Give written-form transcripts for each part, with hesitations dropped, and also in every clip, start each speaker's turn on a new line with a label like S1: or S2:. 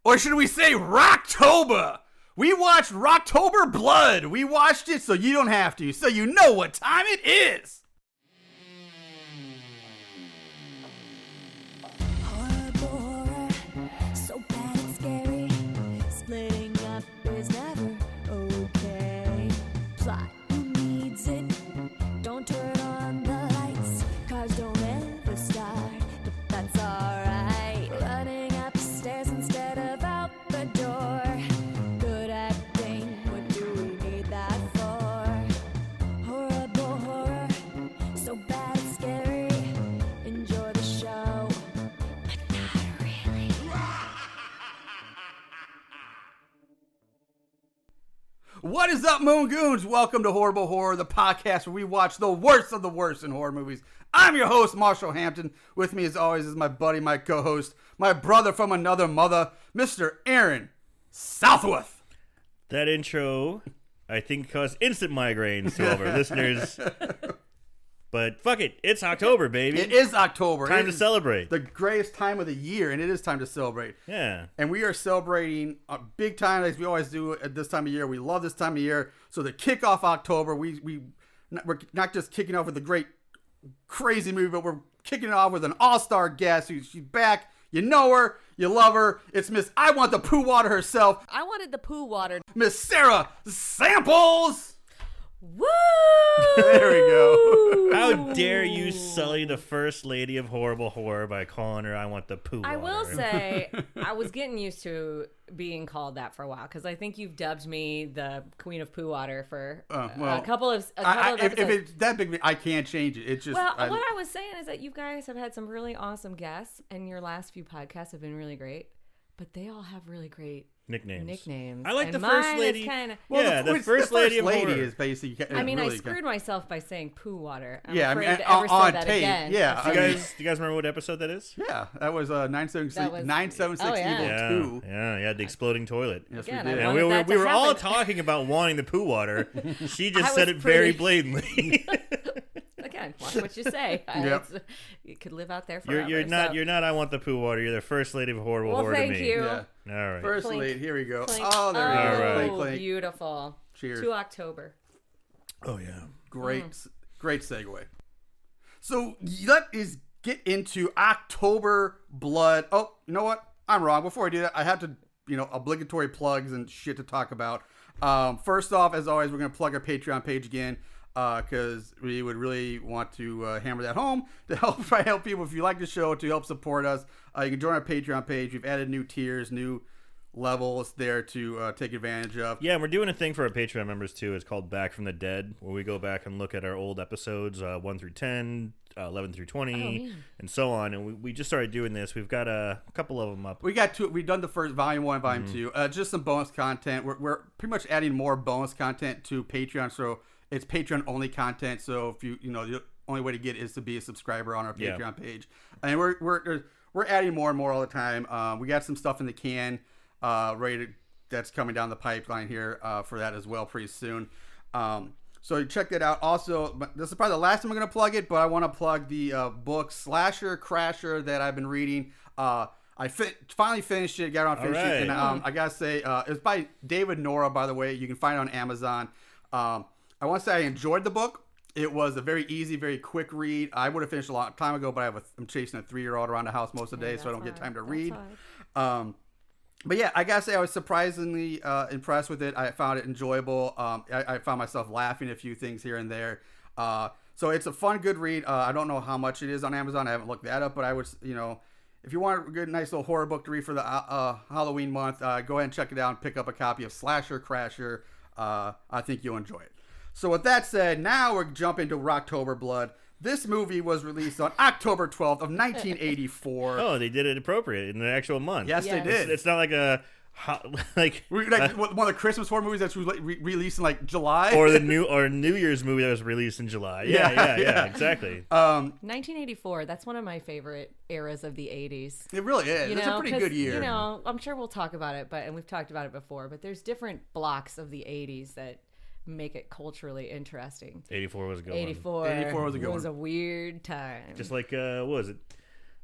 S1: Or should we say Rocktober? We watched Rocktober Blood. We watched it so you don't have to, so you know what time it is.
S2: Horror, so bad it's scary. Splitting up is never okay. Plot, who needs it? Don't turn on the lights. Cars don't ever start, but that's alright. Running upstairs instead of out the door. Good acting, what do we need that for? Horrible horror, so bad it's scary. Enjoy the show, but not really.
S1: What is up, Moon Goons? Welcome to Horrible Horror, the podcast where we watch the worst of the worst in horror movies. I'm your host, Marshall Hampton. With me, as always, is my buddy, my co-host, my brother from another mother, Mr. Aaron Southworth.
S3: That intro, I think, caused instant migraines to all of our listeners. But fuck it, it's October, baby.
S1: It is October.
S3: Time
S1: It
S3: to
S1: is
S3: celebrate.
S1: the greatest time of the year, and it is time to celebrate.
S3: Yeah.
S1: And we are celebrating a big time, as we always do at this time of year. We love this time of year. So to kick off October, we're not just kicking off with a great, crazy movie, but we're kicking it off with an all-star guest. She's back. You know her. You love her. It's Miss I Want the Poo Water herself,
S4: I wanted the poo water.
S1: Miss Sarah Samples.
S4: Woo!
S1: There we go.
S3: How dare you sully the first lady of horrible horror by calling her I Want the Poo
S4: I
S3: Water.
S4: will say, I was getting used to being called that for a while because I think you've dubbed me the Queen of Poo Water for
S1: well,
S4: a couple of
S1: If
S4: episodes.
S1: it's that big, I can't change it. It's just
S4: Well, what I was saying is that you guys have had some really awesome guests, and your last few podcasts have been really great. But they all have really great
S3: nicknames. I like
S4: And
S3: the first
S4: mine is
S3: lady.
S4: kinda-
S3: Yeah, the first lady of horror.
S1: is basically.
S4: I mean,
S1: really
S4: I screwed myself by saying poo water. I'm
S1: Yeah, I
S4: afraid
S1: mean,
S4: to ever
S1: on
S4: say that
S1: tape,
S4: again.
S1: yeah.
S3: Do
S1: I
S3: you
S1: mean-
S3: guys remember what episode that is?
S1: Yeah, that was 976
S4: That was-
S1: 976
S4: oh, yeah.
S1: Evil 2.
S3: Yeah, the exploding toilet.
S1: Yes,
S4: Again,
S1: we
S4: I
S1: did.
S3: And
S4: wanted that to
S3: we were all
S4: happen.
S3: talking about wanting the poo water. She just
S4: I
S3: said
S4: was
S3: it very
S4: pretty-
S3: blatantly.
S4: Again, watch what you say.
S1: Yep.
S4: You could live out there forever.
S3: You're not
S4: so-
S3: I Want the Poo Water. You're the first lady of horrible
S4: Well,
S3: horror
S4: thank
S3: to me.
S4: you.
S1: Yeah.
S3: All right.
S1: First
S4: Clink,
S1: lead, here we go.
S4: Clink.
S1: Oh, there we
S3: All
S1: go.
S3: right.
S1: Clink,
S4: Oh,
S1: clink.
S4: beautiful.
S1: Cheers.
S4: To October.
S3: Oh yeah.
S1: Great segue. So let's get into October Blood. Oh, you know what? I'm wrong. Before I do that, I have to, obligatory plugs and shit to talk about. First off, as always, we're going to plug our Patreon page again because we would really want to hammer that home to help people. If you like the show, to help support us, you can join our Patreon page. We've added new tiers, new levels there to take advantage of.
S3: Yeah, and we're doing a thing for our Patreon members too. It's called Back from the Dead, where we go back and look at our old episodes, 1 through 10, 11 through 20, and so on. And we just started doing this. We've got a couple of them up.
S1: We got two. We've done the first volume 1, volume 2. Just some bonus content. We're pretty much adding more bonus content to Patreon, so it's Patreon only content. So if the only way to get it is to be a subscriber on our Patreon page, and we're adding more and more all the time. We got some stuff in the can, that's coming down the pipeline here for that as well pretty soon. So check that out. Also, this is probably the last time I'm going to plug it, but I want to plug the book Slasher Crasher that I've been reading. I finally finished it, got around to finish it, and I got to say, it's by David Nora, by the way. You can find it on Amazon. I want to say I enjoyed the book. It was a very easy, very quick read. I would have finished a long time ago, but I'm chasing a 3-year-old around the house most of the day, so I don't get time to read. But yeah, I gotta say I was surprisingly impressed with it. I found it enjoyable. I found myself laughing at a few things here and there. So it's a fun, good read. I don't know how much it is on Amazon. I haven't looked that up, but I would, if you want a good, nice little horror book to read for the Halloween month, go ahead and check it out and pick up a copy of Slasher Crasher. I think you'll enjoy it. So with that said, now we're jumping to Rocktober Blood. This movie was released on October 12th of 1984.
S3: Oh, they did it appropriate in the actual month.
S1: Yes, they did.
S3: It's not like
S1: one of the Christmas horror movies that's released in July,
S3: or New Year's movie that was released in July. Yeah, exactly.
S4: 1984. That's one of my favorite eras of the 80s.
S1: It really is. It's a pretty good year.
S4: I'm sure we'll talk about it, and we've talked about it before. But there's different blocks of the 80s that make it culturally interesting.
S3: 84 was a good
S4: 84
S1: was a good one.
S4: It was a weird time.
S3: Just like what was it?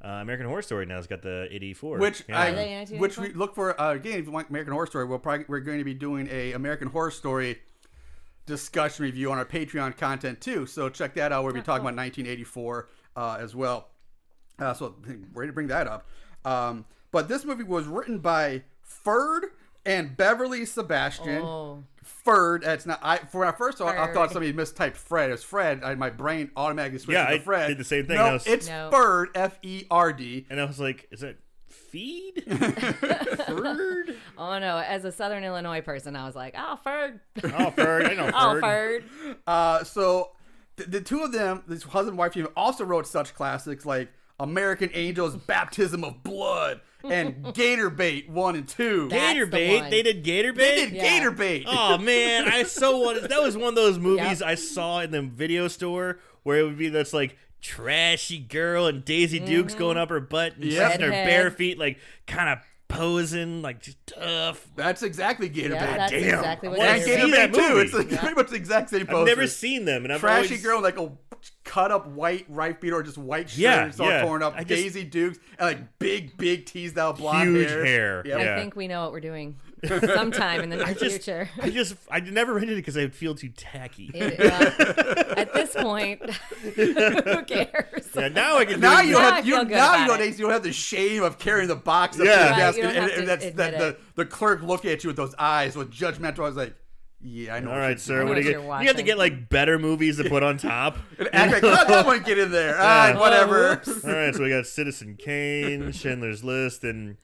S3: American Horror Story now has got the 84.
S1: Which
S3: yeah.
S4: Are they in
S1: which
S4: 1984?
S1: we look for again. If you want American Horror Story, we're going to be doing a American Horror Story discussion review on our Patreon content too. So check that out. We'll be talking about 1984 as well. So ready to bring that up. But this movie was written by Ferd and Beverly Sebastian.
S4: Oh.
S1: Ferd. That's not. When I first saw it, I
S4: Ferd.
S1: thought somebody mistyped Fred. It's Fred. My brain automatically switched to Fred.
S3: I did the same thing.
S1: No, it's
S4: No.
S1: Ferd. F-E-R-D.
S3: And I was like, is that feed? Ferd?
S4: Oh no! As a Southern Illinois person, I was like, "Oh, Ferd."
S3: Oh, Ferd. I know Ferd.
S4: Oh, Ferd.
S1: So the two of them, this husband and wife team, also wrote such classics like American Angel's Baptism of Blood and Gator Bait 1 and 2.
S4: That's
S3: Gator
S4: the
S3: Bait?
S4: one.
S3: They did Gator Bait?
S1: They did
S4: Yeah.
S1: Gator Bait.
S3: Oh man, I so wanted. That was one of those movies
S4: Yep.
S3: I saw in the video store where it would be this like trashy girl and Daisy Duke's going up her butt and she's in her
S4: Redhead.
S3: bare feet, like kind of posing, like just tough.
S1: That's exactly Gator
S4: Yeah,
S1: Bait.
S4: that's
S3: damn.
S4: exactly what
S3: I wanna
S1: And
S4: it
S3: see
S1: Gator
S4: is.
S3: that
S1: Bait too.
S3: movie.
S1: It's like pretty much the exact same poster.
S3: I've never seen them, and I've
S1: Trashy
S3: always,
S1: girl, like a cut up white right beat or just white shirt,
S3: Yeah,
S1: it's all
S3: yeah.
S1: torn up.
S3: I just-
S1: Daisy Dukes and like big teased out blonde
S3: Huge
S1: hair.
S3: hair.
S1: Yep.
S3: Yeah.
S4: I think we know what we're doing sometime in the near future.
S3: I never rented it because I would feel too tacky.
S4: At this point, who cares?
S3: Yeah, now I can.
S1: Now
S3: do
S1: you
S3: it.
S4: Now I
S1: have
S4: feel good
S1: now
S4: about
S1: you don't,
S4: it.
S1: you don't have the shame of carrying the box up
S3: Yeah.
S1: to the
S3: Right,
S1: desk
S4: you don't have to
S1: that's
S4: admit
S1: the,
S4: it.
S1: the clerk looking at you with those eyes with judgmental. I was like, yeah, I know.
S3: All
S1: what
S3: right,
S1: you're
S3: sir.
S1: doing.
S3: What do
S4: what
S3: you
S4: you're
S3: get? You have to
S4: watching.
S3: get like better movies to put on top.
S1: And act like, oh, that one get in there. Ah, whatever.
S3: All right, so we got Citizen Kane, Schindler's List, and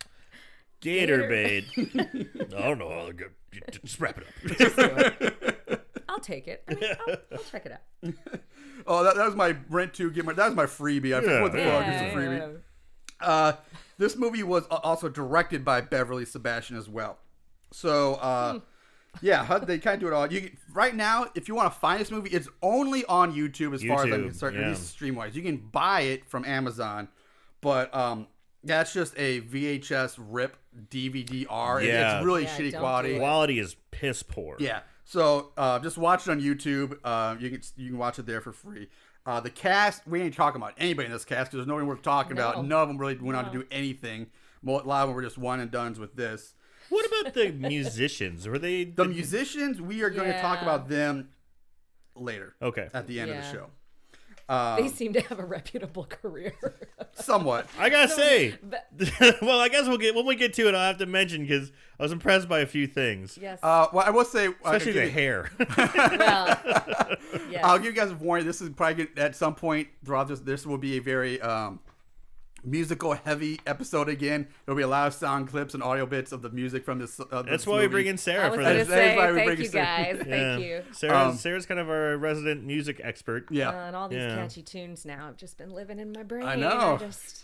S3: Gator Bait. I don't know. Just wrap it up.
S4: I'll take it. I mean, I'll check it out.
S1: Oh, that was my rent to get my. That was my freebie. I forgot what the fuck. It's a freebie.
S4: whatever.
S1: This movie was also directed by Beverly Sebastian as well. So, yeah, they kind of do it all. Right now, if you want to find this movie, it's only on YouTube as far as I'm
S3: YouTube,
S1: concerned,
S3: yeah.
S1: at least stream-wise. You can buy it from Amazon, but that's just a VHS rip DVD-R.
S3: Yeah.
S1: It's really
S4: Yeah,
S1: shitty
S4: don't
S1: quality.
S4: do it.
S3: Quality is piss poor.
S1: Yeah. So just watch it on YouTube. You can watch it there for free. The cast, we ain't talking about anybody in this cast because there's nobody worth talking about.
S4: No.
S1: None of them really went on to do anything. A lot of them were just one and dones with this.
S3: What about the musicians? Were they
S1: The musicians, we are going to talk
S4: Yeah.
S1: about them later.
S3: Okay.
S1: At the end of
S4: Yeah.
S1: the show.
S4: They seem to have a reputable career.
S1: Somewhat.
S3: I gotta say,
S4: but-
S3: well, I guess when we get to it, I'll have to mention because I was impressed by a few things,
S4: Yes.
S1: Well, I will say,
S3: especially the hair.
S4: well, yes.
S1: I'll give you guys a warning. This is probably at some point throughout this will be a very musical heavy episode again. There'll be a lot of sound clips and audio bits of the music from this.
S3: That's why we bring in
S4: I
S3: Sarah
S4: was
S3: for
S4: going to
S3: this.
S1: That is
S4: say
S1: why we
S4: thank
S1: bring
S4: you
S1: you Sarah.
S4: guys. Thank
S3: Yeah.
S4: you.
S3: Sarah's kind of our resident music expert.
S1: Yeah.
S4: And all these
S3: Yeah.
S4: catchy tunes now have just been living in my brain.
S1: I know.
S4: I just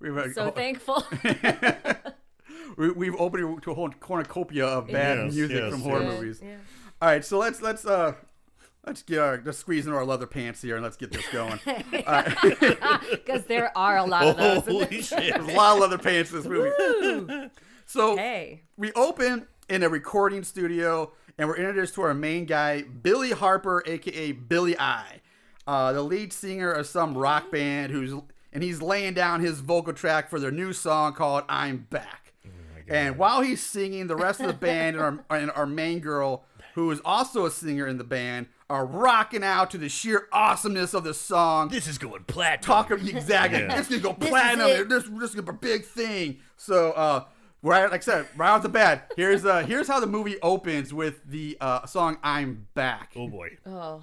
S1: We've,
S4: so thankful.
S1: we've opened to a whole cornucopia of bad
S3: Yes,
S1: music
S3: yes,
S1: from horror
S3: yes.
S1: movies.
S4: Yeah.
S1: All right, so let's let's squeeze into our leather pants here and let's get this going.
S4: Because there are a lot of those.
S3: Holy shit!
S1: There's a lot of leather pants in this movie. So
S4: Hey.
S1: we open in a recording studio and we're introduced to our main guy, Billy Harper, aka Billy I, the lead singer of some rock band he's laying down his vocal track for their new song called "I'm Back." And while he's singing, the rest of the band and our main girl, who is also a singer in the band, are rocking out to the sheer awesomeness of the song.
S3: This is going platinum.
S1: Exactly.
S3: Yeah.
S1: This is gonna go
S4: is
S1: platinum.
S4: it.
S1: This is gonna be a big thing. So, right, like I said, right off the bat, here's how the movie opens with the song "I'm Back."
S3: Oh boy.
S4: Oh.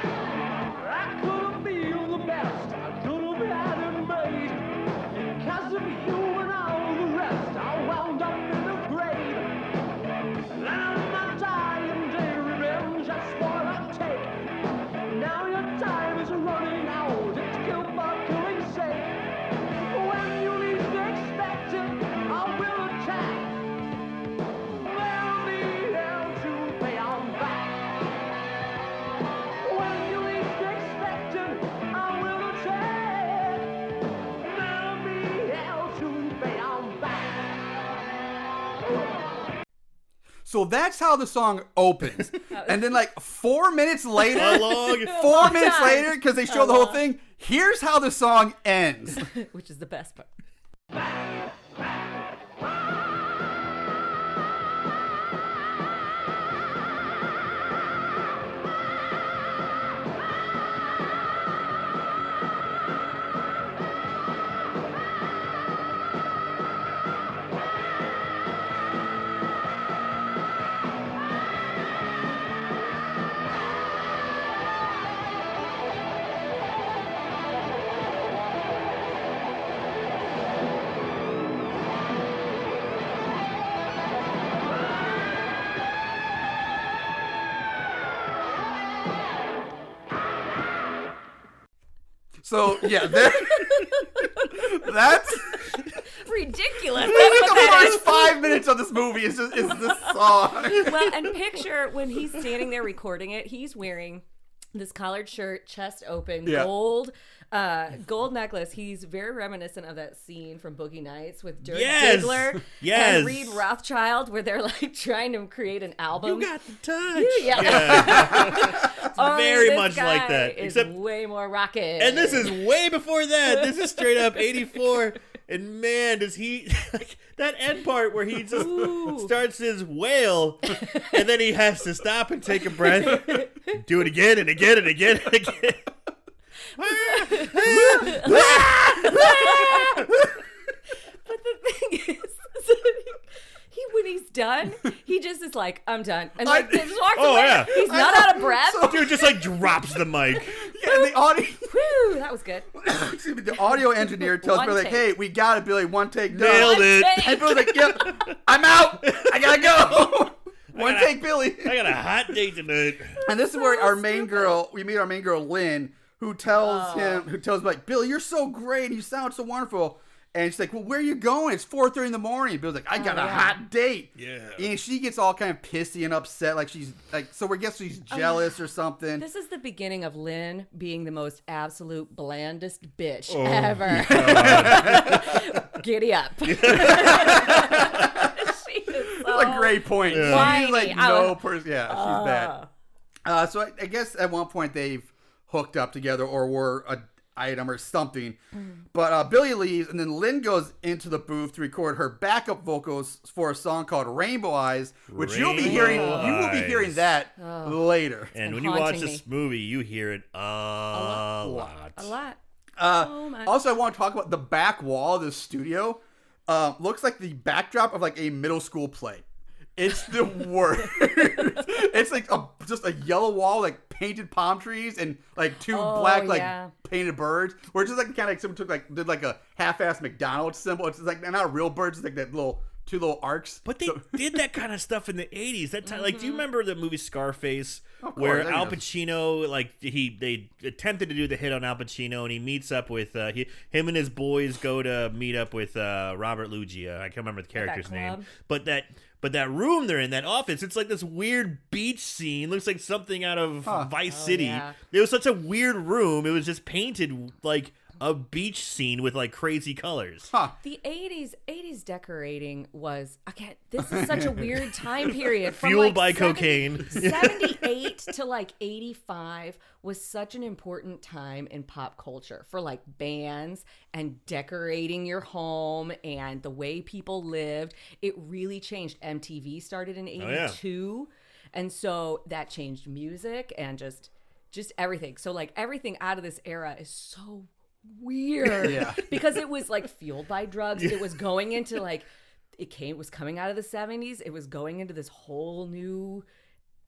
S5: I couldn't feel the best. I couldn't be had it made. Because of you and all the rest, I wound up in the grave. And I'm not dying day revenge. That's what I take. Now your time is
S1: So that's how the song opens. And then like 4 minutes later,
S3: How long?
S1: 4 minutes later, because they show the whole thing, here's how the song ends.
S4: Which is the best part.
S1: So yeah, that's
S4: Ridiculous.
S1: I
S4: That's
S1: think
S4: what
S1: the
S4: that
S1: first 5 minutes of this movie is this song.
S4: Well, and picture when he's standing there recording it, he's wearing this collared shirt, chest open,
S1: Yeah.
S4: gold necklace. He's very reminiscent of that scene from Boogie Nights with Dirk
S3: Yes.
S4: Diggler
S3: Yes.
S4: and Reed Rothschild, where they're like trying to create an album.
S3: You got the touch.
S4: Yeah. Only
S3: very
S4: this
S3: like
S4: guy
S3: that,
S4: is
S3: except-
S4: way more rockin'.
S3: And this is way before that. This is straight up 84. And man, does he that end part where he just starts his wail and then he has to stop and take a breath, do it again and again and again and again.
S4: But the thing is, when he's done, he just is like, I'm done. And like, just walks
S3: Oh,
S4: away.
S3: yeah.
S4: He's not out of breath.
S3: Dude just like drops the mic.
S1: Yeah, and the audio.
S4: Whew, that was good.
S1: Excuse me, the audio engineer tells
S4: One
S1: Billy, like,
S4: take.
S1: "Hey, we got it, Billy. One take done."
S3: Nailed it.
S1: And Billy's like, "Yep, I'm out. I gotta go." One
S3: gotta-
S1: take, Billy.
S3: I got a hot date tonight.
S1: And this is where our main girl, we meet our main girl, Lynn, who tells like, Billy, you're so great. You sound so wonderful. And she's like, well, where are you going? It's 4:30 in the morning. Bill's like, I got a hot date.
S3: Yeah.
S1: And she gets all kind of pissy and upset. Like she's like, so we guess she's jealous or something.
S4: This is the beginning of Lynn being the most absolute blandest bitch
S3: Oh,
S4: ever. Giddy up. She is
S1: That's
S4: so
S1: a great point.
S3: Yeah.
S1: She's like,
S4: whiny.
S1: no person. Yeah, she's bad. So I guess at one point they've hooked up together or were a item or something. But Billy leaves, and then Lynn goes into the booth to record her backup vocals for a song called Rainbow Eyes, which you'll be hearing. You will be hearing that later.
S3: And when
S4: been
S3: you watch
S4: haunting
S3: this movie, you hear it a lot.
S4: a lot. Much.
S1: Also, I want to talk about the back wall of the studio. Looks like the backdrop of like a middle school play. It's the worst. It's like just a yellow wall, like painted palm trees and like two black like painted birds. Or it's just like kind of like someone did like a half-assed McDonald's symbol. It's like not a real bird, it's like that two little arcs.
S3: But they did that kind of stuff in the 80s. That time, like, do you remember the movie Scarface,
S1: Of course,
S3: where
S1: I
S3: Al
S1: know.
S3: Pacino, like, they attempted to do the hit on Al Pacino, and he meets up with him and his boys go to meet up with Robert Luggia. I can't remember the character's name,
S4: club?
S3: but that room they're in, that office, it's like this weird beach scene. Looks like something out of Vice City.
S4: yeah.
S3: It was such a weird room. It was just painted like a beach scene with like crazy colors.
S4: The 80s decorating was, again, this is such a weird time period. From
S3: Fueled
S4: like
S3: by cocaine.
S4: 78 to like 85 was such an important time in pop culture for like bands and decorating your home and the way people lived. It really changed. MTV started in 82. And so that changed music and just everything. So like everything out of this era is so weird because it was like fueled by drugs. It was going into like it was coming out of the 70s. It was going into this whole new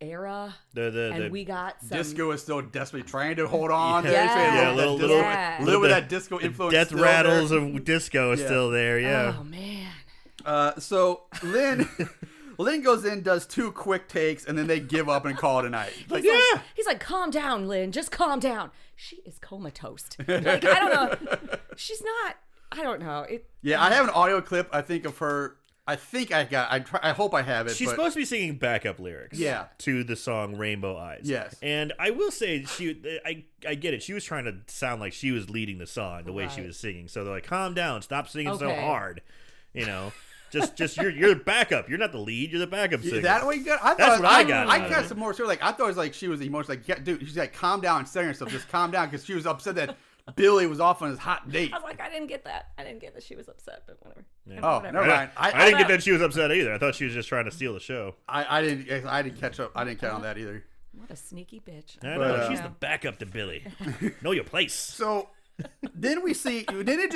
S4: era. And we got some
S1: Disco is still desperately trying to hold on.
S4: Yeah.
S1: A
S3: little
S1: little bit of that disco influence.
S3: Death
S1: still
S3: rattles
S1: there.
S3: of disco is still there. Yeah.
S4: Oh man.
S1: So Lynn goes in, does 2 quick takes, and then they give up and call it a night. Like,
S4: He's like, calm down, Lynn. Just calm down. She is comatose. Like, I don't know. She's not. I don't know.
S1: I have an audio clip. I think of her. I think I got. I hope I have it.
S3: She's
S1: but
S3: supposed to be singing backup lyrics.
S1: Yeah.
S3: To the song Rainbow Eyes.
S1: Yes.
S3: And I will say I get it. She was trying to sound like she was leading the song the way she
S4: Right.
S3: was singing. So they're like, calm down, stop singing so
S4: Okay.
S3: hard. You know. Just you're the backup. You're not the lead. You're the backup singer.
S1: That way good. I
S3: That's
S1: thought,
S3: what I got
S1: I
S3: out of
S1: got
S3: it.
S1: some more. So like I thought it was like she was emotional. Like, yeah, dude, she's like, calm down, saying herself, just calm down, because she was upset that Billy was off on his hot date.
S4: I was like, I didn't get that. I didn't get that she was upset, but whatever.
S3: Yeah.
S1: Oh,
S4: Whatever.
S1: never mind.
S3: I didn't get that she was upset either. I thought she was just trying to steal the show.
S1: I didn't catch up. I didn't count on that either.
S4: What a sneaky bitch.
S3: I
S1: But,
S3: know. She's the backup to Billy. Know your place.
S1: So then we see. Then it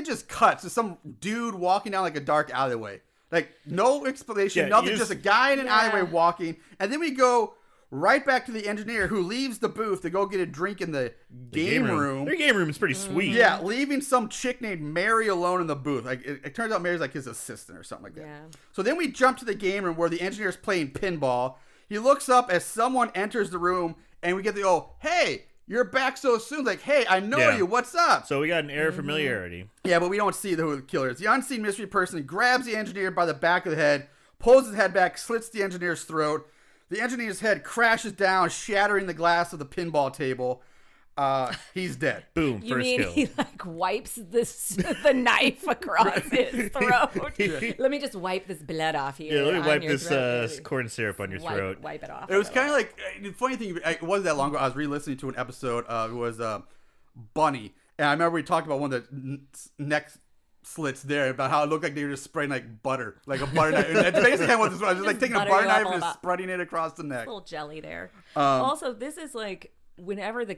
S1: just cuts to some dude walking down like a dark alleyway. Like no explanation,
S3: Yeah,
S1: nothing.
S3: you
S1: Just a guy in an
S4: Yeah.
S1: alleyway walking, and then we go right back to the engineer who leaves the booth to go get a drink in the game room.
S3: Their game room is pretty sweet.
S1: Yeah, leaving some chick named Mary alone in the booth. Like it turns out Mary's like his assistant or something like that.
S4: Yeah.
S1: So then we jump to the game room where the engineer's playing pinball. He looks up as someone enters the room, and we get the hey, you're back so soon. Like, hey, I know
S3: Yeah.
S1: you. What's up?
S3: So we got an air of familiarity.
S1: Yeah, but we don't see who the killer is. The unseen mystery person grabs the engineer by the back of the head, pulls his head back, slits the engineer's throat. The engineer's head crashes down, shattering the glass of the pinball table. He's dead.
S3: Boom,
S4: You
S3: first
S4: mean
S3: kill.
S4: he like wipes the knife across his throat? Let me just wipe this blood off you.
S3: Yeah, let me
S4: on
S3: wipe
S4: your
S3: this
S4: throat, baby.
S3: corn syrup on your throat.
S4: Wipe it off.
S1: It was kind of like the funny thing. It wasn't that long ago. I was re-listening to an episode. It was Bunny, and I remember we talked about one of the neck slits there about how it looked like they were just spraying like butter, like a butter knife. And that's basically kind of what this was. Just like taking a
S4: butter
S1: butter
S4: you
S1: knife
S4: up
S1: and
S4: all
S1: just
S4: about.
S1: spreading it across the neck.
S4: a little jelly there. Also, this is like whenever the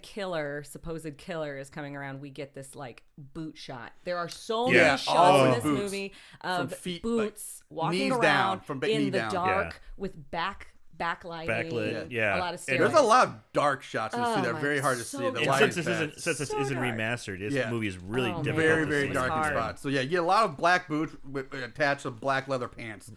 S4: supposed killer is coming around, we get this like boot shot. There are so
S3: Yeah,
S4: many shots
S1: all
S4: in
S1: the
S4: this
S1: boots.
S4: movie of
S1: From feet,
S4: boots
S1: like,
S4: walking
S1: knees
S4: around
S1: down, from knee
S4: in the
S1: down.
S4: dark
S3: Yeah.
S4: with backlighting.
S3: Backlit, yeah.
S4: A lot of
S3: And
S1: There's
S4: steroids.
S1: a lot of dark shots in this
S4: Oh
S1: too. They're
S4: my-
S1: very hard to
S4: so
S1: see. The
S4: good.
S3: And
S1: lighting
S3: since
S1: is bad.
S3: this
S4: So
S3: isn't
S4: dark.
S3: remastered, this
S1: Yeah.
S3: movie is really
S4: Oh,
S3: difficult.
S1: very,
S3: to
S1: very
S3: see.
S1: dark in
S4: hard.
S1: spots. So yeah, you get a lot of black boots attached to black leather pants.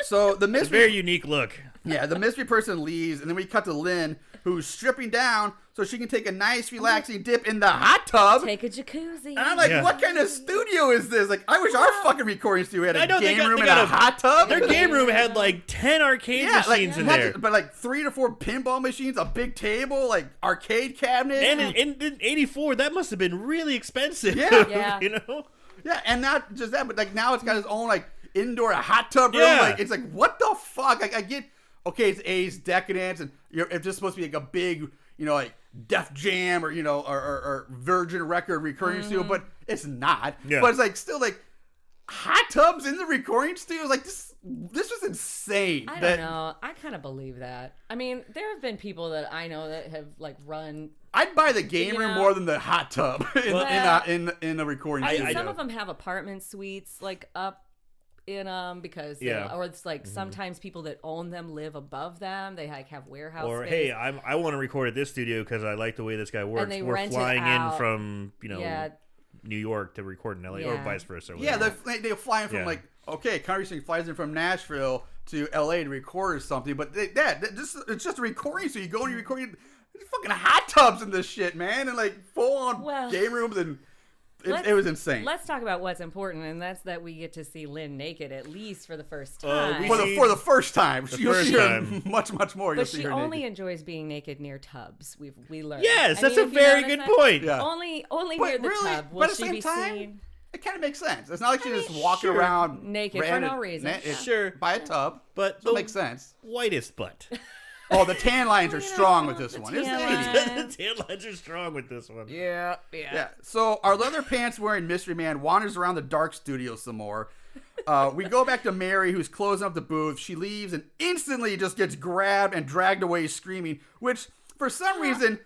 S1: So the
S3: It's a
S1: mystery,
S3: very unique look.
S1: yeah, the mystery person leaves, and then we cut to Lynn, who's stripping down so she can take a nice, relaxing dip in the hot tub.
S4: Take a jacuzzi.
S1: And I'm like,
S3: Yeah.
S1: what kind of studio is this? Like, I wish our fucking recording studio had
S3: I
S1: a
S3: know, they
S1: game
S3: got-
S1: room
S3: they
S1: and
S3: got
S1: a
S3: a-
S1: hot tub.
S3: Their game room had like 10 arcade
S1: yeah, like,
S3: machines in
S1: not
S3: there.
S1: just- but like 3 to 4 pinball machines, a big table, like arcade cabinets.
S3: And in '84, that must have been really expensive.
S1: Yeah.
S4: Yeah.
S3: You know?
S1: Yeah, and not just that, but like now it's got its own like indoor hot tub room.
S3: Yeah.
S1: Like it's like what the fuck? Like I get okay, it's A's decadence, and it's just supposed to be like a big, like Def Jam or or Virgin Record recording studio, but it's not.
S3: Yeah.
S1: But it's like still like hot tubs in the recording studios. Like this was insane.
S4: I don't know. I kind of believe that. I mean, there have been people that I know that have like run.
S1: I'd buy the game
S4: You
S1: room
S4: know-
S1: more than the hot tub in a recording
S4: I
S1: studio.
S4: mean, some of them have apartment suites like up in because
S3: Yeah.
S4: or it's like sometimes people that own them live above them. They like have warehouse
S3: Or,
S4: space.
S3: hey, I want to record at this studio because I like the way this guy works.
S4: they
S3: We're
S4: rent it
S3: flying in
S4: out.
S3: from,
S4: Yeah.
S3: New York to record in LA or
S4: Yeah.
S3: vice versa.
S1: Yeah,
S3: whatever.
S1: they'll fly in from
S3: Yeah.
S1: like Country Sing flies in from Nashville to LA to record or something, but it's just a recording. So you go and you record. There's fucking hot tubs in this shit, man, and like full on
S4: Well,
S1: game rooms, and it was insane.
S4: Let's talk about what's important, and that's that we get to see Lynn naked at least for the first
S3: we
S4: time.
S1: For the first time, you'll
S3: first
S1: see her
S3: time.
S1: much more. You'll
S4: but
S1: see
S4: she
S1: her
S4: only
S1: naked.
S4: enjoys being naked near tubs. We learned.
S3: Yes,
S4: I
S3: that's
S4: mean,
S3: a
S4: if you
S3: very
S4: notice
S3: good
S4: that,
S3: point.
S1: Yeah.
S4: Only
S1: But
S4: near the
S1: really,
S4: tub
S1: but
S4: will
S1: at the
S4: she
S1: same
S4: be
S1: time,
S4: seen
S1: it kind of makes sense. It's not like she's just walking
S3: sure.
S1: around
S4: naked for no reason.
S1: It's
S3: Sure.
S1: by a tub,
S3: But
S1: so it makes sense.
S3: whitest butt.
S1: Oh, the tan lines are strong with this
S4: the
S1: one. It's the
S4: tan
S1: 80s.
S4: lines.
S3: The tan lines are strong with this one.
S4: Yeah.
S1: Yeah. So our leather pants wearing mystery man wanders around the dark studio some more. We go back to Mary, who's closing up the booth. She leaves and instantly just gets grabbed and dragged away screaming, which for some reason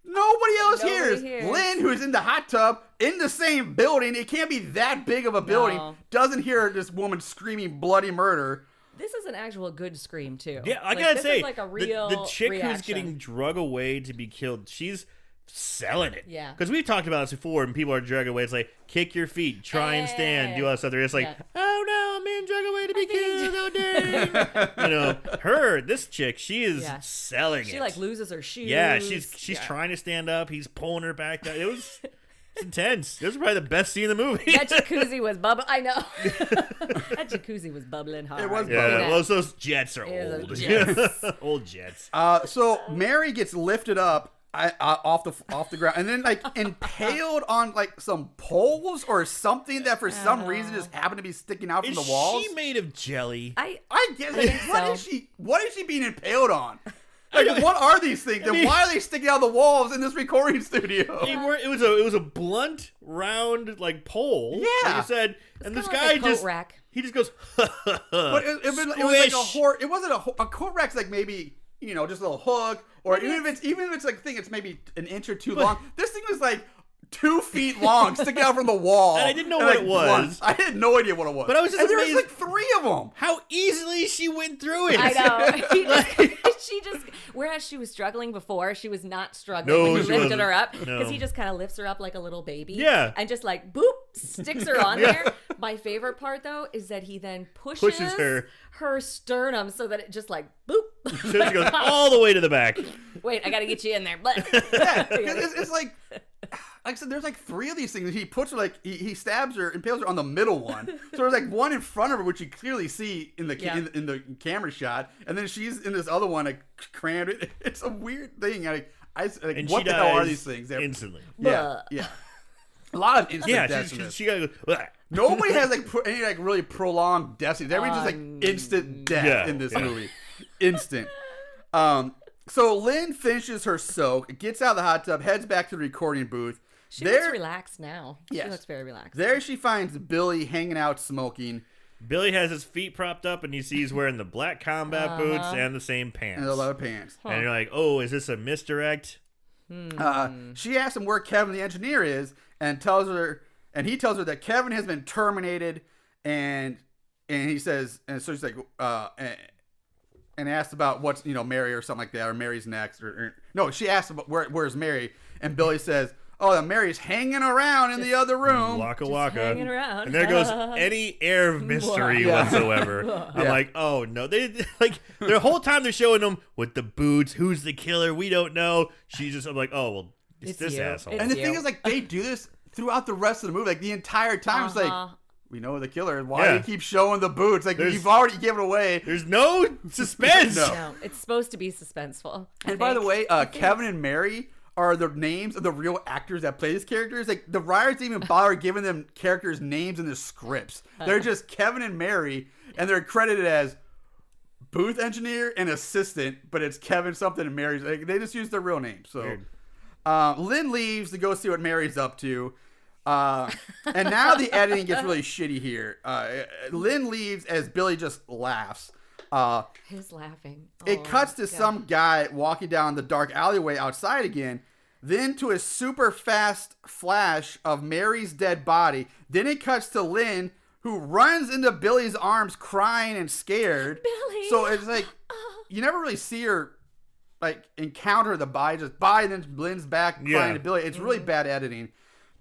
S1: nobody else
S4: Nobody
S1: hears.
S4: hears.
S1: Lynn, who's in the hot tub in the same building, it can't be that big of a building,
S4: No.
S1: doesn't hear this woman screaming bloody murder.
S4: This is an actual good scream too.
S3: Yeah, I
S4: Like,
S3: gotta
S4: this
S3: say,
S4: is like a real
S3: the chick
S4: reaction.
S3: who's getting drug away to be killed, she's selling it.
S4: Yeah.
S3: Because we've talked about this before, and people are dragged away. It's like, kick your feet, try and stand, do all that stuff. They're just like,
S4: Yeah.
S3: oh no, I'm being dragged away to be killed. Oh dang. This chick, she is
S4: Yeah.
S3: selling it.
S4: She like loses her shoes.
S3: Yeah, she's
S4: Yeah.
S3: trying to stand up. He's pulling her back down. It was intense. It was probably the best scene in the movie.
S4: That jacuzzi was bubbling. I know. That jacuzzi was bubbling hard.
S1: It was
S3: Yeah,
S1: bubbling.
S3: well, those jets are
S4: It was
S3: old.
S4: jets.
S3: Old jets.
S1: So Mary gets lifted up off the ground, and then like impaled on like some poles or something that for some reason just happened to be sticking out from the walls.
S3: Is she made of jelly?
S1: I guess.
S4: think
S1: What is she being impaled on? Like, what are these things? And why are they sticking out the walls in this recording studio?
S3: It was a blunt, round like pole.
S1: Yeah.
S3: Like you said, and this
S4: kinda
S3: guy
S4: like a coat
S3: just
S4: rack.
S3: he just goes.
S1: But it was like a horse. It wasn't a coat rack's like maybe just a little hook, or even if it's like thing, it's maybe an inch or two long. This thing was like 2 feet long, sticking out from the wall.
S3: And I didn't know what it was.
S1: I had no idea what it was.
S3: But I was just
S1: and there was
S3: amazed
S1: like 3 of them.
S3: how easily she went through it.
S4: I know. She just, whereas she was struggling before, she was not struggling
S3: No,
S4: when you
S3: she
S4: lifted
S3: wasn't.
S4: her up because
S3: No.
S4: he just kind of lifts her up like a little baby.
S3: Yeah.
S4: And just like, boop, sticks her on there. My favorite part, though, is that he then pushes her sternum so that it just like, boop.
S3: So she goes all the way to the back.
S4: Wait, I got to get you in there. But
S1: Yeah, 'cause it's like I said, there's like 3 of these things. He puts her like he stabs her, impales her on the middle one. So there's like one in front of her, which you clearly see in the in the camera shot, and then she's in this other one like crammed. It's a weird thing. Like
S3: And
S1: what
S3: she
S1: the hell are
S3: dies
S1: these things?
S3: instantly?
S1: Yeah, yeah. A lot of instant
S3: Yeah,
S1: deaths in this.
S3: she gotta go. "Ugh."
S1: Nobody has like any like really prolonged death scenes. Everybody's just like instant death in this movie. Instant. So Lynn finishes her soak, gets out of the hot tub, heads back to the recording booth.
S4: she looks relaxed now.
S1: Yes.
S4: She looks very relaxed.
S1: There she finds Billy hanging out smoking
S3: Billy has his feet propped up, and you see he's wearing the black combat boots and the same pants.
S1: and a lot of pants.
S3: And you're like, oh, is this a misdirect?
S1: She asks him where Kevin the engineer is, and he tells her that Kevin has been terminated, and he says, and so she's like, and asked about what's Mary or something like that, or Mary's next, or no, she asked about where's Mary, and Billy says, oh, that Mary's hanging around in the other room.
S3: Waka waka.
S4: hanging around.
S3: And there goes any air of mystery whatsoever. I'm like, oh no. They like the whole time they're showing them with the boots, who's the killer, we don't know. I'm like, oh well, it's this
S4: you.
S3: asshole.
S1: And the thing is, like, they do this throughout the rest of the movie, like the entire time. It's like, we know the killer. Why do you keep showing the boots? Like, you've already given away.
S3: There's no suspense.
S4: No, it's supposed to be suspenseful.
S1: And by the way, Kevin and Mary are the names of the real actors that play these characters. Like, the writers didn't even bother giving them characters' names in the scripts. They're just Kevin and Mary, and they're credited as booth engineer and assistant, but it's Kevin something and Mary's. Like, they just use their real names. So, Lynn leaves to go see what Mary's up to. And now the editing gets really shitty here. Lynn leaves as Billy just laughs.
S4: His laughing.
S1: It cuts to some guy walking down the dark alleyway outside again, then to a super fast flash of Mary's dead body. Then it cuts to Lynn, who runs into Billy's arms crying and scared.
S4: Billy.
S1: So it's like, you never really see her like encounter the body, just body, and then Lynn's back crying to Billy. It's really bad editing.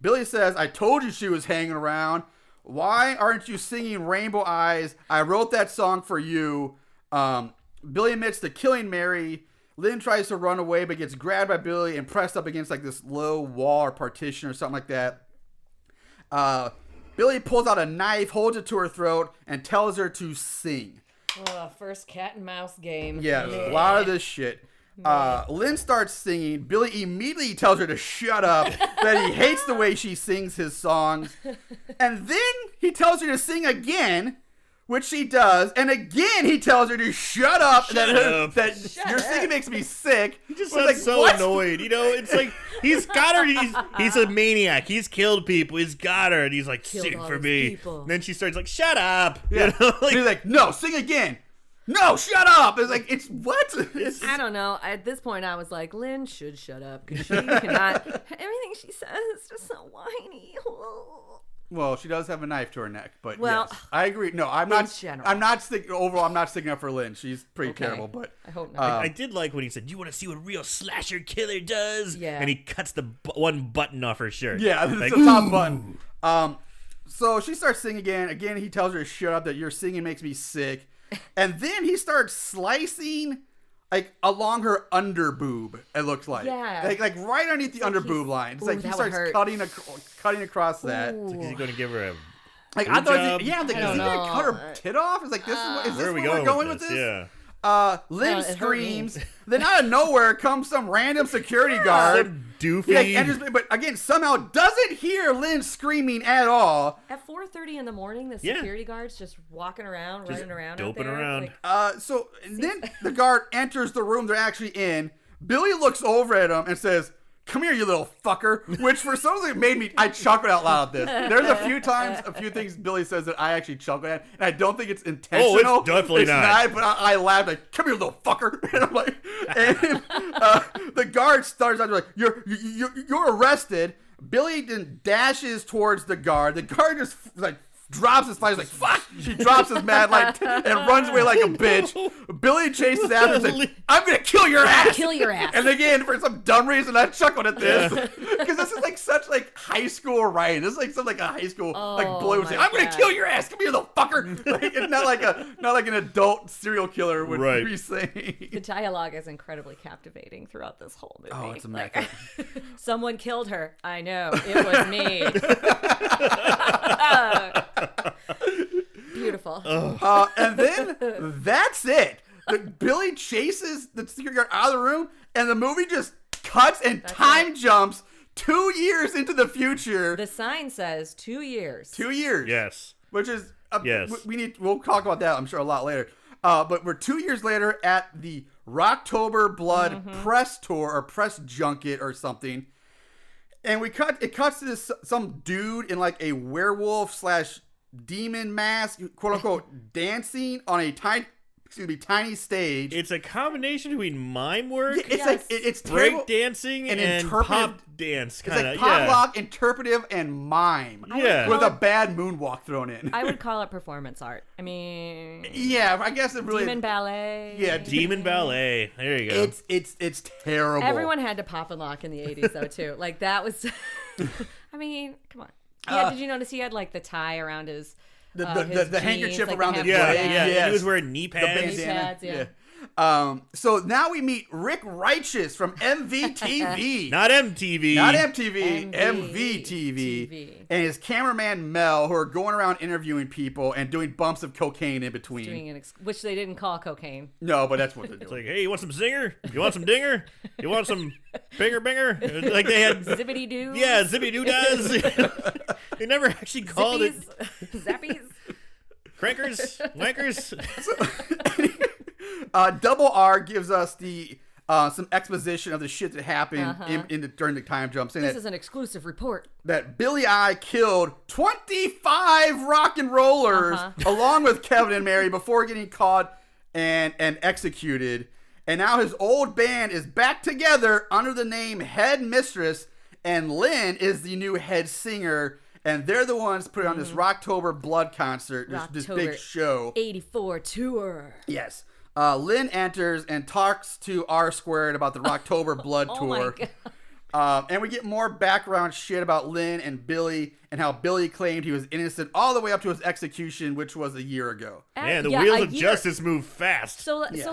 S1: Billy says, I told you she was hanging around. Why aren't you singing Rainbow Eyes? I wrote that song for you. Billy admits to killing Mary. Lynn tries to run away, but gets grabbed by Billy and pressed up against like this low wall or partition or something like that. Billy pulls out a knife, holds it to her throat, and tells her to sing.
S4: First cat and mouse game.
S1: Yeah, a lot of this shit. Lynn starts singing. Billy immediately tells her to shut up, that he hates the way she sings his songs. And then he tells her to sing again, which she does. And again he tells her to shut up, that your singing makes me sick.
S3: He just sounds so annoyed. It's like he's got her. He's a maniac. He's killed people. He's got her. And he's like, sing for me. And then she starts like, shut up.
S1: Yeah. He's like, no, sing again. No, shut up! It's like, it's what?
S4: I don't know. At this point, I was like, Lynn should shut up because she cannot. Everything she says is just so whiny.
S1: Well, she does have a knife to her neck, but
S4: well,
S1: yes, I agree. No, I'm not sticking. Overall, I'm not sticking up for Lynn. She's pretty terrible, but
S4: I hope not.
S3: I did like when he said, "You want to see what a real slasher killer does?"
S4: Yeah,
S3: and he cuts the one button off her shirt.
S1: Yeah,
S3: like,
S1: the top button. So she starts singing again. Again, he tells her to shut up. That your singing makes me sick. And then he starts slicing like along her under boob. It looks like, like right underneath the under boob line. It's like he starts cutting across that.
S3: Is he going to give her a
S1: like? I thought, is he going to cut her tit off? It's like this is where we're going with this?
S3: Yeah.
S1: Lynn
S4: it hurt me.
S1: screams. Then out of nowhere comes some random security guard.
S3: Some doofy.
S1: He like enters, but again somehow doesn't hear Lynn screaming at all.
S4: At 4:30 in the morning, the
S3: Yeah.
S4: security guards just walking around, running around, out
S3: doping
S4: there,
S3: around.
S4: like,
S1: So then the guard enters the room they're actually in. Billy looks over at him and says, "Come here, you little fucker," which for some reason I chuckled out loud at this. There's a few things Billy says that I actually chuckled at, and I don't think it's intentional.
S3: Oh, it's definitely not.
S1: But I laughed like, "Come here, little fucker," and I'm like, and the guard starts out like, "You're arrested." Billy then dashes towards the guard. The guard just like drops his flag, like fuck. She drops his mad like and runs away like a bitch. Billy chases after her and says, "I'm gonna kill your ass."
S4: kill your ass.
S1: And again, for some dumb reason, I chuckled at this because this is like such like high school writing. This is like something like a high school like boy would say,
S4: my
S1: "I'm gonna
S4: God.
S1: kill your ass. Come here, little fucker." Like, it's not like an adult serial killer would
S3: Right.
S1: be saying.
S4: The dialogue is incredibly captivating throughout this whole movie.
S1: Oh, it's
S4: Like,
S1: immaculate.
S4: someone killed her. I know. It was me. Beautiful.
S1: And then that's it. Billy chases the security guard out of the room, and the movie just cuts and time jumps 2 years into the future.
S4: The sign says 2 years.
S1: 2 years.
S3: Yes.
S1: Which is
S3: Yes.
S1: we'll talk about that I'm sure a lot later. But we're 2 years later at the Rocktober Blood press tour or press junket or something. And it cuts to this some dude in like a werewolf / demon mask, quote unquote, dancing on a tiny stage.
S3: It's a combination between mime work,
S1: It's
S4: Yes.
S1: like it's terrible.
S3: break dancing,
S1: and
S3: and
S1: interpretive-
S3: pop dance
S1: It's
S3: kind
S1: like
S3: of.
S1: pop
S3: Yeah.
S1: lock, interpretive, and mime.
S3: Yeah.
S1: With a bad moonwalk thrown in.
S4: I would call it performance art. I mean,
S1: Yeah, I guess it really.
S4: demon ballet.
S1: Yeah,
S3: Demon ballet. There you go.
S1: It's terrible.
S4: Everyone had to pop and lock in the 80s, though, too. Like, that was. I mean, come on. Yeah, did you notice he had, like, the tie around his.
S1: the
S4: his
S1: handkerchief
S4: jeans, like,
S1: around
S4: they
S1: the
S4: have
S3: yeah,
S1: leg.
S3: yeah.
S1: Yes.
S3: And he was wearing knee
S1: The
S3: pads.
S1: bandana.
S4: pads, yeah.
S1: So now we meet Rick Righteous from MVTV.
S3: Not MTV.
S1: Not MTV,
S4: MVTV.
S1: MVTV. And his cameraman Mel, who are going around interviewing people and doing bumps of cocaine in between.
S4: Doing which they didn't call cocaine.
S1: No, but that's what they're
S3: It's
S1: doing.
S3: like, hey, you want some zinger? You want some dinger? You want some binger? Like they had.
S4: Zippity doo.
S3: Yeah, zippy doo does. They never actually called it
S4: Zappies.
S3: crankers, wankers.
S1: Double R gives us the some exposition of the shit that happened during the time jump, saying
S4: This
S1: that,
S4: is an exclusive report.
S1: that Billy I killed 25 rock and rollers along with Kevin and Mary before getting caught and executed. And now his old band is back together under the name Head Mistress, and Lynn is the new head singer. And they're the ones putting on this Rocktober Blood concert, this big
S4: Rocktober
S1: show.
S4: 84 tour.
S1: Yes. Lynn enters and talks to R Squared about the Rocktober Blood
S4: Oh my
S1: tour. And we get more background shit about Lynn and Billy and how Billy claimed he was innocent all the way up to his execution, which was a year ago.
S3: Man, the
S4: Yeah,
S3: wheels
S4: a
S3: of
S4: year-
S3: justice move fast.
S4: So
S1: Yeah.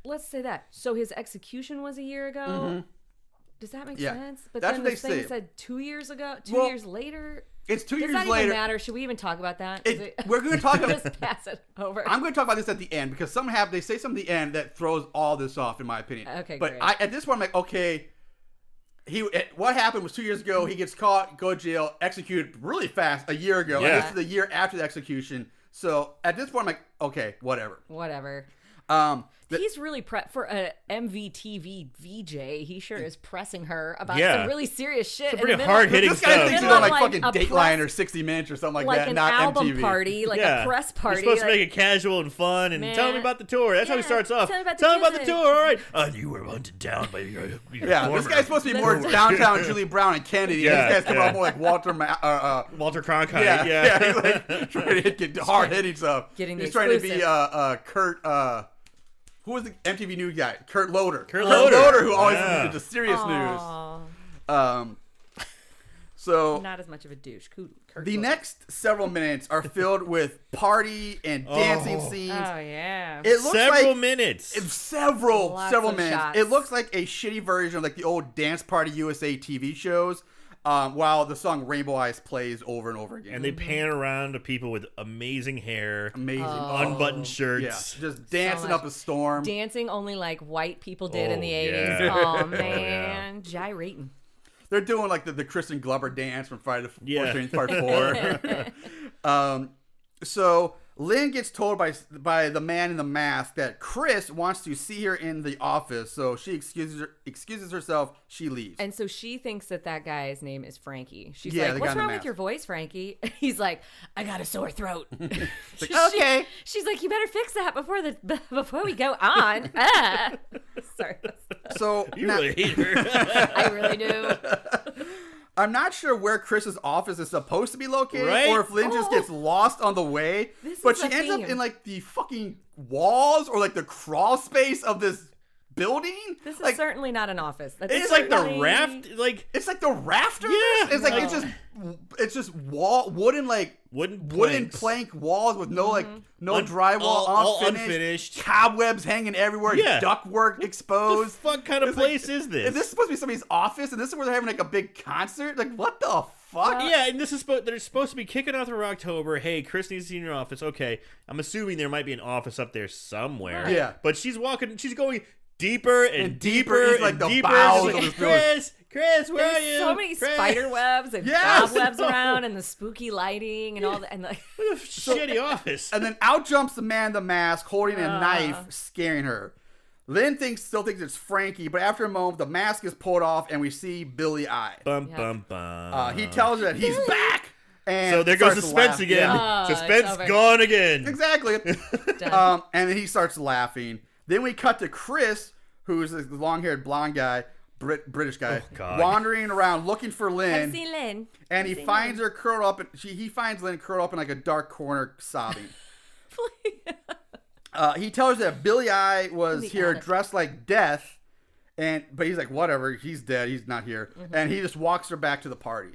S4: let's say that. So his execution was a year ago. Does that make
S1: Yeah.
S4: sense? But
S1: That's
S4: then
S1: what
S4: this
S1: they
S4: thing
S1: say.
S4: said 2 years ago. Two
S1: Well,
S4: years later.
S1: It's 2
S4: Does
S1: years
S4: that
S1: later.
S4: even matter? Should we even talk about that?
S1: We're going to talk about
S4: Just pass it over.
S1: I'm going to talk about this at the end because they say something at the end that throws all this off, in my opinion.
S4: Okay,
S1: but
S4: great.
S1: at this point, I'm like, okay, what happened was 2 years ago. He gets caught, go to jail, executed really fast a year ago.
S3: Yeah.
S1: And this is the year after the execution. So at this point, I'm like, okay, whatever.
S4: Whatever.
S1: The-
S4: He's really for a MVTV VJ. He sure is pressing her about
S3: Yeah.
S4: some really serious shit.
S3: Pretty
S4: in the middle-
S3: hard-hitting
S1: This guy
S3: stuff.
S1: thinks he's
S4: Middle
S1: on
S4: of,
S1: like fucking
S4: a
S1: Dateline
S4: press-
S1: or 60 Minutes or something like
S4: like
S1: that,
S4: an
S1: not
S4: album
S1: MTV.
S4: party, like a press party.
S3: You're supposed
S4: like-
S3: to make it casual and fun and
S4: Man.
S3: tell me about the tour. That's how he
S4: Yeah,
S3: starts off.
S4: tell me about the
S3: Tell me about the
S4: music.
S3: tour. All right. You were hunted down by your
S1: Yeah, this
S3: former-
S1: guy's supposed to be more downtown Julie Brown and Kennedy.
S3: Yeah,
S1: This guy's coming
S3: yeah.
S1: out more like Walter
S3: Walter Cronkite.
S1: Yeah, he's like trying to get hard hitting stuff.
S4: Getting the
S1: he's trying to be
S4: exclusive.
S1: Kurt. Who was the MTV news guy? Kurt Loder.
S3: Kurt Loder.
S1: Who always
S3: Yeah.
S1: did the serious
S4: Aw,
S1: news. So
S4: not as much of a douche. Kurt
S1: the
S4: Loder.
S1: next several minutes are filled with party and dancing scenes.
S4: Oh yeah.
S1: It looks
S3: Several
S1: like
S3: minutes.
S1: several
S4: Lots
S1: minutes.
S4: of shots.
S1: It looks like a shitty version of like the old Dance Party USA TV shows. while the song Rainbow Eyes plays over and over again.
S3: And they pan around to people with amazing hair,
S1: Amazing.
S3: unbuttoned shirts.
S1: Yeah, just dancing
S4: much.
S1: up a storm.
S4: Dancing only like white people did in the 80s.
S3: yeah.
S4: Oh, man. Gyrating.
S1: They're doing like the Kristen Glover dance from Friday the
S3: Yeah.
S1: 14th Part 4. So Lynn gets told by the man in the mask that Chris wants to see her in the office. So she excuses herself. She leaves.
S4: And so she thinks that guy's name is Frankie. She's
S1: Yeah, the
S4: like,
S1: guy
S4: what's
S1: in the
S4: wrong with
S1: mask.
S4: your voice, Frankie? He's like, I got a sore throat.
S1: Okay.
S4: She's like, you better fix that before we go on. Sorry.
S1: So
S3: You
S1: now-
S3: really hate her.
S4: I really do.
S1: I'm not sure where Chris's office is supposed to be located,
S3: Right?
S1: or if Lynn just gets lost on the way.
S4: This
S1: But
S4: is
S1: she
S4: a
S1: ends up
S4: theme.
S1: in like the fucking walls or like the crawl space of this building.
S4: This is
S1: like
S4: certainly not an office. That's
S3: It's like the
S4: certainly-
S3: raft, like
S1: it's like the rafters.
S3: Yeah.
S1: It's like
S4: No.
S1: it's just wooden
S3: wooden planks.
S1: plank walls with no like no
S3: Un-
S1: drywall,
S3: all
S1: unfinished,
S3: unfinished.
S1: cobwebs hanging everywhere,
S3: Yeah.
S1: ductwork
S3: What the
S1: exposed.
S3: fuck kind of
S1: It's like-
S3: place is
S1: Is
S3: this?
S1: this supposed to be somebody's office? And this is where they're having like a big concert? Like what the fuck?
S3: Yeah, and this is they're supposed to be kicking off the Rocktober. Hey, Chris needs to see in your office. Okay, I'm assuming there might be an office up there somewhere.
S1: Right. Yeah.
S3: but she's going deeper and
S1: And deeper
S3: deeper
S1: into, like,
S3: and
S1: the
S3: deeper.
S1: bowels
S3: She's
S1: of
S3: like,
S1: this building.
S3: Chris, where are
S4: There's
S3: you?
S4: so many
S3: Chris."
S4: spider webs and
S1: Yes!
S4: cobwebs
S1: No.
S4: around and the spooky lighting and all that. And like,
S3: What a shitty office.
S1: And then out jumps the man in the mask holding a knife, scaring her. Lynn still thinks it's Frankie, but after a moment, the mask is pulled off and we see Billy Eye.
S3: Bum
S4: Yeah.
S3: bum bum.
S1: He tells her that he's back. And
S3: So there goes
S1: starts to
S3: suspense
S1: laugh.
S3: again.
S1: Yeah.
S4: it's
S3: Suspense
S4: over.
S3: gone again.
S1: Exactly.
S4: done.
S1: And then he starts laughing. Then we cut to Chris, who's the long-haired blonde guy, British guy,
S3: Oh, God.
S1: wandering around looking for
S4: I've
S1: Lynn.
S4: seen Lynn.
S1: And he
S4: I've seen
S1: finds
S4: Lynn.
S1: her curled up. He finds Lynn curled up in like a dark corner, sobbing. He tells her that Billy Eye was
S4: the
S1: here
S4: attic.
S1: dressed like Death, but he's like, whatever, he's dead, he's not here, and he just walks her back to the party,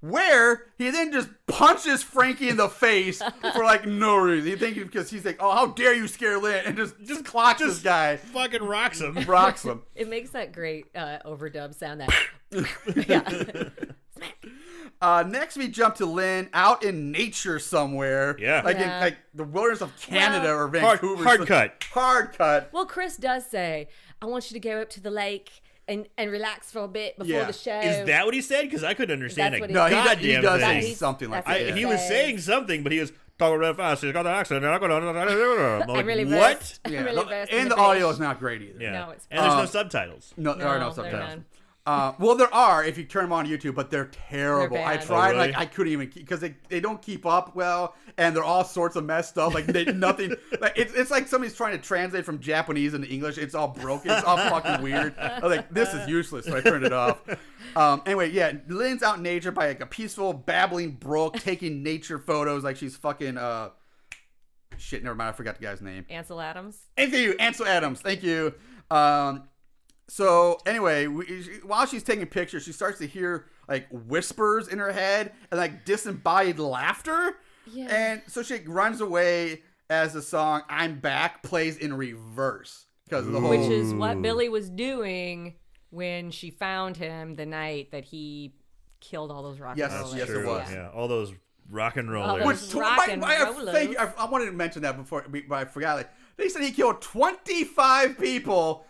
S1: where he then just punches Frankie in the face for like no reason. You think because he's like, oh, how dare you scare Lynn, and just clocks this guy,
S3: Fucking rocks him.
S1: rocks him.
S4: It makes that great overdub sound. That yeah.
S1: Next, we jump to Lynn out in nature somewhere,
S3: Yeah.
S1: like in
S4: Yeah.
S1: like the wilderness of Canada
S4: Well,
S1: or Vancouver.
S3: hard cut.
S1: Hard cut.
S4: Well, Chris does say, "I want you to go up to the lake and relax for a bit before
S1: Yeah.
S4: the show."
S3: Is that what he said? Because I couldn't understand
S4: That's
S3: a
S4: what he
S1: No,
S4: said.
S1: he
S3: goddamn
S1: does
S3: thing.
S1: say something like
S4: That's
S1: that.
S4: what
S3: he
S1: yeah.
S3: was
S4: says.
S3: saying something, but he was talking real fast. He's got the accent. I'm like,
S4: really
S3: what?
S4: versed.
S1: Yeah,
S4: really versed in
S1: and
S4: the
S1: the audio
S4: fish.
S1: is not great either.
S3: Yeah.
S4: No, it's
S3: and there's no
S1: Um,
S3: subtitles.
S1: No, there are no
S4: No, they're
S1: subtitles.
S4: none.
S1: Well, there are if you turn them on YouTube, but they're terrible.
S4: They're
S1: I
S4: bad.
S1: tried,
S3: Oh, really?
S1: like I couldn't even because they don't keep up well, and they're all sorts of messed up. Like nothing. Like it's like somebody's trying to translate from Japanese into English. It's all broken. It's all fucking weird. I was like, this is useless, so I turned it off. Anyway, yeah, Lynn's out in nature by like a peaceful babbling brook, taking nature photos like she's fucking shit. Never mind, I forgot the guy's name.
S4: Ansel Adams.
S1: Thank you, Ansel Adams. Thank you. So anyway, while she's taking pictures, she starts to hear like whispers in her head and like disembodied laughter.
S4: Yeah.
S1: And so she runs away as the song "I'm Back" plays in reverse because of the whole.
S4: Which is what Billy was doing when she found him the night that he killed all those rock
S1: Yes,
S4: and rollers.
S1: yes, it
S3: True.
S1: was.
S3: Yeah, all those rock and
S4: All
S3: rollers.
S4: those
S1: Which
S4: rock and
S1: thank you.
S4: rollers.
S1: I wanted to mention that before, but I forgot. Like they said, he killed 25 people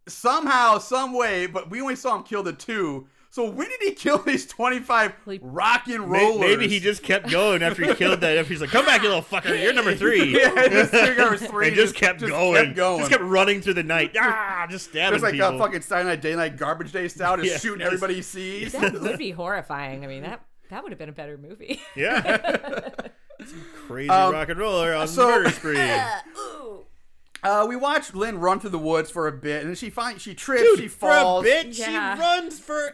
S1: somehow, some way, but we only saw him kill the 2. So when did he kill these 25 rock and rollers?
S3: Maybe he just kept going after he killed that. After he's like, "Come back, you little fucker! You're number 3."
S1: yeah, just number 3.
S3: And just kept going.
S1: Kept going.
S3: Just kept running through the night. Just stabbing
S1: Just like
S3: people.
S1: fucking Saturday Night, Day Night, Garbage Day style, just
S3: Yeah,
S1: shooting
S3: just-
S1: everybody he sees.
S4: That would be horrifying. I mean, that would have been a better movie.
S3: Yeah. Some crazy rock and roller on
S1: so-
S3: murder spree.
S1: We watched Lynn run through the woods for a bit, and then she trips, she
S3: For a
S1: falls.
S3: bit,
S4: Yeah.
S3: she runs forever.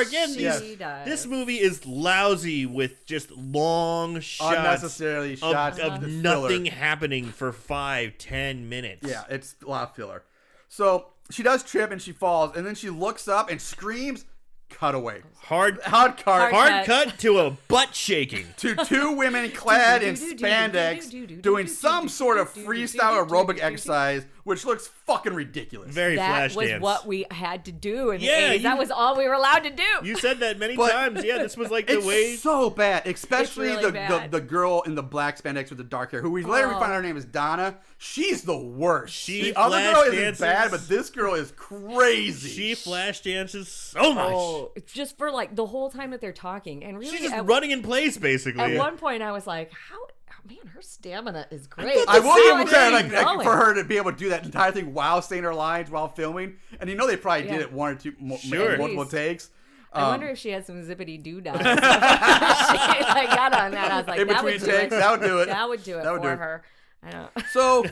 S3: Again,
S4: She
S3: these-
S4: does.
S3: this movie is lousy with just long shots
S1: Unnecessarily
S3: of,
S1: shots
S3: of
S1: the
S3: nothing
S1: filler.
S3: happening for 5-10 minutes.
S1: Yeah, it's a lot of filler. So she does trip and she falls, and then she looks up and screams. Cut away.
S3: Hard
S1: Hard cut.
S3: hard cut to a butt shaking.
S1: To 2 women clad in spandex doing some sort of freestyle aerobic exercise which looks fucking ridiculous.
S3: Very
S4: That
S3: flash
S4: was
S3: dance.
S4: what we had to do in the
S3: Yeah,
S4: 80s. That was all we were allowed to do.
S3: You said that many
S1: But-
S3: times. Yeah, this was like the
S1: It's
S3: way.
S1: so bad, especially
S4: really bad.
S1: the girl in the black spandex with the dark hair, who we later find out her name is Donna. She's the worst.
S3: She
S1: the other
S3: flash
S1: girl isn't
S3: dances.
S1: bad, but this girl is crazy.
S3: She flash dances so much.
S4: Oh, it's just for like the whole time that they're talking. And really,
S3: She's just running in place, basically.
S4: at one point, I was like, how? Oh, man, her stamina is great.
S1: I will give him
S4: How
S1: credit,
S4: is
S1: like
S4: she
S1: for
S4: going?
S1: her to be able to do that entire thing while saying her lines while filming, and you know they probably did
S4: Yeah.
S1: it one or two
S3: Sure.
S1: multiple takes.
S4: I wonder if she had some zippity doo dah. I got on that. I was like,
S1: In
S4: that
S1: between
S4: would do
S1: takes,
S4: it.
S1: that would do it.
S4: That would do it
S1: That would
S4: for
S1: do it.
S4: her. I don't.
S1: So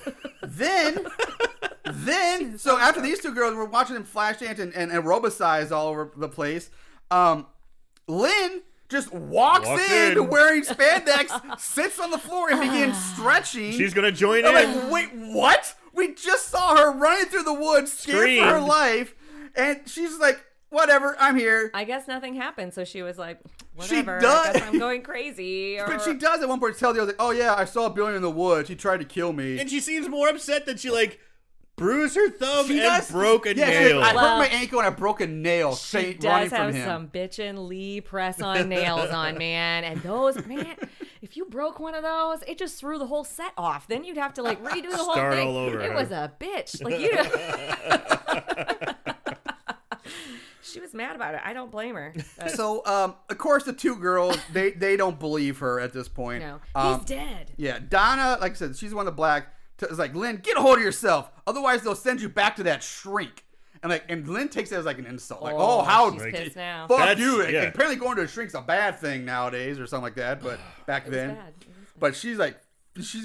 S1: then, so after these two girls were watching them flash dance and aerobicize all over the place, Lynn just walks in wearing spandex, sits on the floor and begins stretching.
S3: She's gonna join
S1: I'm
S3: in.
S1: like, wait, what? We just saw her running through the woods, scared for her
S3: Screamed.
S1: life, and she's like, whatever, I'm here.
S4: I guess nothing happened, so she was like,
S1: She
S4: whatever.
S1: does-
S4: I guess I'm going crazy. Or...
S1: But she does at one point tell the other, oh yeah, I saw Billy in the woods. He tried to kill me.
S3: And she seems more upset that she like bruised her thumb
S1: She
S3: and
S1: does-
S3: broke a
S1: yeah, she's
S3: nail.
S1: like, I
S4: Well,
S1: hurt my ankle and I broke a nail.
S4: She
S1: running
S4: does
S1: from
S4: have
S1: him.
S4: some bitchin' Lee press-on nails on, man. And those, man, if you broke one of those, it just threw the whole set off. Then you'd have to like redo the whole
S3: Start
S4: thing.
S3: all over,
S4: It
S3: huh?
S4: was a bitch. Like you. She was mad about it. I don't blame her.
S1: So, of course, the two girls, they don't believe her at this point.
S4: No,
S1: Um,
S4: he's dead.
S1: Yeah, Donna, like I said, she's the one of the black. Is like, Lynn, get a hold of yourself. Otherwise, they'll send you back to that shrink. And Lynn takes it as like an insult. Like,
S4: Oh,
S1: oh, how
S4: she's pissed now.
S1: fuck
S3: That's-
S1: you.
S3: yeah.
S1: Apparently going to a shrink's a bad thing nowadays or something like that. But back
S4: It was
S1: then.
S4: bad. It was bad.
S1: But she's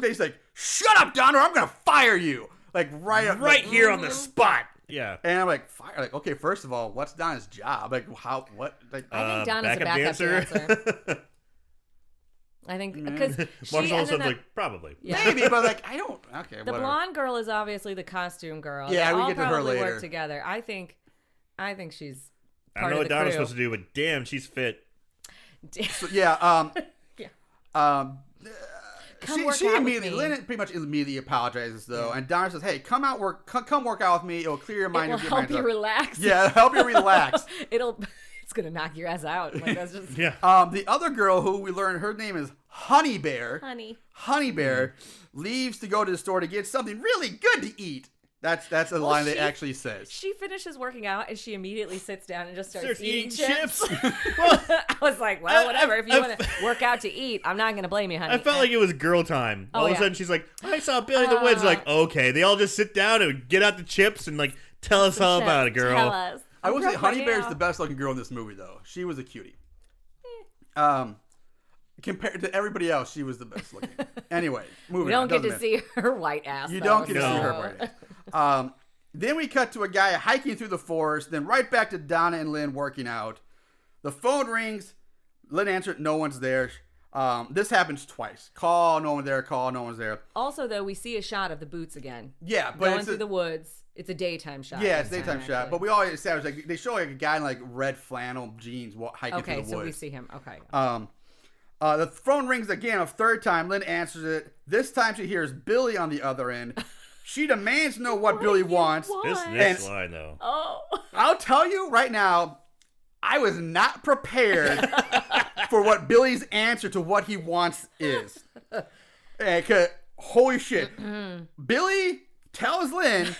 S1: basically like, shut up, Donna, or I'm going to fire you. Like,
S3: right here on the spot. Yeah.
S1: And I'm like, fire. Like, okay, first of all, what's Donna's job? Like, how, what? Like,
S4: I think Donna's a backup dancer. I think because
S3: Mark's also like, probably.
S4: yeah.
S1: maybe, but like, I don't. Okay,
S4: The
S1: whatever.
S4: blonde girl is obviously the costume girl.
S1: Yeah,
S4: They
S1: we
S4: all
S1: get to her
S4: probably
S1: later.
S4: work together. I think she's.
S3: I
S4: Part
S3: don't know
S4: of
S3: what
S4: the
S3: Donna's
S4: crew.
S3: supposed to do, but damn, she's fit.
S1: So, yeah.
S4: Yeah. Come work
S1: She
S4: out with
S1: immediately,
S4: me.
S1: Lynn pretty much immediately apologizes though, and Donna says, "Hey, come work out with me. It'll clear your mind.
S4: It will
S1: You'll get
S4: help you
S1: up."
S4: relax.
S1: Yeah, it'll help you relax.
S4: It's gonna knock your ass out. Like that's just
S3: Yeah.
S1: The other girl who we learned her name is Honey Bear.
S4: honey.
S1: Honey Bear leaves to go to the store to get something really good to eat. That's a line that
S4: she-
S1: actually says.
S4: She finishes working out and she immediately sits down and just starts
S3: Starts
S4: eating
S3: eating
S4: chips.
S3: chips.
S4: I was like, well, whatever. If you
S3: I-
S4: want to work out to eat, I'm not gonna blame you, honey.
S3: I felt like it was girl time. All of a
S4: yeah.
S3: sudden, she's like, I saw Billy in the woods. Like, okay. They all just sit down and get out the chips and like tell us all about it, girl.
S4: Tell us.
S1: I will say
S4: broke my
S1: Honey Bear is
S4: nail.
S1: the best looking girl in this movie though. She was a cutie.
S4: Eh.
S1: Compared to everybody else, she was the best looking. Anyway, moving
S4: We don't
S1: on.
S4: get
S1: Doesn't
S4: to
S1: matter.
S4: see her white ass.
S1: You
S4: though,
S1: don't get to
S3: No.
S1: see her right. Then we cut to a guy hiking through the forest, then right back to Donna and Lynn working out. The phone rings. Lynn answers it. No one's there. This happens twice. Call, no one's there. Call, no one's there.
S4: Also, though, we see a shot of the boots again.
S1: Yeah, but
S4: Going
S1: it's
S4: through the woods. It's a daytime shot.
S1: yeah, it's
S4: this
S1: daytime
S4: time,
S1: shot.
S4: actually.
S1: But we always established like they show like a guy in like red flannel jeans hiking through
S4: Okay,
S1: the
S4: so
S1: woods.
S4: we see him. Okay.
S1: The phone rings again a third time. Lynn answers it. This time she hears Billy on the other end. She demands to know what Billy wants.
S3: This
S1: And-
S3: line though.
S4: Oh.
S1: I'll tell you right now, I was not prepared for what Billy's answer to what he wants is. Holy shit. Billy tells Lynn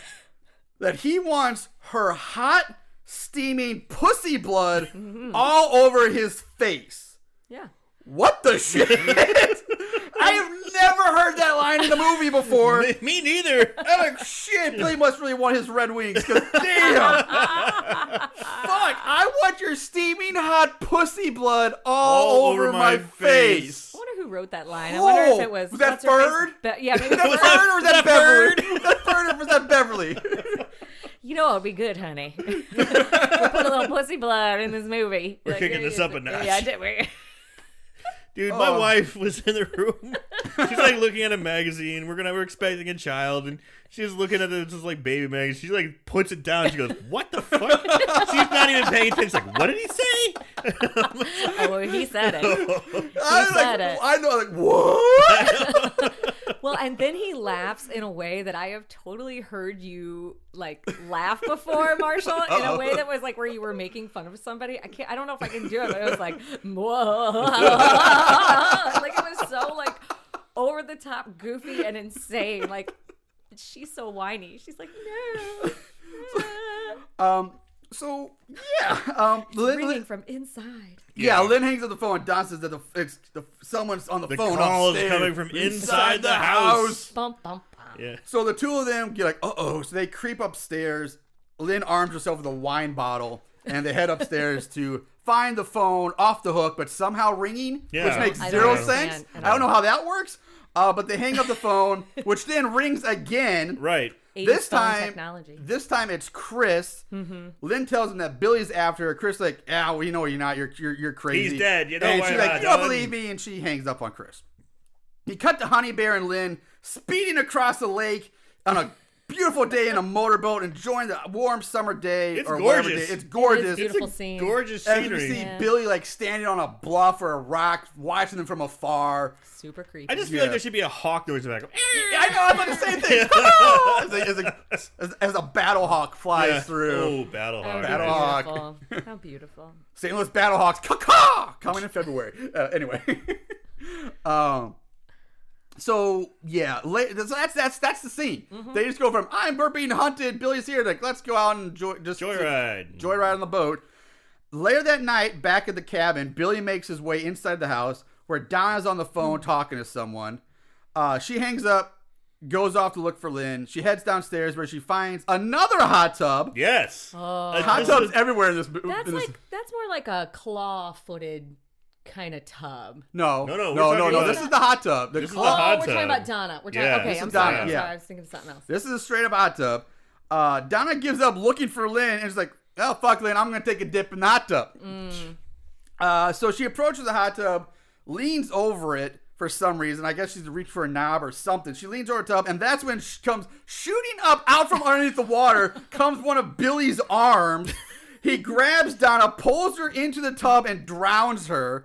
S1: that he wants her hot, steaming pussy blood all over his face.
S4: Yeah.
S1: What the shit? I have never heard that line in the movie before.
S3: Me neither.
S1: I'm like, shit, Billy must really want his Red Wings, because damn. Fuck, I want your steaming hot pussy blood all over my face.
S4: I wonder who wrote that line. I wonder if it was.
S1: Was that
S4: what's her face?
S1: Bird?
S4: Yeah, maybe
S1: Was that
S4: Bird.
S1: Bird or was that Beverly? Was that Bird or was that Beverly?
S4: You know it'll be good, honey. We put a little pussy blood in this movie.
S3: We're kicking this up a notch.
S4: Yeah, did we?
S3: Dude, my
S1: Oh.
S3: wife was in the room. She's like looking at a magazine. We're expecting a child, and she's looking at this like baby magazine. She like puts it down. She goes, "What the fuck?" She's not even paying attention. She's like, "What did he say?"
S4: Oh, well, he said it.
S1: I
S4: said it.
S1: I know, like, what?
S4: Well, and then he laughs in a way that I have totally heard you like laugh before, Marshall, in a way that was like where you were making fun of somebody. I don't know if I can do it, but it was like, whoa. Like it was so like over the top, goofy, and insane. Like she's so whiny. She's like, no.
S1: So yeah,
S4: Ringing from inside.
S1: Yeah, Lynn hangs up the phone and Don says that someone's on the phone
S3: call
S1: upstairs.
S3: is coming from inside the house.
S4: Bum, bum, bum.
S3: Yeah.
S1: So the two of them get like, uh-oh. So they creep upstairs. Lynn arms herself with a wine bottle, and they head upstairs to find the phone off the hook, but somehow ringing, which makes zero sense. I don't know how that works. But they hang up the phone, which then rings again.
S3: Right.
S1: This time it's Chris.
S4: Mm-hmm.
S1: Lynn tells him that Billy's after her. Chris like, yeah, well, you know you're not. You're crazy.
S3: He's dead. You know
S1: and
S3: why
S1: she's
S3: not,
S1: like, you don't believe me, and she hangs up on Chris. He cut to Honey Bear and Lynn speeding across the lake on a beautiful day in a motorboat, enjoying the warm summer day.
S3: It's
S1: gorgeous.
S3: gorgeous.
S1: It's gorgeous.
S4: It is beautiful scene.
S3: Gorgeous
S1: As
S3: scenery.
S1: we see Billy like standing on a bluff or a rock, watching them from afar.
S4: Super creepy.
S3: I just feel like there should be a hawk noise in the back.
S1: I know, I'm about the same thing. as a battle hawk flies through.
S3: Oh, battle hawk.
S1: Battle hawk.
S4: How beautiful.
S1: St. Louis Battlehawks, caw coming in February. Anyway, so yeah, that's the scene.
S4: Mm-hmm.
S1: They just go from we're being hunted, Billy's here, like let's go out and joyride on the boat. Later that night, back at the cabin, Billy makes his way inside the house where Donna's on the phone talking to someone. She hangs up, goes off to look for Lynn. She heads downstairs where she finds another hot tub.
S3: Yes.
S1: Hot tubs everywhere in this.
S4: That's more like a claw-footed kind of tub.
S1: No.
S3: No.
S1: This is the hot tub.
S3: This is the hot
S4: we're
S3: tub.
S4: talking about Donna. Okay,
S1: this
S4: I'm
S1: is
S4: sorry.
S1: Donna,
S4: I'm
S1: yeah.
S4: sorry. I was thinking of something else.
S1: This is a straight up hot tub. Donna gives up looking for Lynn and is like, oh, fuck Lynn, I'm going to take a dip in the hot tub. So she approaches the hot tub, leans over it for some reason. I guess she's reached for a knob or something. She leans over the tub, and that's when she comes shooting up out from underneath the water comes one of Billy's arms. He grabs Donna, pulls her into the tub, and drowns her.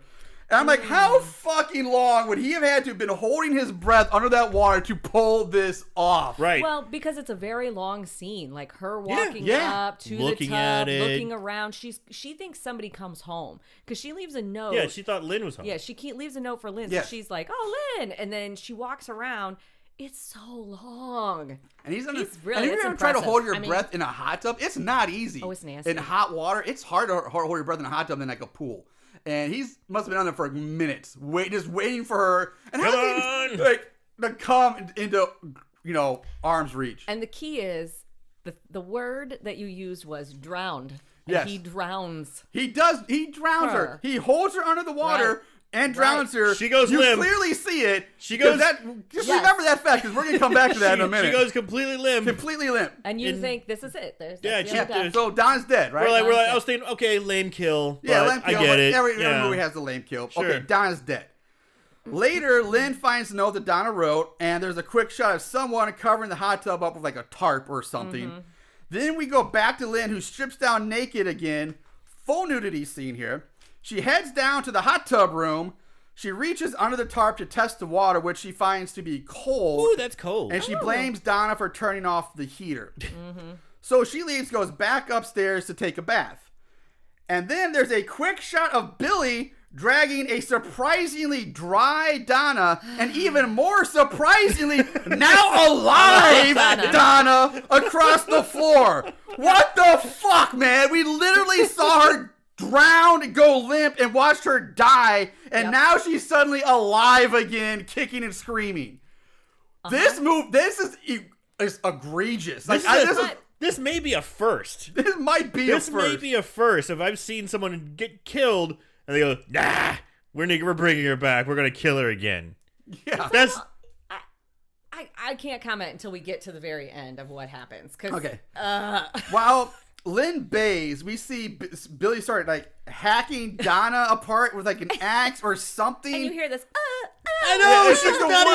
S1: And I'm like, how fucking long would he have had to have been holding his breath under that water to pull this off?
S3: Right.
S4: Well, because it's a very long scene, like her walking
S1: Yeah.
S4: up to
S3: Looking
S4: the
S3: at
S4: tub,
S3: it.
S4: looking around. She thinks somebody comes home because she leaves a note.
S3: Yeah, she thought Lynn was home.
S4: Yeah, she leaves a note for Lynn.
S1: Yeah.
S4: So she's like, "Oh, Lynn," and then she walks around. It's so long.
S1: And he's
S4: really,
S1: and if
S4: it's
S1: you ever try to
S4: impressive.
S1: hold your
S4: I mean-
S1: breath in a hot tub, it's not easy.
S4: Oh, it's nasty.
S1: In hot water, it's hard to hold your breath in a hot tub than like a pool. And he's must have been on there for minutes, just waiting for her. And
S3: Come
S1: how
S3: on!
S1: like to come into arm's reach.
S4: And the key is the word that you used was drowned. And
S1: Yes.
S4: he drowns.
S1: He drowns her.
S4: Her.
S1: He holds her under the water.
S4: Right.
S1: And drowns her.
S3: She goes
S1: you
S3: limp.
S1: clearly see it.
S3: She goes-
S1: Just
S4: Yes.
S1: remember that fact because we're gonna come back to that in a minute.
S3: She goes completely limp.
S1: completely limp.
S4: And you
S3: And-
S4: think this is it. That's
S3: Yeah,
S4: the
S3: she-
S4: end of death.
S1: So Don's dead, right?
S3: We're like, I was thinking, okay, lame kill.
S1: Yeah,
S3: but
S1: lame kill.
S3: I get it.
S1: Every
S3: yeah.
S1: movie has the lame kill.
S3: Sure.
S1: Okay, Donna's dead. Later, Lynn finds the note that Donna wrote, and there's a quick shot of someone covering the hot tub up with like a tarp or something.
S4: Mm-hmm.
S1: Then we go back to Lynn, who strips down naked again. Full nudity scene here. She heads down to the hot tub room. She reaches under the tarp to test the water, which she finds to be cold.
S3: Ooh, that's cold.
S1: And she blames Donna for turning off the heater. So she leaves, goes back upstairs to take a bath. And then there's a quick shot of Billy dragging a surprisingly dry Donna, and even more surprisingly, now alive Donna across the floor. What the fuck, man? We literally saw her drowned, go limp, and watched her die, and now she's suddenly alive again, kicking and screaming. This is egregious. Like,
S3: This may be a first.
S1: this might be a
S3: This
S1: first.
S3: may be a first. If I've seen someone get killed and they go, nah, we're bringing her back. We're gonna kill her again.
S1: Yeah.
S3: That's
S4: I can't comment until we get to the very end of what happens.
S1: Okay. While Lynn bays, we see Billy start like hacking Donna apart with like an axe or something.
S4: And you hear this,
S3: I know.
S1: it's
S3: She's
S1: just
S3: not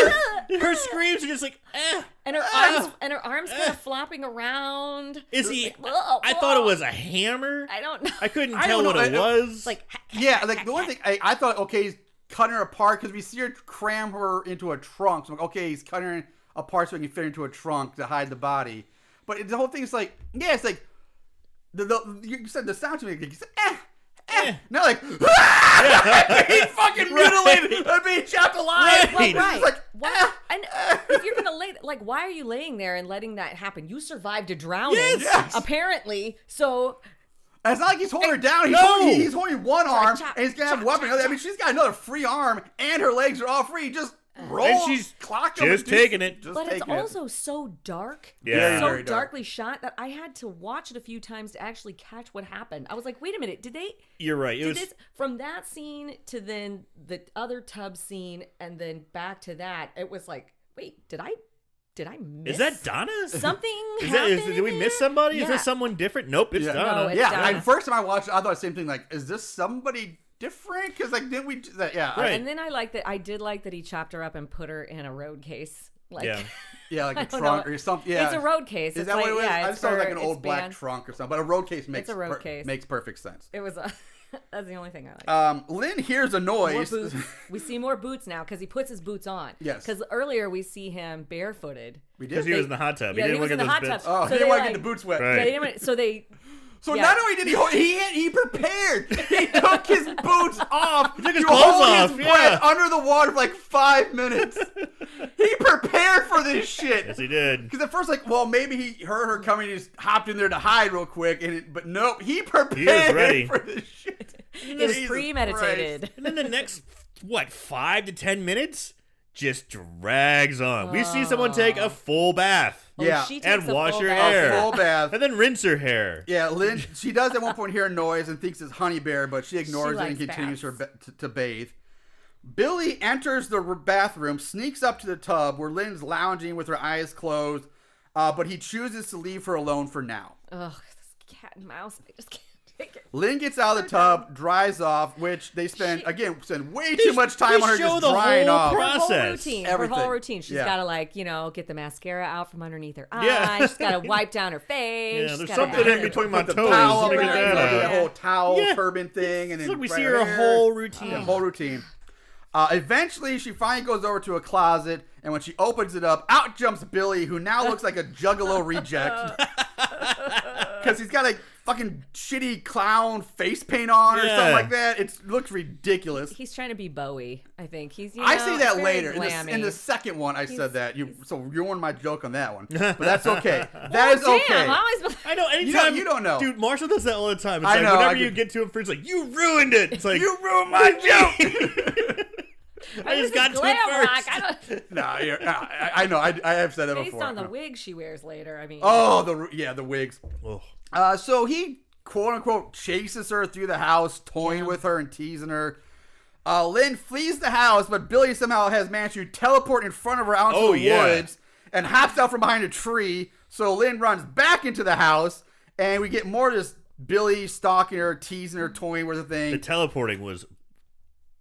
S1: the
S3: even, her screams are just like, eh.
S4: and her arms kind of flopping around.
S3: Is he?
S4: Whoa,
S3: I thought it was a hammer.
S4: I don't know.
S3: I couldn't
S1: I
S3: tell
S1: don't
S3: what
S1: know.
S3: it was.
S4: Like
S1: Yeah, like the one thing I thought, okay, he's cutting her apart because we see her cram her into a trunk. So I'm like, okay, he's cutting her apart so he can fit her into a trunk to hide the body. But the whole thing is like, yeah, it's like you said the sound to me. You said, Not like he fucking mutilated and being chopped alive.
S3: Right.
S4: Well, right.
S1: It's like,
S4: Why? And if you're gonna lay, like, why are you laying there and letting that happen? You survived a drowning,
S1: Yes.
S4: apparently. So
S1: and it's not like he's holding her down. He's holding one arm, and he's gonna have a weapon. I mean, she's got another free arm, and her legs are all free. Just roll.
S3: And she's
S1: clock him
S3: just taking it.
S4: but it's also so dark,
S3: Yeah.
S4: so
S1: Very dark.
S4: darkly shot that I had to watch it a few times to actually catch what happened. I was like, wait a minute, did they?
S3: You're right. It
S4: Did
S3: was
S4: this from that scene to then the other tub scene and then back to that? It was like, wait, did I miss?
S3: Is that Donna?
S4: Something
S3: Did we miss somebody? Is
S4: Yeah.
S3: this someone different? Nope, it's
S1: Yeah.
S3: Donna.
S4: No, it's
S1: yeah.
S4: Donna.
S1: And first time I watched it, I thought the same thing. Like, is this somebody different? Because like, didn't we? Yeah.
S3: Right.
S4: And then I did like that he chopped her up and put her in a road case. Like,
S3: Yeah.
S1: Yeah, like
S4: I
S1: a
S4: don't
S1: trunk
S4: know.
S1: or something. Yeah.
S4: It's a road case.
S1: Is
S4: It's
S1: that
S4: like,
S1: what it was?
S4: Yeah,
S1: I
S4: it's
S1: just thought it was
S4: for-
S1: like an
S4: it's
S1: old black
S4: banned.
S1: trunk or something. But a road case makes
S4: a road case.
S1: makes perfect sense.
S4: It was a. That's the only thing I like.
S1: Lynn hears a
S4: More
S1: noise.
S4: boots. We see more boots now because he puts his boots on.
S1: Yes.
S4: Because earlier we see him barefooted.
S1: We
S3: Because
S1: did.
S3: he was in the hot tub.
S4: Yeah,
S3: he
S4: he
S3: didn't
S4: was
S3: look
S4: in
S3: at
S4: the
S3: those
S4: hot
S3: bits.
S4: tub.
S1: Oh,
S4: So
S1: he didn't
S4: they,
S1: want to
S4: like-
S1: get the boots wet.
S3: Right.
S1: So
S4: Yeah.
S1: not only did he prepared. He took his boots off. He
S3: took his clothes off,
S1: His
S3: yeah.
S1: breath under the water for like 5 minutes. He prepared for this shit.
S3: Yes, he did.
S1: Because at first, like, well, maybe he heard her coming, and just hopped in there to hide real quick, but nope, he prepared
S3: ready.
S1: for this shit.
S4: It was
S1: Jesus
S4: premeditated.
S1: Christ.
S3: And then the next, 5 to 10 minutes just drags on. We see someone take a full bath.
S1: Yeah.
S4: She takes
S3: And
S4: a
S3: wash
S4: full
S3: her
S4: bath.
S3: hair.
S1: A full bath.
S3: And then rinse her hair.
S1: Yeah, Lynn, she does at one point hear a noise and thinks it's Honey Bear, but she ignores it and
S4: likes
S1: continues
S4: baths.
S1: to bathe. Billy enters the bathroom, sneaks up to the tub where Lynn's lounging with her eyes closed, but he chooses to leave her alone for now.
S4: Ugh, this cat and mouse. I just can't take it.
S1: Lynn gets out of the tub, dries off, which they spend way too much time on her
S3: show
S1: just
S3: the
S1: drying
S3: whole
S1: off.
S3: process.
S4: Her whole routine.
S1: Everything.
S4: Her whole routine. She's
S1: Yeah.
S4: got to get the mascara out from underneath her eyes.
S3: Yeah.
S4: She's got to wipe down her face.
S3: Yeah,
S4: She's
S3: there's
S4: gotta
S3: something
S4: have
S3: in between my
S1: Put the
S3: toes.
S1: towel
S3: Let
S1: up
S3: me
S1: in
S3: get
S1: there,
S3: that
S1: do
S3: out.
S1: that whole towel
S3: Yeah.
S1: turban thing, and
S3: It's
S1: then
S3: like we
S1: dry
S3: see her
S1: hair.
S3: whole routine.
S1: The whole routine. Eventually, she finally goes over to a closet, and when she opens it up, out jumps Billy, who now looks like a Juggalo reject. Because he's got a fucking shitty clown face paint on or
S3: Yeah.
S1: something like that. It looks ridiculous.
S4: He's trying to be Bowie, I think. He's.
S1: I say that
S4: very
S1: later.
S4: glammy.
S1: In the second one, I said that. So you ruined my joke on that one. But that's
S3: Oh,
S1: okay. That is okay.
S4: Damn, I always.
S3: I know. Anytime
S1: you don't know.
S3: dude. Marshall does that all the time. It's
S1: I
S3: like
S1: know,
S3: whenever
S1: I
S3: you
S1: could-
S3: get to him, it's like you ruined it. It's like
S1: You ruined my joke.
S3: I just got to
S4: glam
S3: it
S4: rock.
S3: first.
S4: I don't,
S1: No, I know. I have said that
S4: based
S1: before.
S4: on the wig she wears later. I mean.
S1: Oh, the wigs.
S3: Oh.
S1: So he quote unquote chases her through the house, toying with her and teasing her. Lynn flees the house, but Billy somehow has managed to teleport in front of her out into the woods and hops out from behind a tree. So Lynn runs back into the house, and we get more of just Billy stalking her, teasing her, toying with the thing.
S3: The teleporting was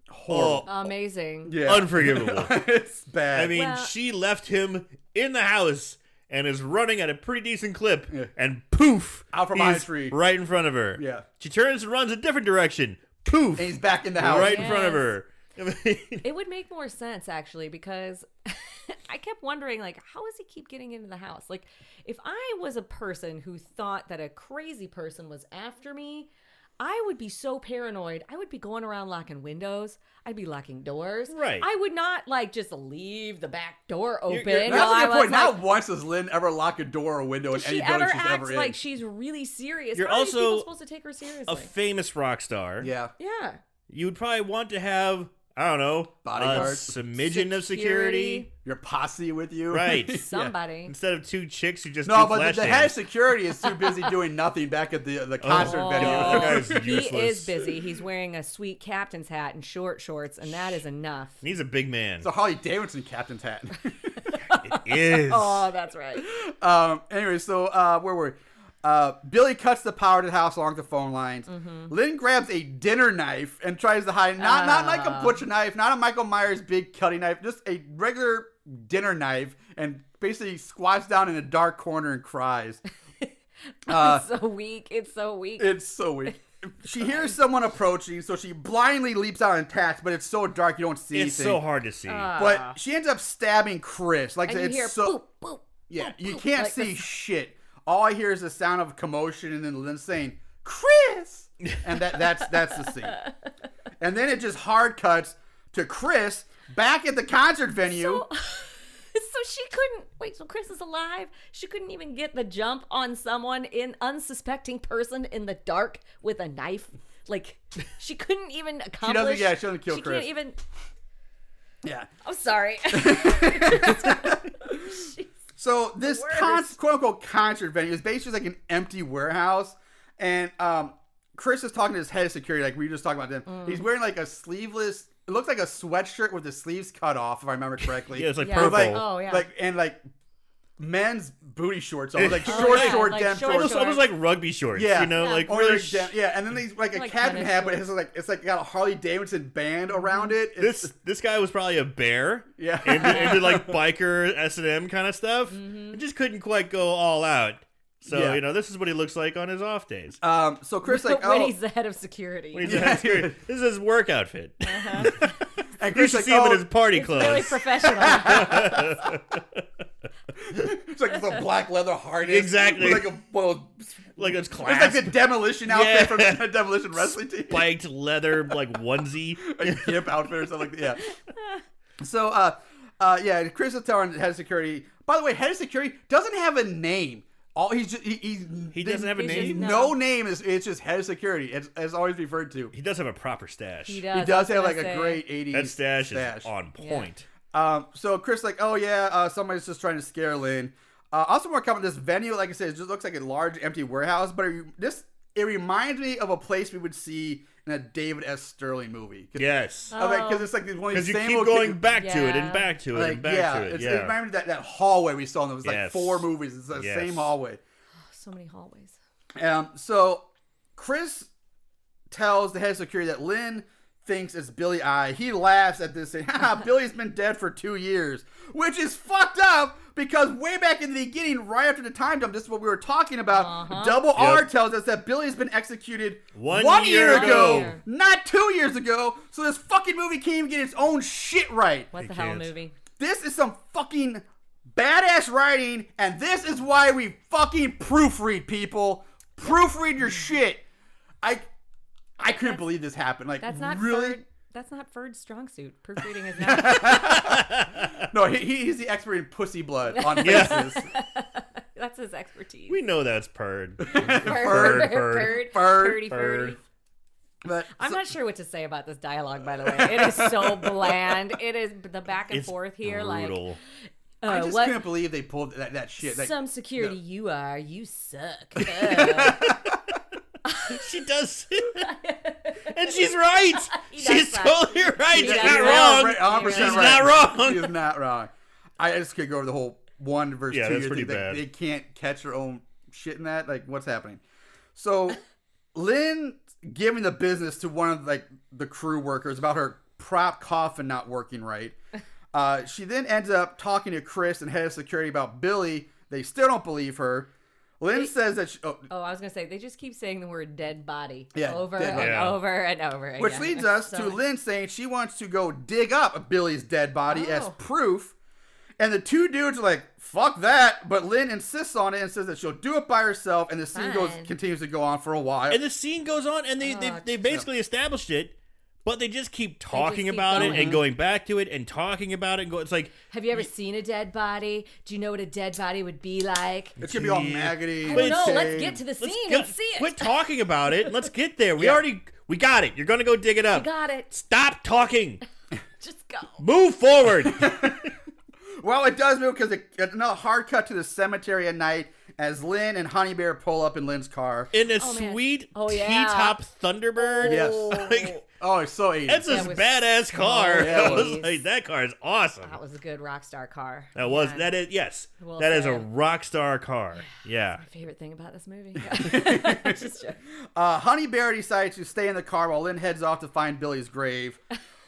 S1: Horrible.
S4: Amazing.
S1: Yeah.
S3: unforgivable.
S1: It's bad.
S3: I mean,
S4: Well-
S3: she left him in the house and is running at a pretty decent clip,
S1: Yeah.
S3: and poof,
S1: Out from behind
S3: he's
S1: a tree.
S3: right in front of her.
S1: Yeah.
S3: She turns and runs a different direction. Poof,
S1: and he's back in the house.
S3: right in front of
S4: Yes.
S3: her. I mean,
S4: It would make more sense actually because I kept wondering like how does he keep getting into the house? Like if I was a person who thought that a crazy person was after me, I would be so paranoid. I would be going around locking windows. I'd be locking doors.
S3: Right.
S4: I would not like just leave the back door open.
S3: you're-
S1: That's
S4: while
S1: a
S4: I
S1: good
S4: was,
S1: point.
S4: like,
S1: Not once does Lynn ever lock a door or window in
S4: does
S1: any
S4: she
S1: building
S4: ever
S1: she's
S4: act
S1: ever in.
S4: like she's really serious?
S3: You're
S4: How are these people
S3: also
S4: supposed to take her seriously?
S3: a famous rock star.
S1: Yeah.
S4: yeah.
S3: You would probably want to have, I don't know,
S1: Bodyguards.
S3: a smidgen of security.
S1: Your posse with you.
S3: Right.
S1: Yeah.
S4: Somebody.
S3: Instead of two chicks who just
S1: No,
S3: do
S1: but
S3: flash
S1: the head of
S3: dance.
S1: security is too busy doing nothing back at the concert
S3: Oh.
S1: venue.
S3: That guy's
S4: He
S3: useless.
S4: is busy. He's wearing a sweet captain's hat and short shorts, and that is enough.
S3: He's a big man.
S1: It's a Harley Davidson captain's hat.
S3: It is.
S4: Oh, that's right.
S1: Anyway, so where were we? Billy cuts the power to the house along the phone lines. Lynn grabs a dinner knife and tries to hide. Not like a butcher knife, not a Michael Myers big cutting knife, just a regular dinner knife, and basically squats down in a dark corner and cries.
S4: It's so weak. It's so weak.
S1: It's so weak. she hears someone approaching, so she blindly leaps out and attacks, but it's so dark you don't see
S3: It's
S1: anything.
S3: so hard to see.
S1: But she ends up stabbing Chris. Like
S4: And you
S1: it's
S4: hear
S1: so
S4: boop, boop.
S1: yeah,
S4: boop,
S1: you
S4: boop,
S1: can't
S4: like
S1: see
S4: this.
S1: shit. All I hear is the sound of commotion and then Lynn saying, Chris! And that's the scene. And then it just hard cuts to Chris back at the concert venue.
S4: So she couldn't wait. So Chris is alive. She couldn't even get the jump on someone, unsuspecting person in the dark with a knife. Like she couldn't even accomplish.
S1: She doesn't kill
S4: she
S1: Chris.
S4: Can't even.
S1: Yeah.
S4: I'm sorry.
S1: So this quote unquote concert venue is basically like an empty warehouse, and Chris is talking to his head of security, like we were just talking about them. He's wearing like a sleeveless. It looks like a sweatshirt with the sleeves cut off, if I remember correctly.
S3: Yeah, it's like
S4: Yeah.
S3: purple.
S1: Like,
S4: Oh, yeah.
S1: like men's booty shorts, almost like
S3: Oh,
S1: short,
S4: yeah,
S1: short,
S4: like
S1: denim
S4: short,
S1: shorts.
S3: almost like rugby shorts.
S1: Yeah.
S3: You know,
S4: Yeah.
S3: like
S1: Or
S3: really.
S1: yeah, and then he's like a
S4: Like
S1: captain
S4: tennis
S1: hat, but
S4: shorts.
S1: it's like got a Harley Davidson band around it. It's,
S3: This guy was probably a bear.
S1: Yeah.
S3: into like biker S&M kind of stuff. It just couldn't quite go all out. So
S1: Yeah.
S3: this is what he looks like on his off days.
S1: so Chris like
S4: when
S1: oh,
S4: he's the head of security.
S3: When he's this is his work outfit.
S1: and
S3: You
S1: Chris
S3: should
S1: like
S3: see him in
S1: oh,
S3: his party
S4: Really
S3: clothes.
S4: professional.
S1: it's like a black leather harness,
S3: Exactly.
S1: with like a well,
S3: Like it's
S1: it's like the
S3: class.
S1: demolition outfit
S3: Yeah.
S1: from the demolition wrestling team.
S3: Spiked leather like onesie.
S1: A gimp outfit or something like that. Yeah. So, yeah, Chris is telling head of security. By the way, head of security doesn't have a name. All he
S3: doesn't have a
S4: He's
S3: name.
S4: just-
S1: no name is it's just head of security. It's always referred to.
S3: He does have a proper stash.
S4: He
S1: He
S4: does.
S1: does
S4: I
S1: have
S4: was
S1: like
S4: gonna
S1: a
S4: say.
S1: great 80s
S3: That stash is on
S4: Yeah.
S3: point.
S1: So Chris like, oh yeah, somebody's just trying to scare Lynn. Also more comment, this venue, like I said, it just looks like a large empty warehouse, but it reminds me of a place we would see in a David S. Sterling movie.
S3: Yes.
S1: Because it's like one of
S3: Because
S1: these
S3: you
S1: same
S3: keep
S1: locations.
S3: going back to it and
S4: Yeah.
S3: back to it
S1: Like,
S3: and back
S1: yeah,
S3: to it.
S1: it
S3: Yeah.
S1: reminded me of that hallway we saw. And there was like
S3: Yes.
S1: 4 movies. It's the
S3: Yes.
S1: same hallway.
S4: So many hallways.
S1: So Chris tells the head of security that Lynn thinks it's Billy I. He laughs at this, saying, "Ha, Billy's been dead for 2 years," which is fucked up because way back in the beginning, right after the time jump, this is what we were talking about. Double R tells us that Billy's been executed
S3: 1
S1: year
S3: year
S1: ago,
S4: ago.
S1: not 2 years ago. So this fucking movie can't even get its own shit right.
S4: What
S3: He
S4: the hell
S3: can't.
S4: movie?
S1: This is some fucking badass writing, and this is why we fucking proofread, people. Proofread your shit. I couldn't believe this happened. Like,
S4: That's not
S1: really?
S4: Ferd. That's not Ferd's strong suit. Proofreading is not.
S1: No, he's the expert in pussy blood on faces.
S4: That's his expertise.
S3: We know that's Purd.
S4: Purdy.
S3: Ferd.
S1: But
S4: I'm not sure what to say about this dialogue, by the way. It is so bland. It is the back and
S3: It's
S4: forth here.
S3: brutal.
S4: Like,
S1: I just
S4: what
S1: couldn't believe they pulled that shit. Like,
S4: some security you are, you suck.
S3: She does. And she's right.
S4: He does
S3: She's
S4: suck.
S3: totally right.
S4: He
S3: She's
S4: does
S3: not
S4: suck.
S3: wrong.
S1: 100%
S3: She's
S1: right.
S3: not wrong.
S1: She's not wrong. I just could go over the whole 1 versus 2.
S3: Yeah, that's
S1: years
S3: pretty
S1: thing.
S3: bad.
S1: They can't catch their own shit in that. Like, what's happening? So, Lynn giving the business to one of like the crew workers about her prop coffin not working right. She then ends up talking to Chris and head of security about Billy. They still don't believe her. Lynn says that
S4: Oh, I was gonna say they just keep saying the word "dead body"
S1: Yeah,
S4: over
S1: dead
S4: and
S1: body.
S3: Yeah.
S4: over and over again.
S1: which leads us to Lynn saying she wants to go dig up Billy's dead body as
S4: Oh.
S1: proof. And the 2 dudes are like, fuck that. But Lynn insists on it and says that she'll do it by herself. And the scene
S4: Fine.
S1: continues to go on for a while.
S3: And the scene goes on, and they basically established it, but they just keep talking
S4: keep
S3: about it
S4: going.
S3: and going back to it and talking about it. And it's like,
S4: Have you ever seen a dead body? Do you know what a dead body would be like?
S1: It's going to be all maggoty.
S4: I don't know. Let's
S1: decayed.
S4: get to the
S3: let's
S4: scene
S3: go-
S4: and see it.
S3: quit talking about it. And let's get there. We got it. You're gonna go dig it up.
S4: Got it.
S3: Stop talking.
S4: Just go.
S3: Move forward.
S1: Well, it does move because another hard cut to the cemetery at night as Lynn and Honey Bear pull up in Lynn's car.
S3: In a
S4: Oh, man.
S3: sweet
S4: Oh, yeah.
S3: T-top Thunderbird.
S1: Yes.
S3: Like,
S1: Oh, it's so 80s.
S3: that's a
S4: That was
S3: badass car.
S1: Yeah,
S3: I
S1: it
S3: was
S4: was.
S3: like, that car is awesome.
S4: That was a good rock star car.
S3: That was
S4: Yeah.
S3: that is yes.
S4: Well
S3: That is a
S4: said.
S3: rock star car. Yeah.
S4: My favorite thing about this movie. Just joking.
S1: Honey Bear decides to stay in the car while Lynn heads off to find Billy's grave,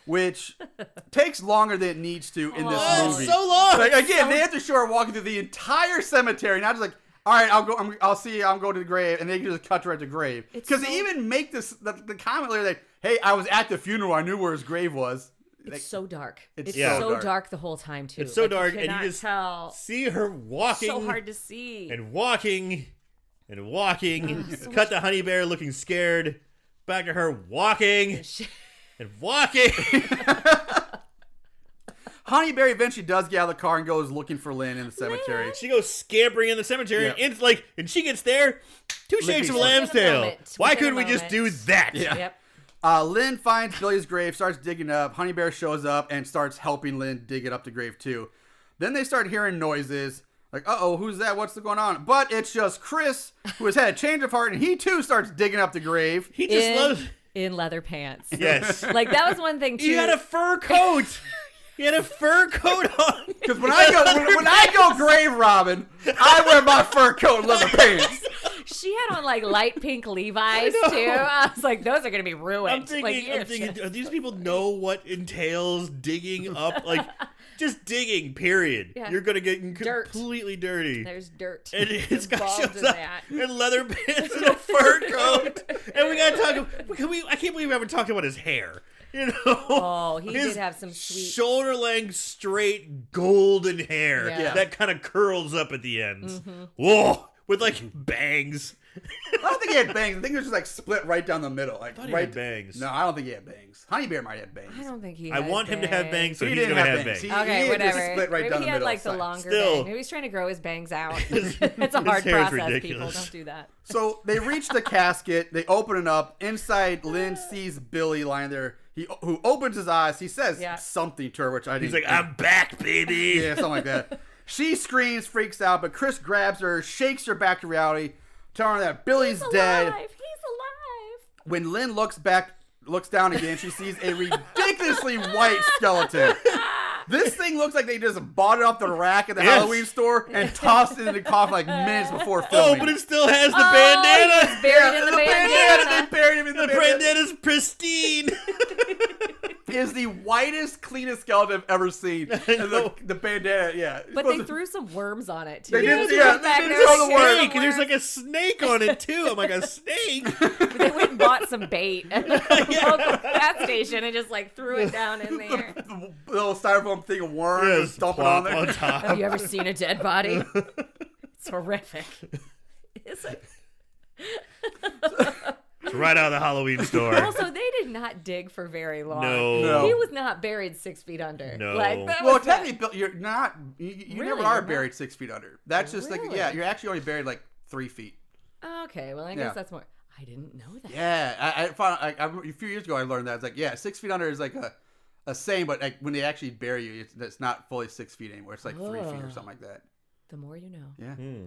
S1: which takes longer than it needs to in this
S3: Oh,
S1: movie.
S3: it's so long.
S1: Like, again, they have to show her walking through the entire cemetery, not just like all right, I'll go. I'll see. I'm going to the grave, and they just cut right to the grave. Because they even make this the comment later that, hey, I was at the funeral. I knew where his grave was.
S4: It's so dark. It's
S1: so
S4: dark the whole time too.
S3: It's so dark,
S4: you
S3: and you just see her walking.
S4: So hard to see.
S3: And walking. Cut to Honey Bear looking scared. Back to her walking. And walking.
S1: Honey Bear eventually does get out of the car and goes looking for Lynn in the cemetery.
S3: She goes scampering in the cemetery, and she gets there. 2 shakes of a lamb's tail. Why couldn't we just do that?
S1: Yeah.
S4: Yep.
S1: Lynn finds Billy's grave, starts digging up. Honey Bear shows up and starts helping Lynn dig it up the grave too. Then they start hearing noises. Like, uh-oh, who's that? What's going on? But it's just Chris, who has had a change of heart, and he too starts digging up the grave.
S3: He just loves...
S4: In leather pants.
S3: Yes.
S4: Like, that was one thing too.
S3: He had a fur coat. He had a fur coat on.
S1: Because when I go grave robbing, I wear my fur coat and leather pants.
S4: She had on like light pink Levi's too. I was like, those are gonna be ruined.
S3: I'm thinking, do these people know what entails digging up? Like, just digging, period. Yeah. You're gonna get completely dirty.
S4: There's dirt.
S3: And this guy shows up in leather pants and a fur coat. And we gotta talk. I can't believe we haven't talked about his hair. You know,
S4: he did have some sweet
S3: shoulder length, straight golden hair that kind of curls up at the ends.
S4: Mm-hmm.
S3: Whoa, with like bangs.
S1: I don't think he had bangs. I think it was just like split right down the middle. Like
S3: he had bangs.
S1: No, I don't think he had bangs. Honey Bear might have bangs.
S4: I don't think he.
S3: I want him to have bangs, so he's gonna have bangs.
S4: Okay, whatever.
S1: Just split right
S4: Maybe
S1: down
S4: he
S1: the
S4: had
S1: middle.
S4: like the longer bang. Maybe he's trying to grow his bangs out. It's a hard process,
S3: ridiculous.
S4: people. Don't do that.
S1: So they reach the casket. They open it up. Inside, Lynn sees Billy lying there. Who opens his eyes. He says something to her, which I didn't.
S3: He's like, "I'm back, baby."
S1: Yeah, something like that. She screams, freaks out, but Chris grabs her, shakes her back to reality, telling her that Billy's dead.
S4: He's alive.
S1: When Lynn looks down again, she sees a ridiculously white skeleton. This thing looks like they just bought it off the rack at the Halloween store and tossed it in the coffin like minutes before filming.
S3: Oh, but it still has the bandana.
S4: He's buried in the bandana.
S1: They buried him in the
S3: bandana's pristine.
S1: Is the whitest, cleanest skeleton I've ever seen. And the bandana,
S4: But they threw some worms on it too.
S1: They did throw the worms.
S3: There's like a snake on it too. I'm like, a snake?
S4: They went and bought some bait at the local gas station and just like threw it down in there.
S1: The little styrofoam thing of worms, just dump it on there.
S3: On top.
S4: Have you ever seen a dead body? It's horrific. Is it?
S3: It's right out of the Halloween store.
S4: Also, they did not dig for very long.
S3: No.
S4: He was not buried 6 feet under.
S3: No.
S4: Like, that
S1: Well,
S4: was
S1: technically, you're not. You
S4: Really?
S1: never are
S4: You're
S1: buried
S4: not?
S1: 6 feet under. That's just like,
S4: Really?
S1: you're actually only buried like 3 feet.
S4: Okay, well, I guess that's more. I didn't know that.
S1: Yeah, I found a few years ago I learned that. It's like, 6 feet under is like a saying, but like when they actually bury you, it's not fully 6 feet anymore. It's like 3 feet or something like that.
S4: The more you know.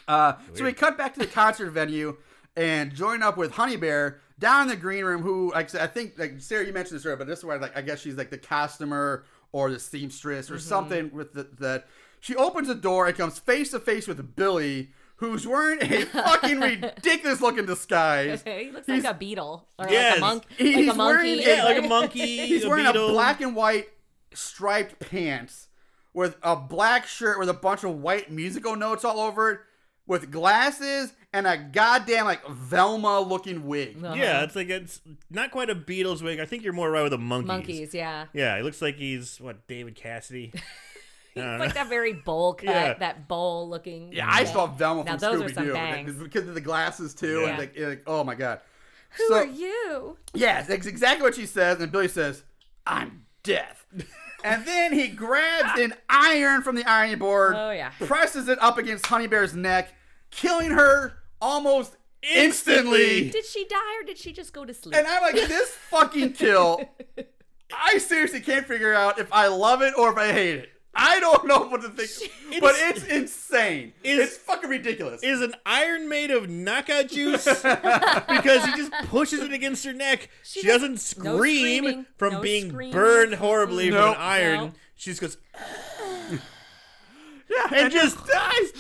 S1: Yeah. So we cut back to the concert venue and join up with Honey Bear down in the green room. Who, like I think, like Sarah, you mentioned this earlier, but this is where I guess she's like the costumer or the seamstress or something with that. She opens the door and comes face to face with Billy, who's wearing a fucking ridiculous looking disguise.
S4: He looks like a beetle or
S3: Yes.
S4: like a
S1: He's
S4: monkey.
S1: wearing
S3: like a monkey.
S1: He's wearing
S3: beetle.
S1: a black and white striped pants with a black shirt with a bunch of white musical notes all over it, with glasses and a goddamn like Velma looking wig.
S3: Yeah, it's not quite a Beatles wig. I think you're more right with the monkeys.
S4: Monkeys, yeah.
S3: Yeah, it looks like he's David Cassidy.
S4: He's like that very bowl cut, that bowl looking.
S1: Yeah, I saw Velma
S4: Now
S1: from
S4: those are some
S1: Scooby-Doo
S4: bangs.
S1: because of the glasses too,
S4: Yeah.
S1: and like, oh my god.
S4: Who are you?
S1: Yeah, that's exactly what she says, and Billy says, "I'm death." And then he grabs an iron from the ironing board, presses it up against Honey Bear's neck, killing her almost instantly.
S4: Did she die or did she just go to sleep?
S1: And I'm like, this fucking kill, I seriously can't figure out if I love it or if I hate it. I don't know what to think, but it's insane. It's fucking ridiculous.
S3: Is an iron made of knockout juice? Because he just pushes it against her neck. She doesn't scream from being burned horribly from an iron.
S4: No.
S3: She just goes,
S1: yeah,
S3: and just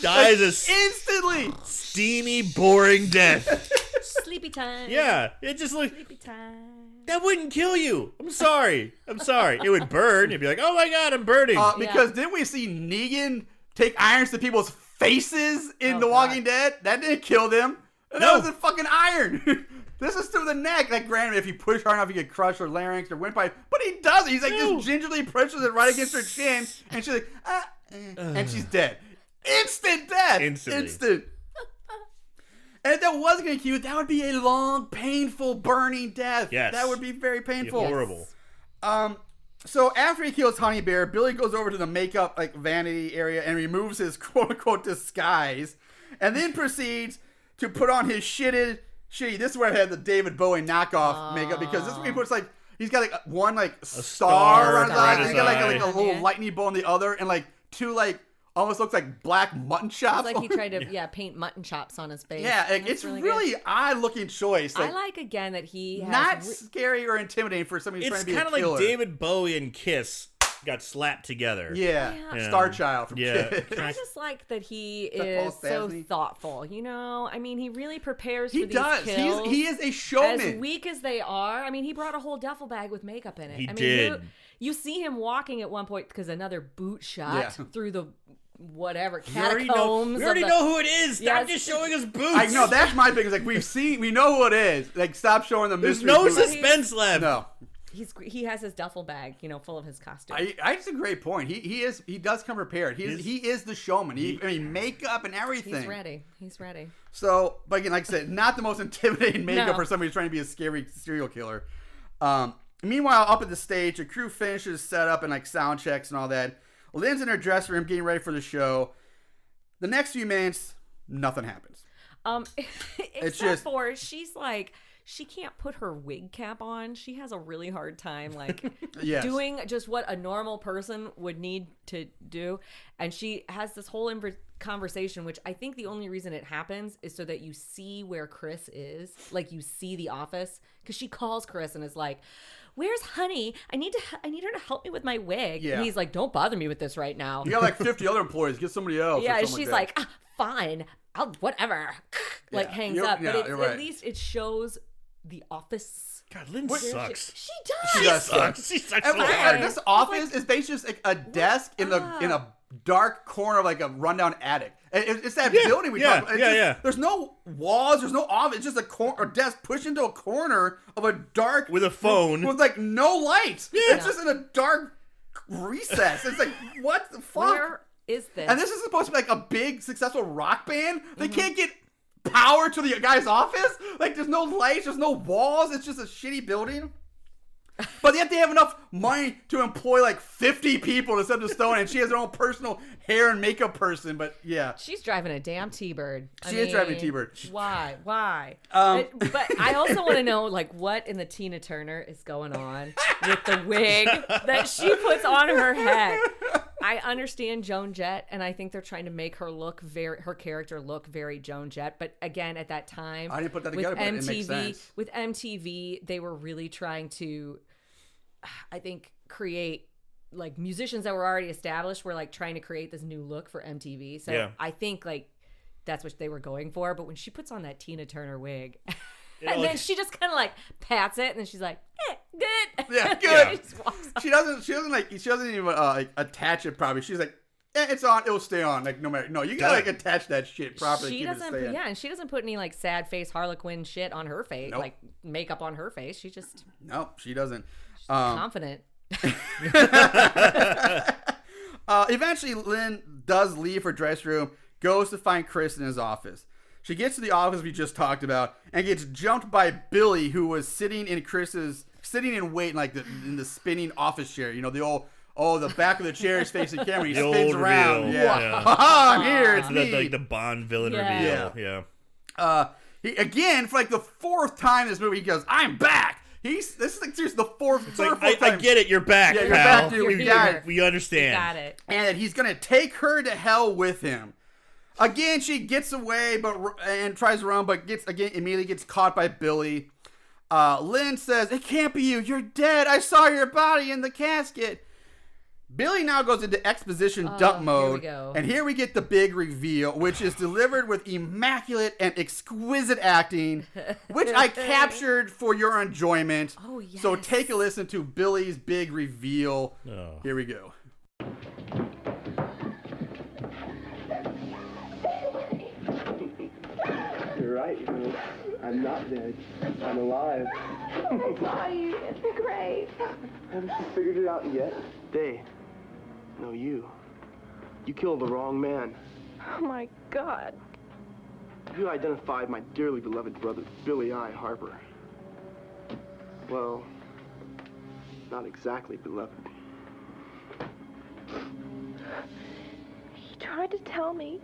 S3: dies
S1: instantly.
S3: Steamy, boring death.
S4: Sleepy time.
S3: Yeah, it just like
S4: Sleepy time.
S3: that wouldn't kill you. I'm sorry. It would burn. You'd be like, oh my god, I'm burning.
S1: Because didn't we see Negan take irons to people's faces in
S4: Oh,
S1: The
S4: God.
S1: Walking Dead. That didn't kill them. That
S3: No.
S1: was a fucking iron. This is through the neck. Like, granted, if you push hard enough, you get crushed or larynx or windpipe. But he doesn't. He's like, just gingerly pushes it right against her chin. And she's like, and she's dead. Instant death.
S3: Instantly.
S1: Instant. And if that was going to kill you, that would be a long, painful, burning death.
S3: Yes.
S1: That would be very painful.
S3: Horrible.
S1: So after he kills Honey Bear, Billy goes over to the makeup like vanity area and removes his quote unquote disguise, and then proceeds to put on his shitty. This is where I had the David Bowie knockoff makeup, because this is where he puts like he's got like one like star around his eye, and he's got like a little lightning bolt on the other, and like two like almost looks like black mutton chops.
S4: It's like he tried to paint mutton chops on his face.
S1: Yeah, like,
S4: That's
S1: it's really
S4: good.
S1: odd looking choice. Like,
S4: I like again that he has
S1: not scary or intimidating for somebody who's
S3: It's
S1: trying to be a
S3: kind of
S1: killer.
S3: like David Bowie and Kiss got slapped together.
S1: Yeah,
S4: Yeah.
S1: Star Child from
S3: Yeah.
S1: Kiss.
S4: I just like that he
S1: that
S4: is
S1: Paul
S4: so
S1: Stastny?
S4: thoughtful. You know, I mean, he really prepares
S1: He
S4: for these
S1: does.
S4: kills.
S1: He is a showman.
S4: As weak as they are, I mean, he brought a whole duffel bag with makeup in it.
S3: He
S4: I mean,
S3: did.
S4: You see him walking at one point because another boot shot
S1: Yeah.
S4: through the whatever
S3: We already know,
S4: catacombs.
S3: we already
S4: of
S3: know who it is. Stop
S4: Yes.
S3: just showing us boots.
S1: I know, that's my thing. Is like we know who it is. Like, stop showing the
S3: There's
S1: mystery.
S3: no
S1: boots.
S3: suspense left.
S1: No,
S4: he has his duffel bag, full of his costume.
S1: that's a great point. He does come prepared. He is the showman. I mean, makeup and everything.
S4: He's ready. He's ready.
S1: So, but again, like I said, not the most intimidating makeup
S4: No.
S1: for somebody who's trying to be a scary serial killer. Meanwhile, up at the stage, the crew finishes setup and like sound checks and all that. Lynn's in her dressing room getting ready for the show. The next few minutes, nothing happens.
S4: Except
S1: just-
S4: for she's like, she can't put her wig cap on. She has a really hard time like
S1: Yes.
S4: doing just what a normal person would need to do. And she has this whole conversation, which I think the only reason it happens is so that you see where Chris is. Like, you see the office, because she calls Chris and is like, "Where's Honey? I need her to help me with my wig."
S1: Yeah.
S4: And he's like, "Don't bother me with this right now."
S1: You got like 50 other employees. Get somebody else. or
S4: Yeah, and
S1: something
S4: she's
S1: like,
S4: like, "Fine, I'll whatever." Like,
S1: Yeah.
S4: hangs
S1: You're-
S4: up.
S1: yeah,
S4: But
S1: you're right.
S4: at least it shows the office.
S3: God, Lynn
S1: What-
S3: sucks.
S4: She does.
S1: She does suck.
S3: She sucks
S1: And
S3: so
S1: look,
S3: hard.
S1: this office is basically just like a desk in a dark corner of like a rundown attic. It's that building we talked about. It's just- There's no walls. There's no office. It's just a desk pushed into a corner of a dark
S3: With a phone.
S1: with like no lights.
S3: Yeah.
S1: It's just in a dark recess. It's like, what the fuck?
S4: Where is this?
S1: And this is supposed to be like a big successful rock band. They
S4: Mm-hmm.
S1: can't get power to the guy's office. Like, there's no lights. There's no walls. It's just a shitty building. But yet they have enough money to employ like 50 people to set the stone, and she has her own personal hair and makeup person. But yeah,
S4: She's driving a damn T-Bird.
S1: She is driving a T-Bird.
S4: Why? Why?
S1: Um,
S4: but I also want to know, like, what in the Tina Turner is going on with the wig that she puts on her head. I understand Joan Jett, and I think they're trying to make her her character look very Joan Jett. But again, at that time,
S1: I didn't put that
S4: with
S1: together, but it makes sense.
S4: With MTV, they were really trying to, I think, create like musicians that were already established were like trying to create this new look for MTV. So
S3: Yeah.
S4: I think like that's what they were going for. But when she puts on that Tina Turner wig,
S3: Yeah,
S4: and
S3: like-
S4: then she just kind of like pats it, and then she's like, good.
S1: Yeah,
S4: And
S1: good.
S4: she just walks off.
S1: she doesn't even like attach it probably. She's like, it's on. It'll stay on. Like no matter. No, you gotta like attach that shit properly.
S4: She
S1: keep it
S4: doesn't,
S1: staying.
S4: and she doesn't put any like sad face Harlequin shit on her face,
S1: Nope.
S4: like makeup on her face. She just
S1: No, she doesn't.
S4: confident.
S1: Eventually, Lynn does leave her dressing room, goes to find Chris in his office. She gets to the office we just talked about and gets jumped by Billy, who was sitting in wait in the spinning office chair. You know, the back of the chair is facing camera. He
S3: The
S1: spins
S3: old
S1: around.
S3: reveal.
S1: Yeah.
S3: Yeah.
S1: Haha, I'm here. It's
S3: It's
S1: me.
S3: like the Bond villain
S4: Yeah.
S3: reveal. Yeah.
S1: He again for like the fourth time in this movie. He goes, "I'm back." This is like seriously the fourth
S3: Like,
S1: time.
S3: I get it. You're back,
S1: Yeah, you're
S3: pal.
S1: back, dude.
S4: You're
S1: We got
S4: here.
S1: it.
S3: We understand.
S4: Got it.
S1: And he's gonna take her to hell with him. Again, she gets away, and tries to run, but immediately gets caught by Billy. Lynn says, "It can't be you. You're dead. I saw your body in the casket." Billy now goes into exposition dump mode,
S4: go.
S1: and here we get the big reveal, which is delivered with immaculate and exquisite acting, which I captured for your enjoyment.
S4: Oh, yes.
S1: So take a listen to Billy's big reveal.
S3: Oh.
S1: Here we go.
S6: right. I'm not dead. I'm alive.
S7: I saw you in the grave.
S6: Haven't you figured it out yet? They. No, you. You killed the wrong man.
S7: Oh my God.
S6: You identified my dearly beloved brother, Billy I. Harper. Well, not exactly beloved.
S7: He tried to tell me,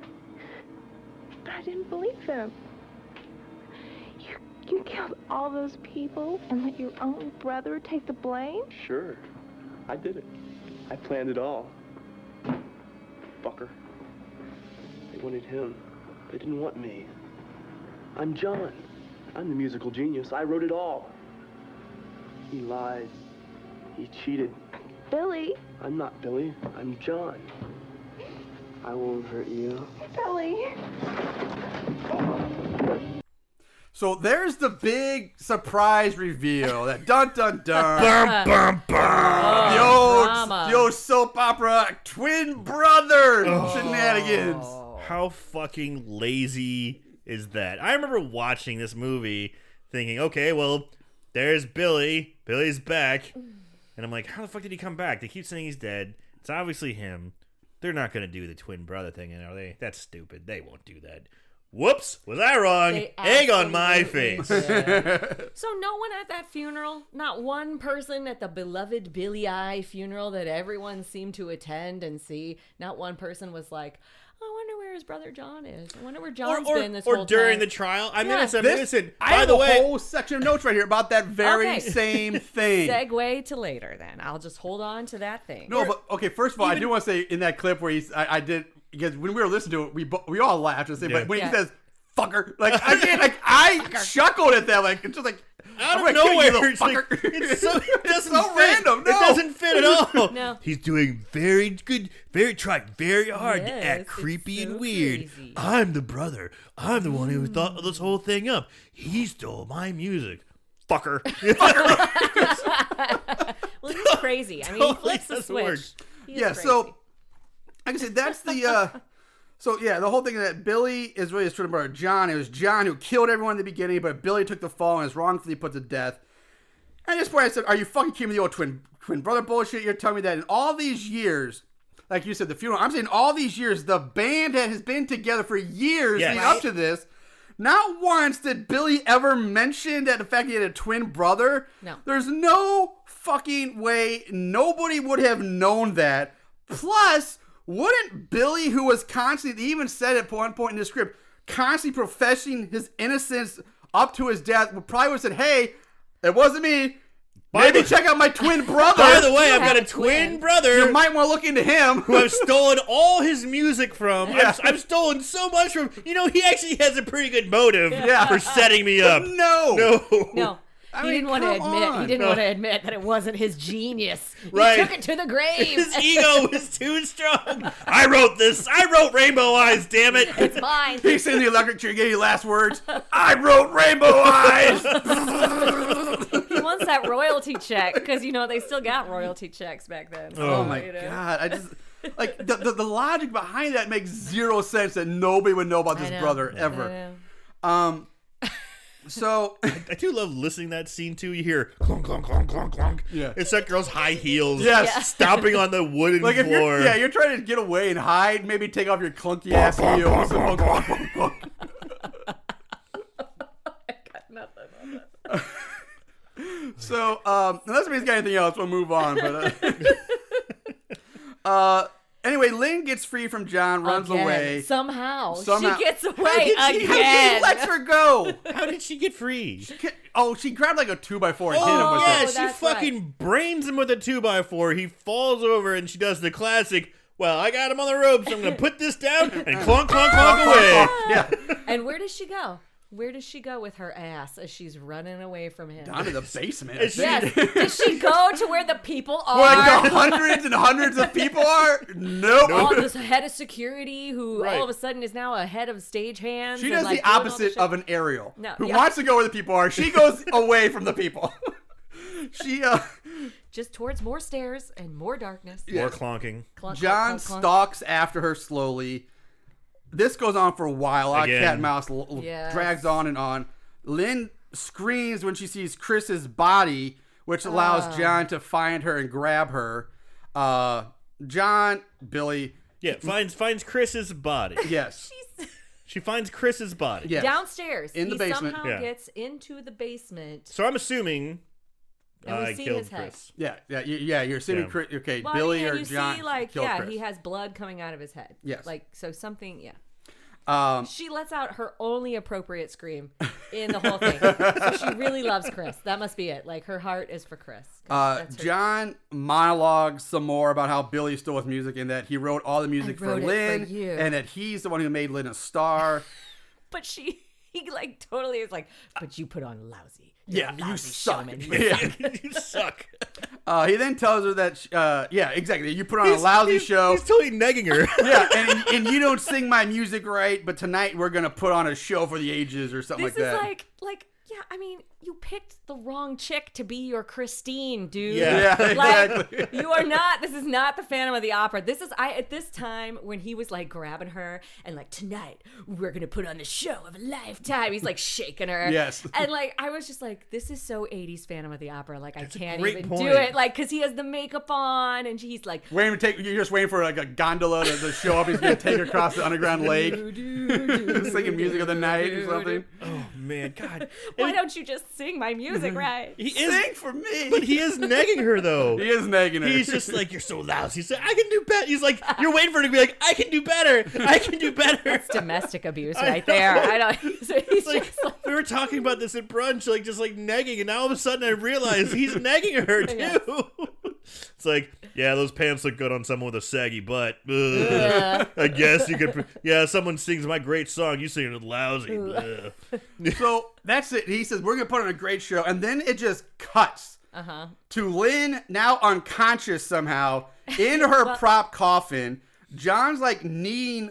S7: but I didn't believe him. You killed all those people and let your own brother take the blame?
S6: Sure, I did it. I planned it all. Fucker. They wanted him. They didn't want me. I'm John. I'm the musical genius. I wrote it all. He lied. He cheated.
S7: Billy.
S6: I'm not Billy. I'm John. I won't hurt you.
S7: Billy.
S1: So there's the big surprise reveal. That dun dun dun.
S3: Bum, bum, bum.
S1: The old soap opera twin brother shenanigans.
S3: How fucking lazy is that? I remember watching this movie thinking, okay, well, there's Billy. Billy's back. And I'm like, how the fuck did he come back? They keep saying he's dead. It's obviously him. They're not going to do the twin brother thing, are they? That's stupid. They won't do that. Whoops, was I wrong? Egg on my face.
S4: So no one at that funeral, not one person at the beloved Billy I funeral that everyone seemed to attend and see, not one person was like, I wonder where his brother John is. I wonder where John's been this whole time.
S3: Or during the trial. I mean, listen,
S1: I
S3: by
S1: have
S3: the
S1: a
S3: way,
S1: whole section of notes right here about that very same thing.
S4: Segue to later then. I'll just hold on to that thing.
S1: No, but okay, first of all, I do want to say in that clip where I did, because when we were listening to it, we all laughed and say, but when he says fucker, like I chuckled at that, like it's just like
S3: out of nowhere,
S1: it's like,
S3: it doesn't
S1: so
S3: fit.
S1: random. No.
S3: It doesn't fit at all.
S4: No.
S3: He's doing very good, trying very hard to act creepy and weird.
S4: Crazy.
S3: I'm the brother. I'm the one who thought this whole thing up. He stole my music. Fucker.
S4: Well, he's crazy. I mean, he flips the switch. He is crazy.
S1: So like I said, that's the so yeah, the whole thing that Billy is really his twin brother John. It was John who killed everyone in the beginning, but Billy took the fall and is wrongfully put to death. And at this point I said, are you fucking kidding me, the old twin brother bullshit? You're telling me that in all these years, like you said, the funeral, I'm saying all these years, the band has been together for years leading up to this. Not once did Billy ever mention that the fact he had a twin brother.
S4: No.
S1: There's no fucking way nobody would have known that. Plus, wouldn't Billy, who was constantly, he even said at one point in the script, constantly professing his innocence up to his death, probably would have said, hey, it wasn't me. Maybe check out my twin brother.
S3: By the way, I've got a twin brother.
S1: You might want to look into him.
S3: Who I've stolen all his music from. Yeah. I've stolen so much from. You know, he actually has a pretty good motive for setting me up.
S4: No. He didn't want to admit that it wasn't his genius. He took it to the grave.
S3: His ego was too strong. I wrote this. I wrote Rainbow Eyes, damn it.
S4: It's mine.
S1: He's in the electric chair getting last words. I wrote Rainbow Eyes.
S4: He wants that royalty check because, you know, they still got royalty checks back then. So,
S1: oh my God. I just, like, the logic behind that makes zero sense that nobody would know about this brother ever. So
S3: I do love listening to that scene too. You hear clunk, clunk, clunk, clunk, clunk.
S1: Yeah.
S3: It's that girl's high heels stomping on the wooden
S1: like if
S3: floor.
S1: You're trying to get away and hide, maybe take off your clunky ass heels.
S4: I got nothing on that.
S1: So, unless he's got anything else, we'll move on. But anyway, Lynn gets free from John, runs away.
S4: Somehow. She gets away
S1: again. He lets her go.
S3: How did she get free?
S1: She grabbed like a 2x4 and hit him with it.
S3: She fucking brains him with a 2x4. He falls over and she does the classic, well, I got him on the ropes, so I'm going to put this down and clunk, clunk, clunk away.
S1: Yeah.
S4: And where does she go? Where does she go with her ass as she's running away from him?
S1: Down to the basement.
S4: Yes. Does she go to where the people are?
S1: Where the hundreds and hundreds of people are? Nope.
S4: Oh, this head of security who all of a sudden is now a head of stagehands.
S1: She does the opposite of an aerial. Who wants to go where the people are. She goes away from the people. She
S4: just towards more stairs and more darkness.
S3: More clonking.
S1: John stalks after her slowly. this goes on for a while.
S3: Again.
S1: Cat and mouse
S4: Yes.
S1: drags on and on. Lynn screams when she sees Chris's body, which allows John to find her and grab her. John, Billy.
S3: Yeah, finds Chris's body.
S1: Yes.
S3: She finds Chris's body.
S1: Yes.
S4: Downstairs.
S1: In the basement.
S4: He somehow
S3: Yeah.
S4: gets into the basement.
S3: So I'm assuming
S4: And we
S3: I
S4: see
S3: killed
S4: his head.
S3: Chris.
S1: Yeah. You're assuming
S3: Yeah.
S1: Chris. Okay,
S4: Well,
S1: Billy
S4: yeah,
S1: or
S4: you
S1: John
S4: see, like,
S1: killed
S4: yeah,
S1: Chris.
S4: he has blood coming out of his head.
S1: Yes.
S4: Like, so something, yeah.
S1: Um,
S4: She lets out her only appropriate scream in the whole thing. So she really loves Chris. That must be it. Like, her heart is for Chris. That's her-
S1: John monologues some more about how Billy stole his music and that he wrote all the music for
S4: wrote it for
S1: Lynn
S4: you.
S1: and that he's the one who made Lynn a star.
S4: But he like totally is like, but you put on lousy.
S1: Yeah,
S4: You're a
S1: you
S4: lousy
S1: suck.
S4: showman.
S1: Yeah.
S3: You suck.
S1: He then tells her that, yeah, exactly. You put on a lousy show.
S3: He's totally negging her.
S1: Yeah, and you don't sing my music right, but tonight we're going to put on a show for the ages or something
S4: This
S1: like
S4: is
S1: that.
S4: like, yeah, I mean, you picked the wrong chick to be your Christine, dude.
S3: Yeah.
S1: Yeah,
S4: Like,
S1: exactly.
S4: you are not, this is not the Phantom of the Opera. This is, at this time when he was like grabbing her and like, tonight we're going to put on the show of a lifetime. He's like shaking her.
S1: Yes.
S4: And like, I was just like, this is so 80s Phantom of the Opera. Like, I can't
S3: great
S4: even
S3: point.
S4: do it. Like, cause he has the makeup on and he's like,
S1: You're just waiting for like a gondola to show up. He's going to take her across the underground lake. Singing music of the night or something.
S3: Oh man, God.
S4: why don't you just sing my music right?
S3: He is,
S1: Sing for me.
S3: but he is negging her though.
S1: He is nagging her.
S3: He's just like, you're so lousy. He's like, I can do better. He's like, you're waiting for her to be like, I can do better. I can do better.
S4: Domestic abuse right there. I don't. He's
S3: Like,
S4: just like,
S3: we were talking about this at brunch, like just like negging, and now all of a sudden I realize he's negging her too.
S4: Yes.
S3: It's like, yeah, those pants look good on someone with a saggy butt. Ugh. I guess you could. Yeah, someone sings my great song, you sing it lousy. Ugh.
S1: So that's it. He says, we're going to put on a great show. And then it just cuts to Lynn, now unconscious somehow, in her prop coffin. John's like kneeling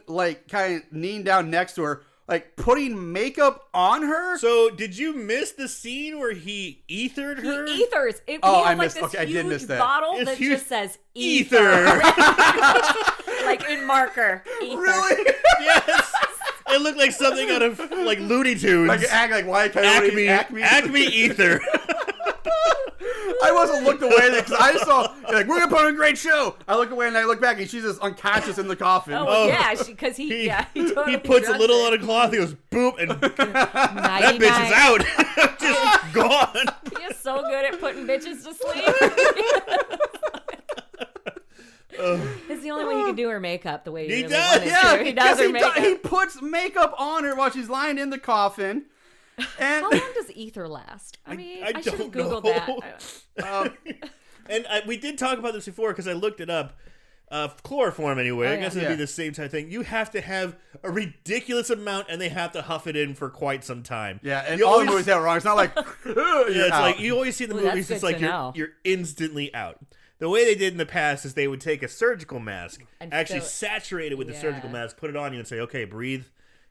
S1: down next to her, like putting makeup on her.
S3: So, did you miss the scene where he ethered her?
S4: ethers. He
S1: Oh,
S4: has
S1: I
S4: like
S1: missed-
S4: this
S1: okay, I did miss
S4: huge
S1: that.
S4: bottle
S3: It's
S4: that
S3: huge-
S4: just says
S3: Ether.
S4: like in marker. Ether.
S1: Really?
S3: Yes. It looked like something out of like Looney Tunes.
S1: Like act like White Coyote.
S3: Acme Ether.
S1: I wasn't looked away because I saw like we're gonna put on a great show. I look away and I look back and she's just unconscious in the coffin.
S4: Oh,
S3: Oh.
S4: yeah, because he totally
S3: He puts a
S4: drugged
S3: little
S4: her.
S3: on a cloth. He goes boop, and that
S4: 99.
S3: bitch is out, just gone.
S4: He is so good at putting bitches to sleep. It's the only way he can do her makeup the way he
S3: He
S4: really
S3: does,
S4: wanted
S1: Yeah,
S4: to. He does her makeup.
S1: he puts makeup on her while she's lying in the coffin. And
S4: How long does ether last? I mean, I should have
S3: don't
S4: Googled
S3: know.
S4: that.
S3: And we did talk about this before because I looked it up. Chloroform, anyway. I
S4: yeah.
S3: guess it'd
S1: Yeah.
S3: be the same type of thing. You have to have a ridiculous amount, and they have to huff it in for quite some time.
S1: yeah, and
S3: You
S1: all
S3: always-
S1: the movies have it wrong. It's not like
S3: Yeah, it's like you always see in the
S4: Ooh, that's
S3: movies. It's
S4: good
S3: like
S4: to
S3: you're
S4: know.
S3: instantly out. The way they did in the past is they would take a surgical mask,
S4: And
S3: actually
S4: fill it.
S3: saturate it with the surgical
S4: Yeah.
S3: mask, put it on you, and say, "Okay, breathe.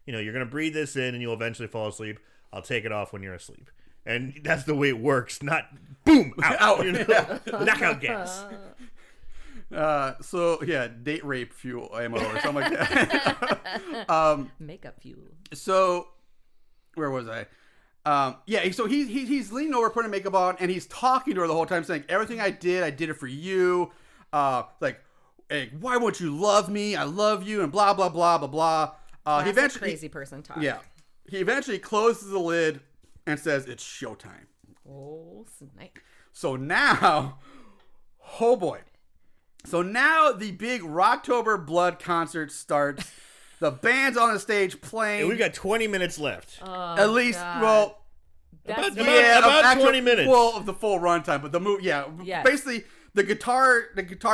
S3: You know, you're gonna breathe this in, and you'll eventually fall asleep. I'll take it off when you're asleep." And that's the way it works. Not boom out.
S1: Out.
S3: You know? Knockout gas.
S1: So yeah, date rape fuel ammo or something like that.
S4: Makeup fuel.
S1: So where was I? Yeah, so he's leaning over, putting makeup on, and he's talking to her the whole time, saying, "Everything I did it for you. Like, hey, why won't you love me? I love you," and blah blah blah blah blah. He
S4: That's
S1: eventually,
S4: crazy person talk.
S1: yeah, he eventually closes the lid and says, "It's showtime."
S4: Oh, snipe.
S1: So now, oh boy. So now the big Rocktober Blood concert starts. The band's on the stage playing.
S3: And we've got 20 minutes left.
S1: At least,
S4: God.
S1: well,
S4: That's
S3: About 20 minutes.
S1: Well, of the full runtime, but the movie, yeah.
S4: Yes.
S1: Basically, the guitar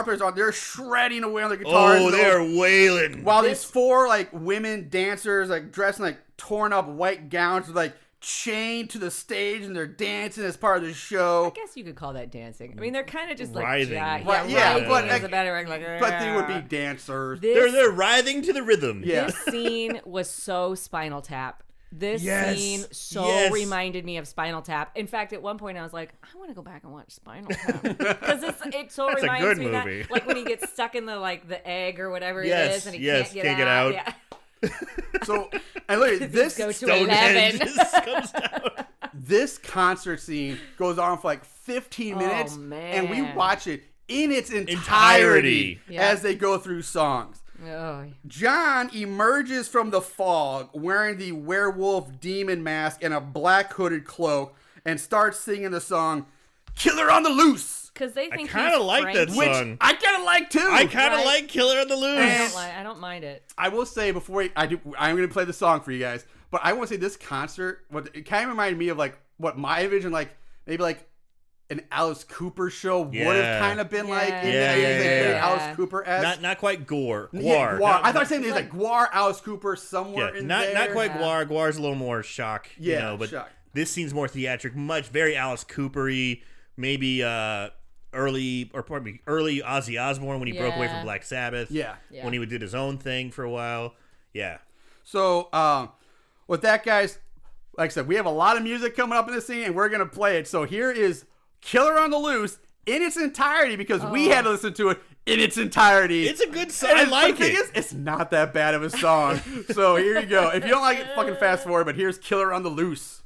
S1: players are they're shredding away on the guitar.
S3: Oh, they're wailing.
S1: While these four like women dancers like dressed in like torn up white gowns, like chained to the stage, and they're dancing as part of the show.
S4: I guess you could call that dancing. I mean, they're kind of just like
S3: Writhing.
S1: Right, yeah,
S4: writhing
S1: but,
S4: is a better like,
S1: But they would be dancers.
S4: This,
S3: They're writhing to the rhythm.
S1: Yeah.
S4: this scene was so Spinal Tap. This
S3: Yes,
S4: scene so
S3: yes.
S4: reminded me of Spinal Tap. In fact, at one point I was like, I want to go back and watch Spinal Tap because it so
S3: That's a
S4: reminds
S3: good
S4: me
S3: movie.
S4: that like when he gets stuck in the egg or whatever
S3: Yes,
S4: it is and he
S3: yes,
S4: can't get out. Yeah.
S1: So, and look at this.
S4: Go to
S3: Stonehenge
S4: 11.
S3: just comes down.
S1: This concert scene goes on for like 15 minutes, and we
S4: man.
S1: watch it in its entirety
S3: Entirety.
S4: Yeah.
S1: as they go through songs.
S4: Oh,
S1: John emerges from the fog wearing the werewolf demon mask and a black hooded cloak and starts singing the song "Killer on the Loose,"
S4: because they
S3: I
S4: think
S3: kind of
S4: he's
S3: like that
S4: Frank.
S3: song.
S1: I kind of like too.
S3: I kind of
S4: Right.
S3: like Killer on the Loose.
S4: I don't mind it.
S1: I will say before I'm going to play the song for you guys, but I want to say this concert, it kind of reminded me of like what my vision, like maybe like an Alice Cooper show would have
S3: Yeah.
S1: kind of been like. In
S3: Yeah,
S1: the
S3: yeah,
S1: days, like,
S3: yeah,
S1: very
S3: yeah.
S1: Alice Cooper-esque.
S3: Not quite Gore.
S1: Yeah,
S3: Guar.
S1: Guar.
S3: Not-
S1: I thought saying like Guar, Alice Cooper, somewhere
S3: yeah,
S1: in
S3: not
S1: there.
S3: quite
S4: Yeah.
S3: Guar. Guar's a little more shock.
S1: Yeah,
S3: you know, but
S1: shock.
S3: this scene's more theatric, very Alice Cooper-y, maybe early Ozzy Osbourne when he broke away
S4: Yeah.
S3: from Black Sabbath.
S1: Yeah.
S4: Yeah.
S3: When he did his own thing for a while. Yeah.
S1: So, with that, guys, like I said, we have a lot of music coming up in this scene, and we're going to play it. So here is Killer on the Loose in its entirety, because we had to listen to it in its entirety.
S3: It's a good song.
S1: And
S3: I
S1: the
S3: like
S1: thing
S3: it.
S1: is, it's not that bad of a song. So here you go. If you don't like it, fucking fast forward, but here's Killer on the Loose.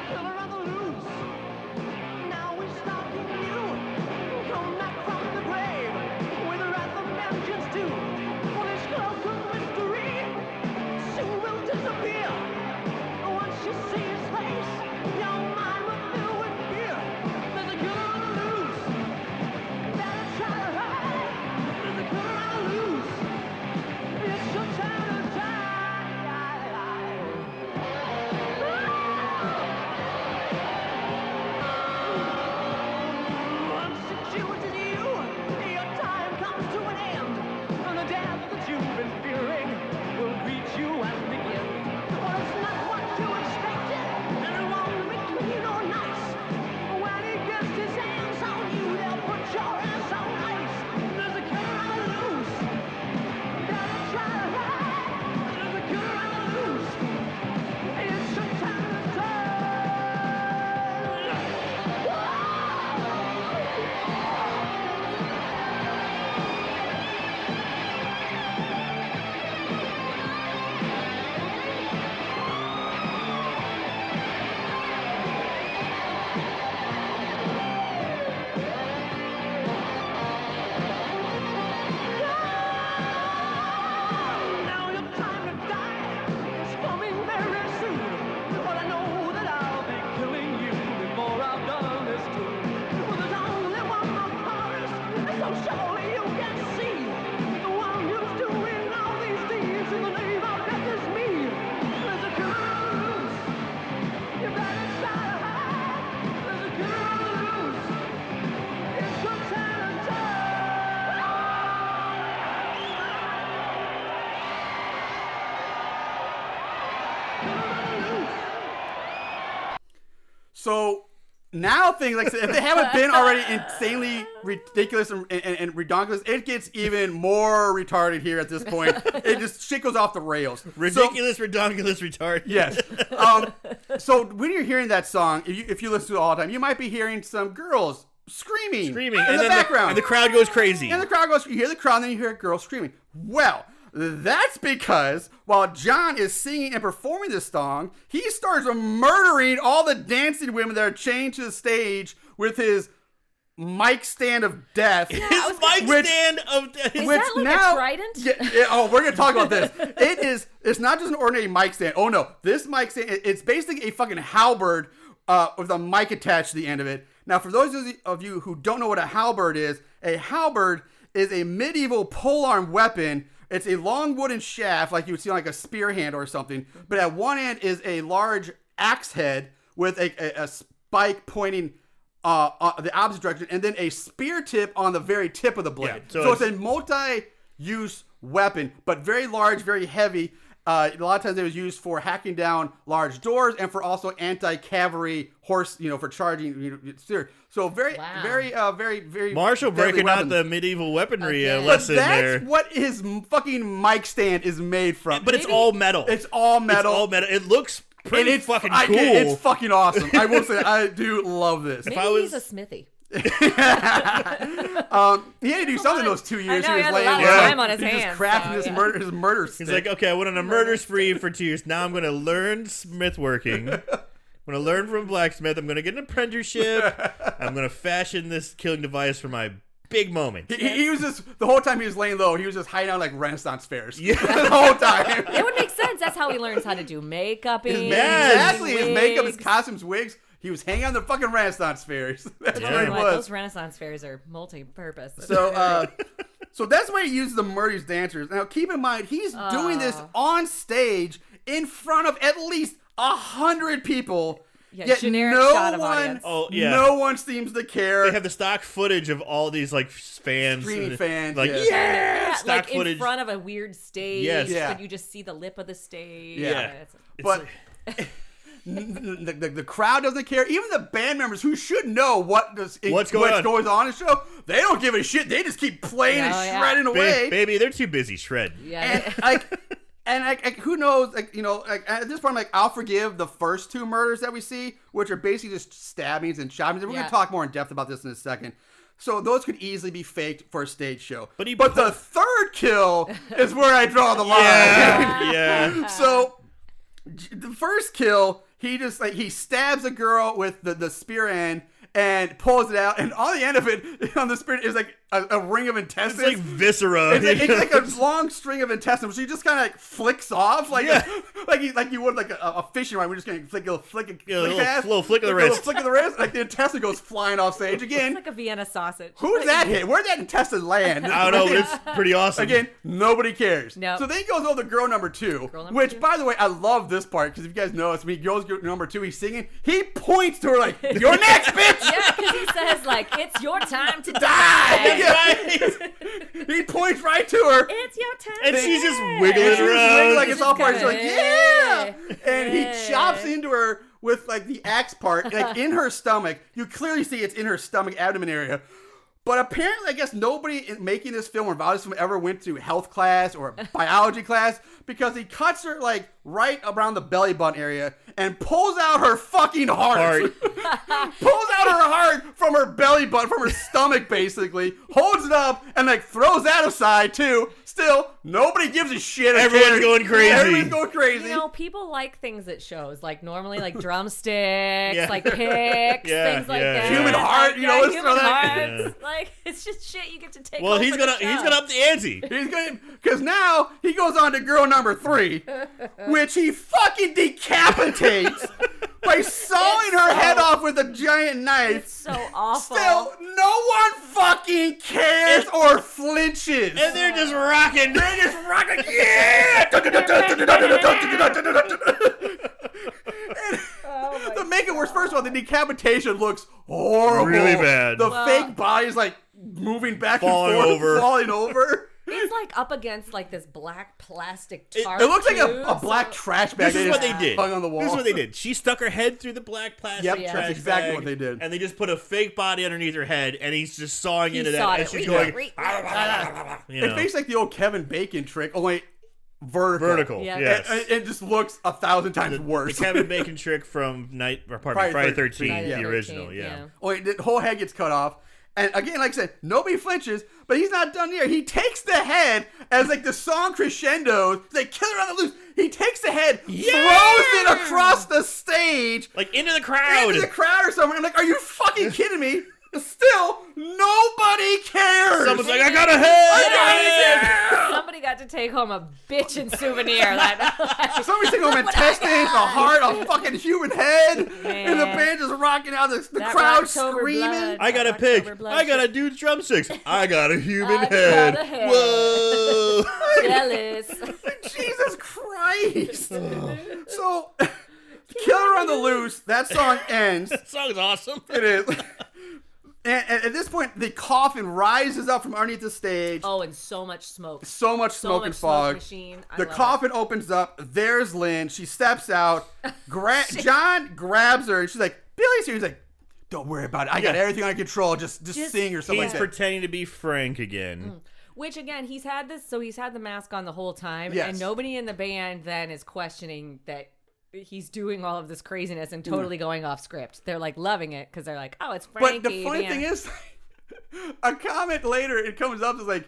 S5: Killer on the loose. Now we're stalking you. Come back from the grave with the wrath of vengeance too. For this cloak of mystery soon will disappear. Once you see his face, your mind will fill with fear. There's a killer on the loose. Better try to hide. There's a killer on the loose. It's your time to die. Once it chooses you, your time comes to an end. And the death that you've been fearing will greet you and begin. For it's not what you expected, and it won't be clean or nice. When he gets his hands on you, they'll put your ass on ice. There's a killer on the loose. Better try to hide. There's a killer on the loose. It's your time to turn. Now your time to die is coming very soon. But I know that I'll be killing you before I've done this too. Well, there's only one more chorus, so surely you can see. The one who's doing all these deeds in the name of death is me. There's a killer on the loose. You better try to hide. There's a killer on the loose. It's your time to die.
S1: So now things like if they haven't been already insanely ridiculous and redonkulous, it gets even more retarded here at this point. It just shit goes off the rails.
S3: Ridiculous, redonkulous, retard.
S1: Yes. So when you're hearing that song, if you listen to it all the time, you might be hearing some girls screaming in
S3: and
S1: the
S3: then
S1: background.
S3: and the crowd goes crazy.
S1: And the crowd goes, you hear the crowd, and then you hear a girl screaming. Well, that's because while John is singing and performing this song, he starts murdering all the dancing women that are chained to the stage with his mic stand of death.
S3: His mic
S1: which-
S3: stand of
S4: Is that like a trident?
S1: Oh, we're gonna talk about this. It's not just an ordinary mic stand. Oh no, this mic stand, it's basically a fucking halberd with a mic attached to the end of it. Now, for those of you who don't know what a halberd is a medieval polearm weapon. It's a long wooden shaft, like you would see on like a spear hand or something. But at one end is a large axe head with a spike pointing the opposite direction, and then a spear tip on the very tip of the blade.
S3: Yeah,
S1: so it's a multi-use weapon, but very large, very heavy. A lot of times it was used for hacking down large doors and for also anti-cavalry horse, for charging. So very, very.
S3: Marshall
S1: deadly
S3: breaking
S1: weapons.
S3: out the medieval weaponry
S4: Okay.
S1: But
S3: lesson
S1: that's
S3: there.
S1: what his fucking mic stand is made from.
S3: But it's all metal.
S1: It's all metal.
S3: It's all metal. It looks pretty
S1: and it's
S3: fucking
S1: cool.
S3: cool.
S1: It's fucking awesome. I will say, I do love this.
S4: Maybe
S3: I was-
S4: he's a smithy.
S1: He had to do something those 2 years.
S4: I know,
S1: he
S4: he
S1: was
S4: had a lot
S1: laying
S4: of
S1: there.
S4: time on his
S1: He was
S4: hands,
S1: just crafting
S4: so,
S1: his
S4: yeah.
S1: murder stick.
S3: He's like, okay, I went on a murder spree for 2 years. Now I'm going to learn smith working. I'm going to learn from blacksmith. I'm going to get an apprenticeship. I'm going to fashion this killing device for my big moment.
S1: He was just the whole time he was laying low. He was just hiding out like Renaissance fairs. Yeah, the whole time.
S4: It would make sense. That's how he learns how to do makeup.
S1: Exactly. His makeup, his costumes, wigs. He was hanging on the fucking Renaissance fairs. That's where he was.
S4: Those Renaissance fairs are multi-purpose.
S1: So, so that's why he uses the Murdy's dancers. Now, keep in mind, he's doing this on stage in front of at least 100 people.
S4: Yeah,
S1: yet
S4: generic
S1: no
S4: shot of
S1: one,
S4: audience.
S3: Oh, yeah.
S1: no one seems to care.
S3: They have the stock footage of all these like fans,
S1: Screaming
S3: and,
S1: fans,
S3: like
S1: yeah.
S3: yeah, stock
S4: like
S3: footage.
S4: in front of a weird stage.
S3: Yes.
S1: Yeah.
S4: But you just see the lip of the stage.
S1: Yeah.
S3: It's
S1: But
S3: like-
S1: the crowd doesn't care. Even the band members who should know what's
S3: going on.
S1: in the show, they don't give a shit. They just keep playing and shredding away.
S3: baby, they're too busy shredding.
S4: Yeah.
S1: And who knows? At this point, I'm like, I'll forgive the first 2 murders that we see, which are basically just stabbings and choppings. And we're gonna talk more in depth about this in a second. So those could easily be faked for a stage show. But the third kill is where I draw the line.
S3: Yeah.
S1: So the first kill, he just he stabs a girl with the spear end and pulls it out, and on the end of it, on the spear, is like a ring of intestines.
S3: It's like viscera.
S1: It's like a long string of intestines, so he just kind of like flicks off, like you would like a fishing rod. We're just gonna flick
S3: little flick of the
S1: A
S3: wrist.
S1: flick of the wrist, like the intestine goes flying off stage again.
S4: It's like a Vienna sausage.
S1: Who's that hit? Where'd that intestine land?
S3: I don't know, but it's pretty awesome.
S1: Again, nobody cares.
S4: No.
S1: So then he goes over to girl number 2,
S4: Girl number
S1: which,
S4: 2.
S1: by the way, I love this part because if you guys notice, when he goes to number 2, he's singing. He points to her like, "You're next, bitch."
S4: Yeah, because he says like, "It's your time to die."
S1: Die.
S3: That's right.
S1: He points right to her.
S4: It's your time.
S3: And
S4: to
S3: she's just
S4: die.
S3: wiggling
S1: And she's
S3: around.
S1: like it's all part. She's like,
S4: Hey.
S1: "Yeah," and he chops into her with like the axe part, like in her stomach. You clearly see it's in her stomach, abdomen area. But apparently, I guess nobody making this film or about this film ever went to health class or biology class, because he cuts her like right around the belly button area and pulls out her fucking heart. Pulls out her heart from her belly button, from her stomach, basically. Holds it up and like throws that aside too. Still, nobody gives a shit.
S3: Everyone's going crazy.
S1: Everyone's going crazy.
S4: You know, people like things at shows, like normally like drumsticks, like picks, things like that.
S1: Human heart,
S4: like,
S1: you know, let's
S4: human
S1: throw that.
S4: hearts.
S3: Yeah.
S4: Like it's just shit you get to take.
S3: Well,
S4: home
S3: he's
S4: for the
S3: gonna
S4: show.
S3: up the ante.
S1: He's going because now he goes on to girl number 3, which he fucking decapitates by sawing her head off with a giant knife.
S4: It's so awful.
S1: Still, no one fucking cares or flinches.
S3: And they're just rocking.
S1: They're just rocking. Yeah. To make it worse, first of all, the decapitation looks horrible.
S3: Really bad.
S1: The fake body's like moving back
S3: Falling
S1: and forth,
S3: over.
S1: falling over.
S4: It's like up against like this black plastic tarp.
S1: It looks like
S4: too,
S1: a black trash bag.
S3: This is what they did.
S1: Hung on the wall.
S3: This is what they did. She stuck her head through the black plastic
S1: Yep,
S3: trash
S1: that's exactly
S3: bag,
S1: what they did.
S3: And they just put a fake body underneath her head, and he's just sawing into that.
S4: sawed
S3: And
S4: it.
S3: she's
S4: Reach,
S3: going,
S4: reach,
S3: you know.
S1: It makes like the old Kevin Bacon trick, only vertical.
S4: Yeah.
S3: Yes.
S1: And it just looks 1,000 times
S3: The
S1: worse.
S3: Kevin Bacon trick from Friday
S1: Friday
S3: 13th,
S1: yeah.
S3: the original, yeah.
S1: Only the whole head gets cut off. And again, like I said, nobody flinches, but he's not done here. He takes the head as like the song crescendos. They kill her on the loose. He takes the head, throws it across the stage,
S3: Like into the crowd.
S1: into the crowd or somewhere. I'm like, are you fucking kidding me? Still, nobody cares.
S3: Someone's like, I got a head!
S4: Somebody got to take home a bitchin' souvenir that night.
S1: Somebody's taking home intestines, a heart, a fucking human head, and the band just rocking out, the
S4: That
S1: crowd
S4: Rocktober
S1: screaming.
S4: Blood.
S3: I got a
S4: That
S3: pig.
S4: Rocktober Blood
S3: I got a
S4: shit.
S3: dude's drumsticks. I got a human
S4: I got
S3: head.
S4: a head.
S3: Whoa.
S4: Jealous.
S1: Jesus Christ. So, Killer on the Loose, that song ends.
S3: That song's awesome.
S1: It is. And at this point, the coffin rises up from underneath the stage.
S4: Oh, and so much smoke.
S1: So much smoke and fog.
S4: Machine.
S1: The coffin opens up. There's Lynn. She steps out. John grabs her, and she's like, Billy's here. He's like, don't worry about it. I got everything under control. Just sing or something like
S3: He's
S1: that.
S3: pretending to be Frank again.
S4: Which, again, he's had the mask on the whole time.
S1: Yes.
S4: And nobody in the band then is questioning that he's doing all of this craziness and totally going off script. They're like loving it because they're like, oh, it's Frankie.
S1: But the funny thing is, a comment later, it comes up as like,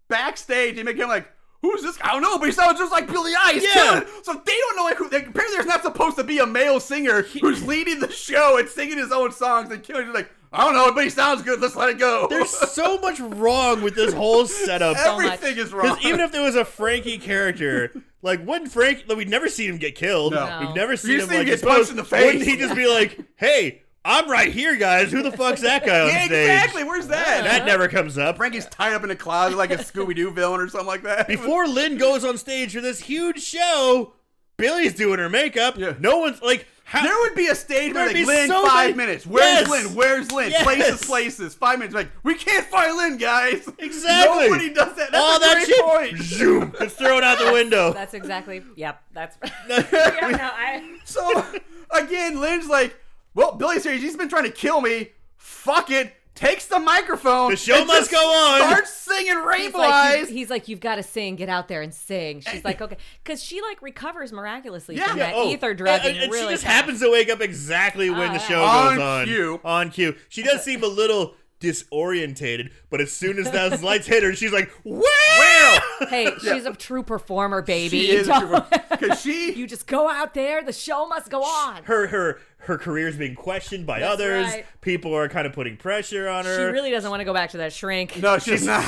S1: backstage, they make him like, who's this guy? I don't know, but he sounds just like Billy Eyes.
S3: Yeah.
S1: So they don't know like who. Apparently, there's not supposed to be a male singer who's leading the show and singing his own songs. And Killer's like, I don't know, but he sounds good. Let's let it go.
S3: There's so much wrong with this whole setup.
S1: Everything is wrong.
S3: Because even if there was a Frankie character, like, wouldn't Frank, like, we'd never seen him get killed.
S1: No.
S3: We've never seen him, like,
S1: get punched in the face.
S3: Wouldn't he just be like, hey, I'm right here, guys. Who the fuck's that guy on
S1: Yeah,
S3: stage?
S1: exactly. Where's that?
S3: That never comes up.
S1: Frankie's tied up in a closet like a Scooby-Doo villain or something like that.
S3: Before Lynn goes on stage for this huge show, Billy's doing her makeup.
S1: Yeah.
S3: No one's like,
S1: there would be a stage where
S3: There'd
S1: like,
S3: be
S1: Lynn,
S3: so
S1: 5
S3: many-
S1: minutes. Where's
S3: Yes.
S1: Lynn? Where's Lynn?
S3: Yes.
S1: Places. 5 minutes. Like, we can't find Lynn, guys.
S3: Exactly.
S1: Nobody does that. That's
S3: all
S1: a
S3: that
S1: great
S3: shit,
S1: point.
S3: zoom, it's thrown out the window.
S4: That's exactly. Yep. That's. Yeah, no,
S1: So, again, Lynn's like, well, Billy's here. He's been trying to kill me. Fuck it. Takes the microphone.
S3: The show
S1: and
S3: must
S1: just
S3: go on.
S1: Starts singing Rainbow Eyes.
S4: He's like, you've got to sing. Get out there and sing. She's like, okay, because she like recovers miraculously from that ether drug.
S3: And
S4: really
S3: she just
S4: fast.
S3: happens to wake up exactly when the show
S1: On
S3: goes on.
S1: cue.
S3: On cue. She does seem a little disorientated, but as soon as those lights hit her, she's like, well.
S4: Hey, she's a true performer, baby.
S1: She is
S4: Don't-
S1: because
S4: you just go out there. The show must go on.
S3: Her career is being questioned by others.
S4: right.
S3: People are kind of putting pressure on her.
S4: She really doesn't want to go back to that shrink.
S1: No, she's not.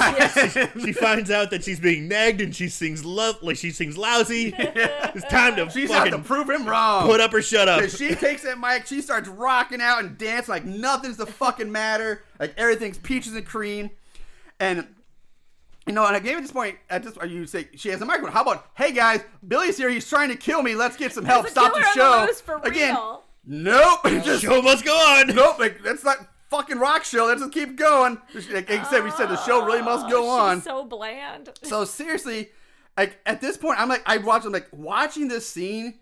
S3: She finds out that she's being nagged and she sings she sings lousy. It's time to
S1: She's out to
S3: fucking
S1: prove him wrong.
S3: put up or shut up.
S1: Because she takes that mic, she starts rocking out and dancing like nothing's the fucking matter. Like everything's peaches and cream. And, you know, and I gave at this point, you say, she has a microphone. How about, hey guys, Billy's here. He's trying to kill me. Let's get some help.
S4: There's a
S1: Stop the
S4: killer
S1: show.
S4: on the loose for
S1: Again,
S4: real.
S1: nope.
S3: The
S1: Just,
S3: show must go on.
S1: nope. Like, that's not fucking rock show. Let's just keep going. Like I said, we said the show really must go on.
S4: She's so bland.
S1: So seriously, like at this point, I'm watching this scene,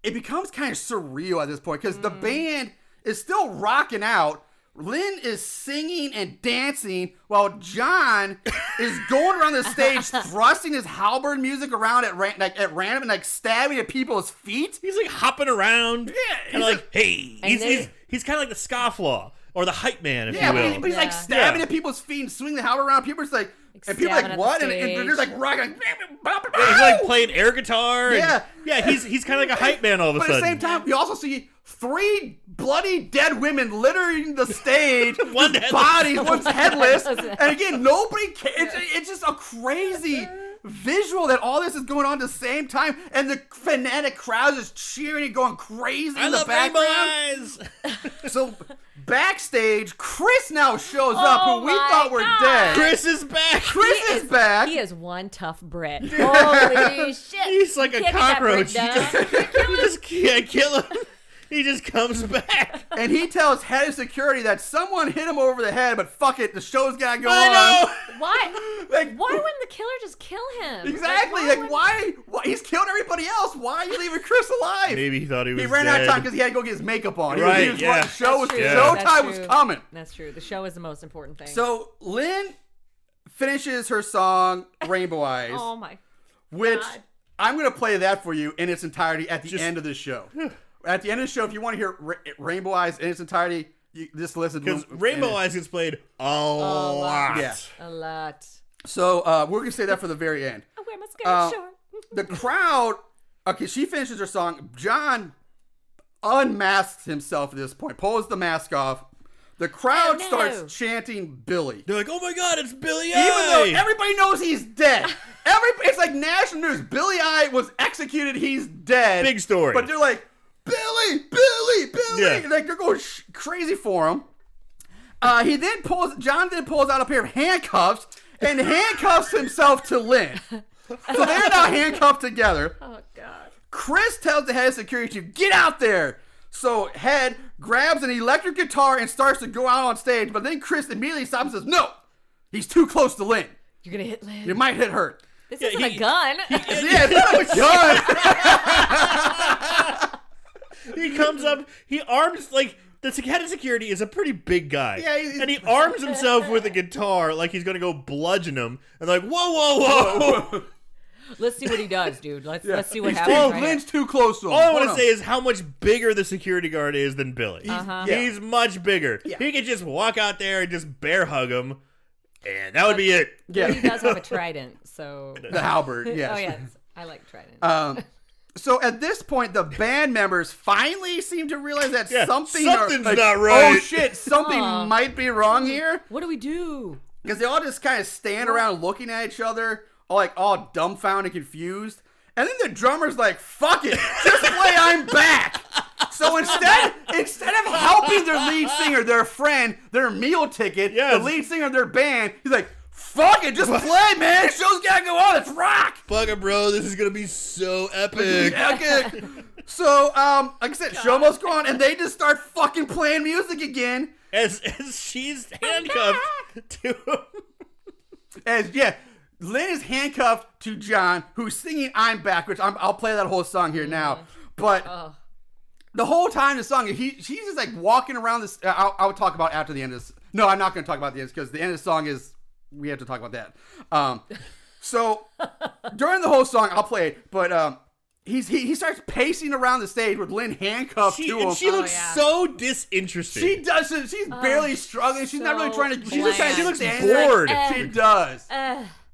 S1: it becomes kind of surreal at this point because the band is still rocking out. Lynn is singing and dancing while John is going around the stage thrusting his halberd music around at random and like stabbing at people's feet.
S3: He's like hopping around.
S1: Yeah,
S3: And
S1: he's
S3: like, hey. He's kind of like the scofflaw or the hype man, if
S1: Yeah,
S3: you will.
S1: but he's like
S4: Yeah.
S1: stabbing at people's feet and swinging the halberd around. People are just like, and people are
S4: stabbing
S1: like,
S4: at
S1: what?
S4: the
S1: And they're
S4: stage.
S1: just like rocking. Like,
S3: Yeah, he's like playing air guitar.
S1: Yeah.
S3: Yeah, he's kind of like a hype man all of a
S1: But at
S3: sudden.
S1: the same time, we also see 3 bloody dead women littering the stage.
S3: One
S1: with
S3: headless.
S1: bodies, one's headless. And again, nobody cares. It's just a crazy visual that all this is going on at the same time. And the fanatic crowd is cheering and going crazy
S3: I
S1: in the
S3: love Rainbow
S1: background.
S3: Eyes.
S1: So backstage, Chris now shows up,
S4: Oh
S1: who we
S4: my
S1: thought were
S4: God.
S1: dead.
S3: Chris is back.
S1: Chris is back.
S4: He is one tough Brit. Holy shit.
S3: He's like a
S4: Can't get that
S3: cockroach.
S4: Brit
S3: You
S4: down.
S3: just can't kill him. He just comes back.
S1: And he tells head of security that someone hit him over the head, but fuck it, the show's gotta go
S3: I
S1: on.
S3: know.
S4: Why?
S1: Like,
S4: Why wouldn't the killer just kill him?
S1: Exactly. Like, why? He's killed everybody else. Why are you leaving Chris alive?
S3: Maybe he thought he was
S1: He ran out
S3: dead.
S1: of time because he had to go get his makeup on. He
S3: Right,
S1: was
S3: yeah.
S1: the show was,
S4: That's true.
S1: showtime
S4: That's
S1: was
S4: true.
S1: coming.
S4: That's true. The show is the most important thing.
S1: So Lynn finishes her song "Rainbow Eyes,"
S4: oh my.
S1: which
S4: God.
S1: I'm going to play that for you in its entirety at the end of the show. At the end of the show, if you want to hear Rainbow Eyes in its entirety, you just listen.
S3: Because Rainbow Eyes gets played a lot.
S1: Yeah.
S4: A lot.
S1: So we're going to say that for the very end.
S4: I wear my skirt short.
S1: The crowd, okay, she finishes her song. John unmasks himself at this point, pulls the mask off. The crowd
S4: Oh, no.
S1: starts chanting Billy.
S3: They're like, oh my God, it's Billy
S1: Even though
S3: Eye.
S1: everybody knows he's dead. It's like national news. Billy Eye was executed. He's dead.
S3: Big story.
S1: But they're like, Billy, Billy, Billy.
S3: Yeah.
S1: Like they're going crazy for him. John then pulls out a pair of handcuffs and handcuffs himself to Lynn. So they're now handcuffed together.
S4: Oh God.
S1: Chris tells the head of security to get out there. So Head grabs an electric guitar and starts to go out on stage, but then Chris immediately stops and says, no, he's too close to Lynn.
S4: You're gonna hit Lynn.
S1: It might hit her.
S4: This isn't a gun.
S1: Yeah, it's not a gun.
S3: He comes up, he arms, like, the head of security is a pretty big guy.
S1: Yeah,
S3: and he arms himself with a guitar like he's going to go bludgeon him. And like, whoa.
S4: Let's see what he does, dude. Let's see what
S1: He's
S4: happens.
S1: too-
S4: right
S1: Lynn's too close to him.
S3: All I
S1: Hold
S3: want to
S1: on.
S3: say is how much bigger the security guard is than Billy. He's much bigger.
S1: Yeah.
S3: He could just walk out there and just bear hug him, and that would be it.
S1: Yeah.
S4: He does have a trident, so.
S1: The halberd, yes.
S4: Oh yes, I like trident.
S1: So at this point, the band members finally seem to realize that something's
S3: something's
S1: not
S3: not right.
S1: Oh shit, something might be wrong here.
S4: What do we do?
S1: Because they all just kind of stand around looking at each other, all dumbfounded and confused. And then the drummer's like, fuck it, just play I'm Back. So instead of helping their lead singer, their friend, their meal ticket,
S3: Yes.
S1: the lead singer of their band, he's like, fuck it, just play, man. Show's gotta go on. Let's rock.
S3: Fuck it, bro. This is going to be so epic.
S1: Okay. So, like I said, show must go on, and they just start fucking playing music again.
S3: As she's handcuffed to him.
S1: Lynn is handcuffed to John, who's singing I'm Back, which I'll play that whole song here now. But the whole time the song, she's just like walking around this. I'll talk about after the end of this. No, I'm not going to talk about the end because the end of the song is, we have to talk about that. So during the whole song, I'll play it, but he starts pacing around the stage with Lynn handcuffed to him.
S3: And she looks so disinterested.
S1: She doesn't. She's barely struggling. She's not really trying to. She's just kind of.
S3: She looks
S1: standing
S3: bored.
S1: there. She does.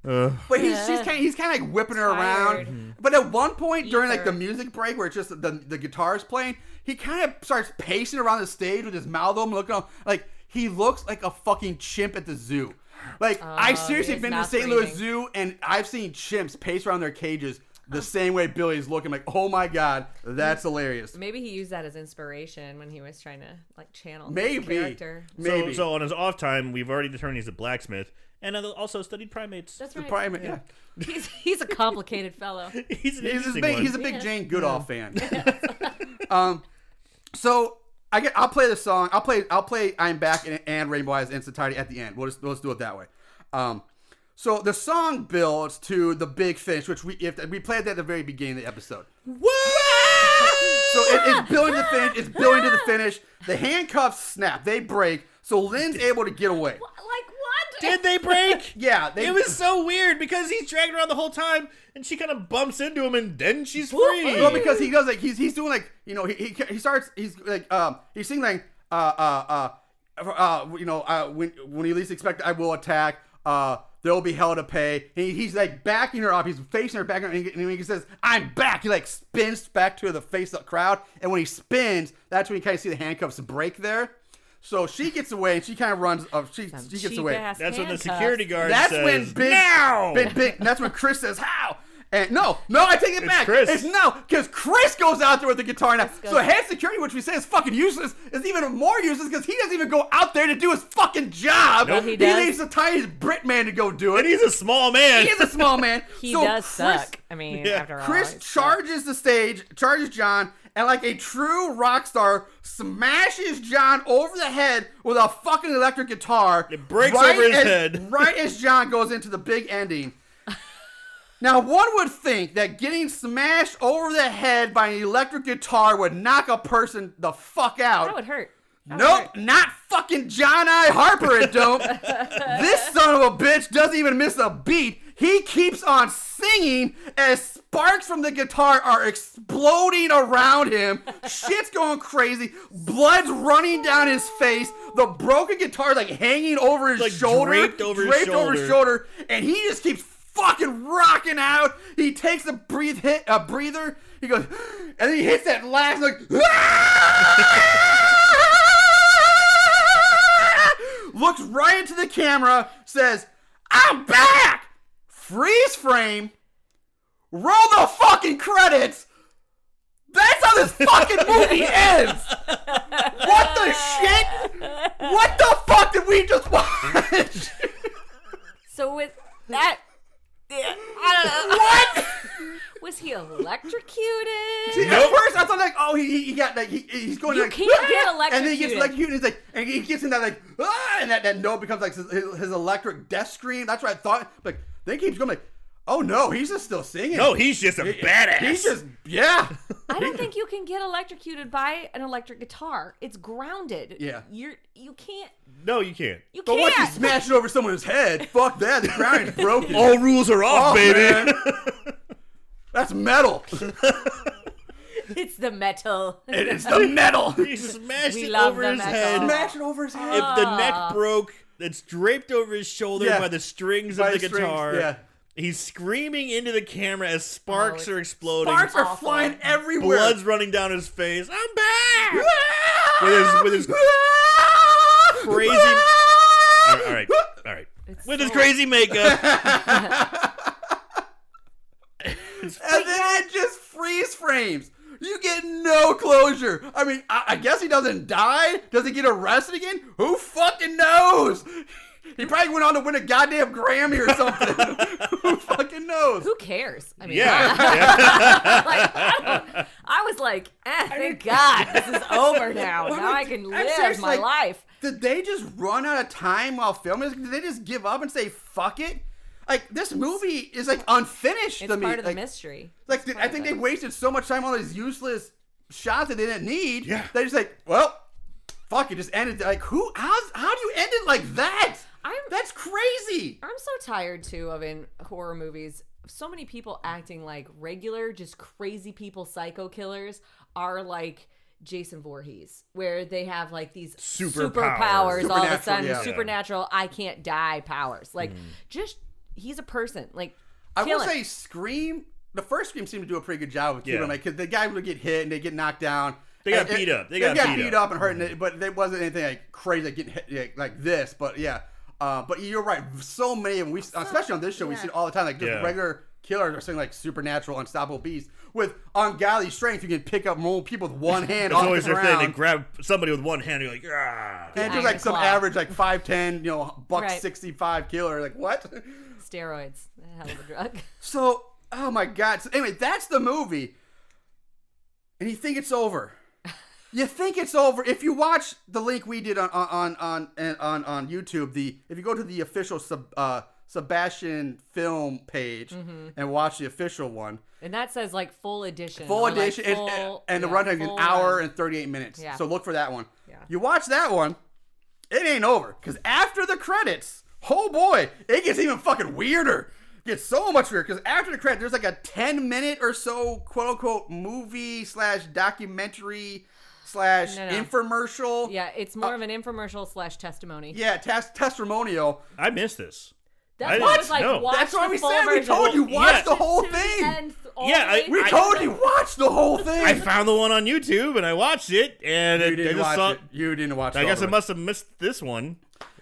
S1: But he's kind of like whipping her
S4: Tired.
S1: around. But at one point during like the music break where it's just the guitar's playing, he kind of starts pacing around the stage with his mouth open, looking up like he looks like a fucking chimp at the zoo. Like I seriously have been to the St. Louis Zoo and I've seen chimps pace around their cages the same way Billy's looking. Like, oh my god, that's hilarious.
S4: Maybe he used that as inspiration when he was trying to like channel
S1: Maybe.
S4: his character.
S1: Maybe.
S3: So on his off time, we've already determined he's a blacksmith, and also studied primates.
S4: That's right.
S1: Primate, yeah.
S4: He's a complicated fellow.
S3: He's an
S1: He's
S3: interesting one.
S1: a big Jane Goodall fan. So I'll play the song. I'll play I'm Back and Rainbow Eyes in its entirety at the end. Let's do it that way. So the song builds to the big finish, which we played that at the very beginning of the episode.
S3: What?
S1: So it's building to the finish. It's building to the finish. The handcuffs snap. They break. So Lynn's able to get away.
S4: Like what?
S3: Did they break?
S1: Yeah,
S3: It was so weird because he's dragging around the whole time, and she kind of bumps into him, and then she's free.
S1: Well, because he does like he's doing like he starts he's like he's singing like when you least expect it, I will attack. There will be hell to pay. And he's like backing her up. He's facing her back, and when he says "I'm back," he like spins back to the face of the crowd. And when he spins, that's when you kind of see the handcuffs break there. So she gets away, and she kind of runs. She gets away.
S3: That's when the security guard
S1: That's
S3: says,
S1: when big. That's when Chris says, "How?" And no, I take it back.
S3: Chris.
S1: It's no, because Chris goes out there with the guitar now. So head security, which we say is fucking useless, is even more useless because he doesn't even go out there to do his fucking job.
S4: Nope. He
S1: He
S4: does.
S1: needs the tiniest Brit man to go do it.
S3: And he's a small man.
S1: He is a small man.
S4: He
S1: So
S4: does
S1: Chris-
S4: suck. I mean,
S3: Yeah.
S4: after all.
S1: Chris
S4: it's
S1: charges the stage, charges John, and like a true rock star, smashes John over the head with a fucking electric guitar.
S3: It breaks over his head.
S1: Right as John goes into the big ending. Now, one would think that getting smashed over the head by an electric guitar would knock a person the fuck out.
S4: That would hurt.
S1: Nope, not fucking John I. Harper it don't. This son of a bitch doesn't even miss a beat. He keeps on singing as sparks from the guitar are exploding around him. Shit's going crazy. Blood's running down his face. The broken guitar like hanging over his
S3: Like
S1: shoulder.
S3: draped over his
S1: shoulder. And he just keeps fucking rocking out. He takes a breather. He goes, and then he hits that last like, looks right into the camera, says, "I'm back!" Freeze frame. Roll the fucking credits. That's how this fucking movie ends. What the shit? What the fuck did we just watch?
S4: So with that, I don't know.
S1: What?
S4: Was he electrocuted?
S1: See, at first I thought like, oh, he got like he's going
S4: You
S1: like
S4: can't get electrocuted.
S1: and then he gets electrocuted. And he's like, and he gets in that like and that note becomes like his electric death scream. That's what I thought. Like then he keeps going like, oh no, he's just still singing.
S3: No, he's just a badass.
S1: He's just yeah.
S4: I don't think you can get electrocuted by an electric guitar. It's grounded.
S1: Yeah.
S4: You can't.
S3: No, you can't.
S4: You
S1: But
S4: can't.
S1: once you smash it over someone's head, fuck that. The ground is broken.
S3: All rules are off,
S1: Oh,
S3: baby.
S1: man. That's metal.
S4: It's the metal.
S1: It is the metal.
S3: He smashed
S4: We
S3: it
S4: love
S3: over
S4: the
S3: his
S4: metal.
S3: head.
S1: Smash it over his head.
S3: If the neck broke, it's draped over his shoulder
S1: Yeah.
S3: by the strings
S1: By
S3: of the
S1: the strings,
S3: guitar.
S1: yeah.
S3: He's screaming into the camera as sparks
S4: it's
S3: are exploding.
S1: Sparks are
S4: awful.
S1: flying everywhere.
S3: Blood's running down his face. I'm back. with his crazy. All right. With his crazy makeup.
S1: And then it just freeze frames. You get no closure. I mean, I guess he doesn't die. Does he get arrested again? Who fucking knows? He probably went on to win a goddamn Grammy or something. Who fucking knows?
S4: Who cares? I mean,
S3: Yeah.
S4: I was like, thank God, this is over now. Now I can
S1: I'm
S4: live
S1: serious,
S4: my
S1: like,
S4: life.
S1: Did they just run out of time while filming? Did they just give up and say fuck it? Like this movie is like unfinished
S4: It's
S1: to me.
S4: part of the
S1: Like,
S4: mystery.
S1: Like
S4: It's
S1: I
S4: part
S1: think
S4: of
S1: they
S4: it.
S1: wasted so much time on these useless shots that they didn't need.
S3: Yeah.
S1: They just like, well, fuck it, just ended. Like how do you end it like that? That's crazy.
S4: I'm so tired too of in horror movies. So many people acting like regular, just crazy people, psycho killers are like Jason Voorhees, where they have like these superpowers all of a sudden,
S1: yeah.
S4: supernatural, I can't die powers. Like, just he's a person. Like,
S1: I
S4: kill
S1: will
S4: him.
S1: say Scream. The first Scream seemed to do a pretty good job of keeping
S3: Yeah.
S1: like because the guy would get hit and they get knocked down.
S3: They got
S1: And
S3: beat up. They
S1: got
S3: got
S1: beat
S3: beat
S1: up and hurt, but there wasn't anything like crazy like getting hit like this. But yeah, but you're right. So many of them, especially on this show, we see it all the time. Like just
S3: Yeah.
S1: regular killers are saying like supernatural, unstoppable beasts with ungodly strength. You can pick up more people with one hand
S3: That's
S1: off
S3: always
S1: the
S3: their thing. They
S1: ground.
S3: grab somebody with one hand. You're like, ah.
S1: And just
S4: Iron
S1: like some
S4: claw.
S1: average like 5'10", buck
S4: Right.
S1: 65 killer. Like what?
S4: Steroids. A hell of a drug.
S1: So, oh my god. So anyway, that's the movie. And you think it's over. You think it's over. If you watch the link we did on YouTube, if you go to the official Sebastian film page and watch the official one,
S4: And that says like full edition.
S1: full
S4: or, like,
S1: edition, and the runtime is an
S4: full
S1: hour
S4: run.
S1: and 38 minutes.
S4: Yeah.
S1: So look for that one.
S4: Yeah.
S1: You watch that one, it ain't over. Because after the credits, oh boy, it gets even fucking weirder. It gets so much weirder. Because after the credits, there's like a 10-minute or so, quote unquote, movie / documentary / infomercial.
S4: Yeah, it's more of an infomercial / testimony.
S1: Yeah, testimonial.
S3: I missed this.
S4: That's
S3: I
S4: why I
S3: didn't
S4: was like,
S3: know.
S4: watch
S1: That's why
S4: the
S1: we
S4: full
S1: said we
S4: version.
S1: told you watch
S3: Yeah.
S1: the whole
S4: To the
S1: thing.
S4: end, all
S3: Yeah,
S4: the way
S1: We
S4: through.
S1: told you watch the whole thing.
S3: I found the one on YouTube and I watched it, and
S1: You
S3: I
S1: didn't
S3: just
S1: watch
S3: saw.
S1: it. You didn't watch it.
S3: I
S1: all
S3: guess
S1: the
S3: I
S1: way.
S3: must have missed this one.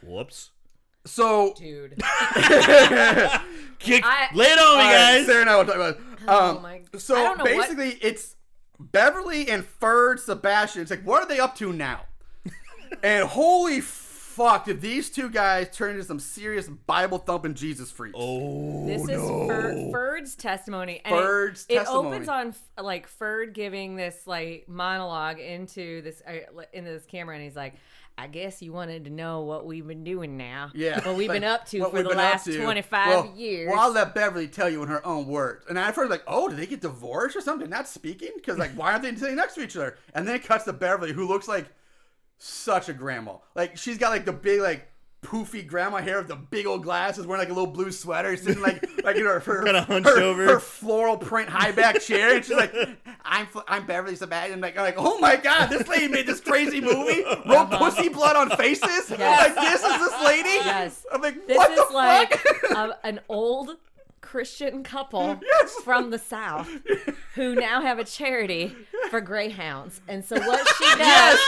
S3: Whoops.
S1: So
S4: Dude.
S3: Kick.
S4: I-
S3: Lay it on me,
S1: All right,
S3: guys.
S1: Sarah and I will talk about it.
S4: Oh my- I
S1: So
S4: don't know what-
S1: basically, it's Beverly and Ferd Sebastian. It's like, what are they up to now? And holy fuck, did these two guys turn into some serious Bible thumping Jesus freaks?
S3: Oh,
S4: This is
S3: no.
S4: Ferd's testimony. And
S1: Ferd's
S4: it
S1: testimony.
S4: opens on like Ferd giving this like monologue into this camera, and he's like, "I guess you wanted to know what we've been doing now.
S1: Yeah.
S4: what we've
S1: like,
S4: been up to
S1: what
S4: for
S1: we've
S4: the
S1: been up
S4: last
S1: to.
S4: 25 years."
S1: Well, I'll let Beverly tell you in her own words. And at first, like, oh, did they get divorced or something? Not speaking? Because, like, why aren't they sitting next to each other? And then it cuts to Beverly, who looks like such a grandma. Like, she's got, like, the big, like, poofy grandma hair with the big old glasses, wearing, like, a little blue sweater, sitting, like in her
S3: Kinda hunched over.
S1: her floral print high back chair. And she's like, I'm Beverly Sebastian. Like, I'm like, oh my God, this lady made this crazy movie, wrote pussy blood on faces.
S4: Yes.
S1: Like, this is this lady?
S4: Yes.
S1: I'm like,
S4: This
S1: what
S4: is
S1: the
S4: like
S1: fuck?
S4: an old Christian couple
S1: Yes.
S4: from the South who now have a charity for greyhounds. And so what she does,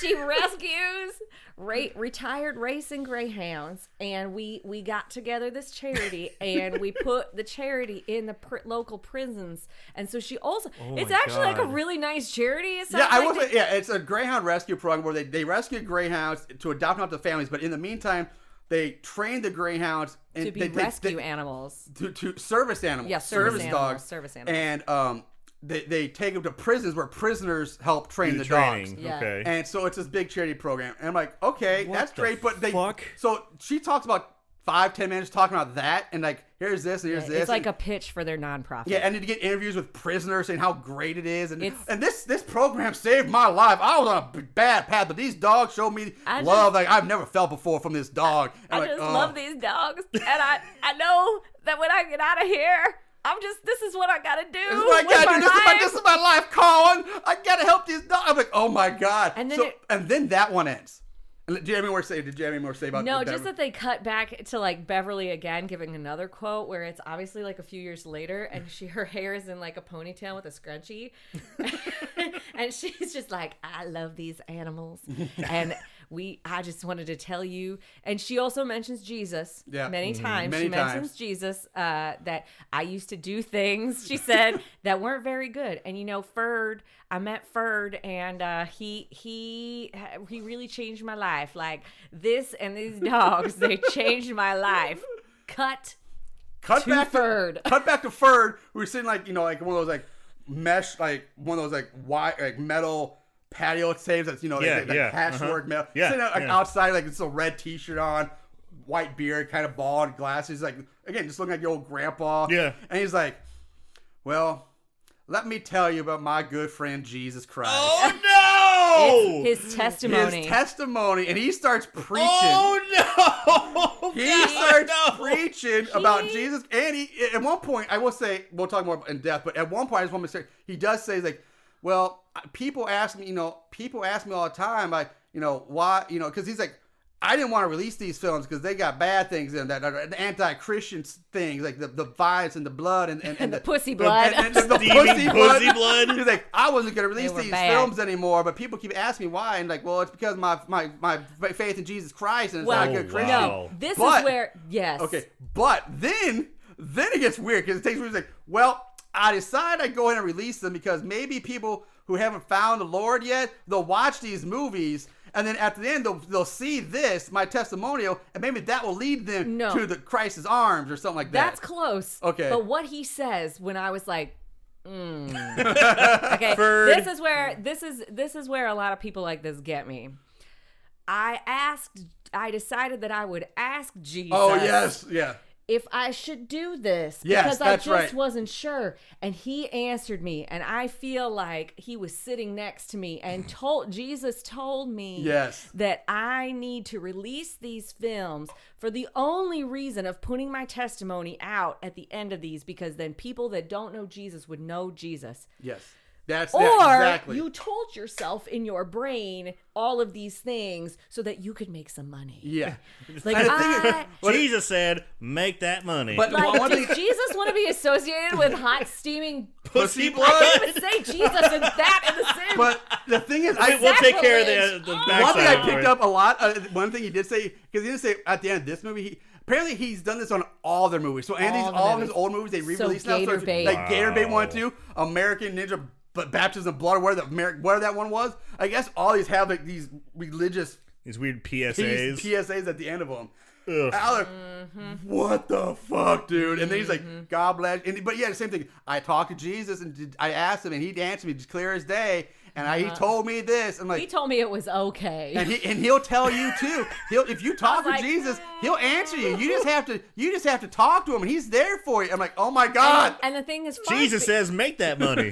S4: she rescues retired racing greyhounds, and we got together this charity, and we put the charity in the local prisons. And so she also, it's
S3: my
S4: actually like a
S3: God.
S4: really nice charity. It
S1: Yeah,
S4: sounds
S1: I
S4: like
S1: wasn't. Yeah, it's a greyhound rescue program where they rescue greyhounds to adopt them up to families, but in the meantime, they train the greyhounds and
S4: to be rescue animals.
S1: to service animals.
S4: Yeah, service animals,
S1: dogs,
S4: service animals.
S1: and they take them to prisons where prisoners help train the
S3: training.
S1: dogs.
S4: Yeah.
S3: Okay.
S1: And so it's this big charity program. And I'm like, okay,
S3: What
S1: that's
S3: the
S1: great. But
S3: fuck?
S1: So she talks about 5-10 minutes talking about that. And like, here's this and here's this.
S4: It's like
S1: and,
S4: a pitch for their nonprofit.
S1: yeah, and to get interviews with prisoners saying how great it is. And
S4: It's-
S1: this program saved my life. I was on a bad path, but these dogs showed me
S4: I
S1: love like I've never felt before from this dog. And
S4: I
S1: like,
S4: just
S1: oh.
S4: love these dogs, and I know that when I get out of here, this is what I gotta do.
S1: This is what I
S4: with
S1: gotta
S4: my
S1: do.
S4: life.
S1: This is my life, Colin. I gotta help these dogs. I'm like, oh my god.
S4: And then
S1: and then that one ends. And did you have any more to say? About
S4: No,
S1: the
S4: just that they cut back to like Beverly again, giving another quote where it's obviously like a few years later, and her hair is in like a ponytail with a scrunchie, and she's just like, "I love these animals," and I just wanted to tell you. And she also mentions Jesus many times.
S1: Many
S4: she mentions
S1: times.
S4: Jesus, that I used to do things, she said, that weren't very good. And you know, I met Ferd, and he really changed my life. Like this and these dogs, they changed my life. Cut
S1: back
S4: Ferd.
S1: Cut back to Ferd, who was sitting like like one of those like mesh, like one of those like wire, like metal patio tables that's like patchwork metal. Sitting outside like it's a red T-shirt on, white beard, kind of bald, glasses, like again just looking like your old grandpa.
S3: Yeah,
S1: and he's like, well, let me tell you about my good friend Jesus Christ.
S3: Oh no!
S4: It's his testimony.
S1: His testimony, and he starts preaching.
S3: Oh no!
S1: He starts preaching about Jesus, and he at one point, I will say, we'll talk more in depth, but at one point, I just want to say, he does say like, well, people ask me all the time, like, why, because he's like, I didn't want to release these films because they got bad things in that are the anti-Christian things, like the violence and the blood and
S4: the pussy blood.
S1: And the
S3: Steaming pussy blood.
S1: He's like, I wasn't going to release
S4: They were
S1: these
S4: bad.
S1: films anymore, but people keep asking me why, and like, well, it's because my faith in Jesus Christ, and it's
S4: Well,
S1: not good Christian.
S3: wow.
S4: No, this
S1: But-
S4: is where
S1: Okay, but then it gets weird because it takes me like, well, I decided I'd go ahead and release them because maybe people who haven't found the Lord yet, they'll watch these movies. And then at the end, they'll see this, my testimonial, and maybe that will lead them to the Christ's arms or something like that.
S4: That's close.
S1: Okay.
S4: But what he says when I was like, okay,
S3: Ferd.
S4: this is where a lot of people like this get me. I decided that I would ask Jesus.
S1: Oh yes, yeah.
S4: If I should do this,
S1: Yes,
S4: because
S1: that's
S4: I just
S1: right.
S4: wasn't sure. And he answered me, and I feel like he was sitting next to me and Jesus told me
S1: Yes.
S4: that I need to release these films for the only reason of putting my testimony out at the end of these, because then people that don't know Jesus would know Jesus.
S1: Yes. That's
S4: Or
S1: exactly.
S4: you told yourself in your brain all of these things so that you could make some money.
S1: Yeah.
S4: Like,
S1: And the thing is-
S3: Jesus said, "Make that money."
S1: But
S4: like,
S1: one
S4: does
S1: thing,
S4: Jesus want to be associated with hot, steaming
S3: pussy
S4: I
S3: blood.
S4: can't even say Jesus and that in the same.
S1: but the thing is,
S3: We'll take care of
S4: sacrilege.
S3: the
S4: Oh.
S3: backside.
S1: one thing I
S3: for
S1: picked
S3: it.
S1: up a lot. One thing he did say, because he didn't say at the end of this movie. Apparently, he's done this on all their movies. So, and all of his old movies, they re-released now. So
S4: Gator
S1: it's
S4: Bait.
S1: like Gator Bait 1
S3: Wow.
S1: 2, American Ninja Baptism of Blood, where that one was. I guess all these have like these religious
S3: These weird PSAs.
S1: PSAs at the end of them.
S3: Ugh.
S1: I was like, what the fuck, dude? And then he's like, God bless. But yeah, the same thing. I talked to Jesus and I asked him, and he answered me just clear as day. And he told me this. I'm like,
S4: He told me it was okay.
S1: and he'll tell you too. If you talk to
S4: like,
S1: Jesus, he'll answer you. You just have to talk to him, and he's there for you. I'm like, oh my God.
S4: And the thing is,
S3: Jesus says, "Make that money."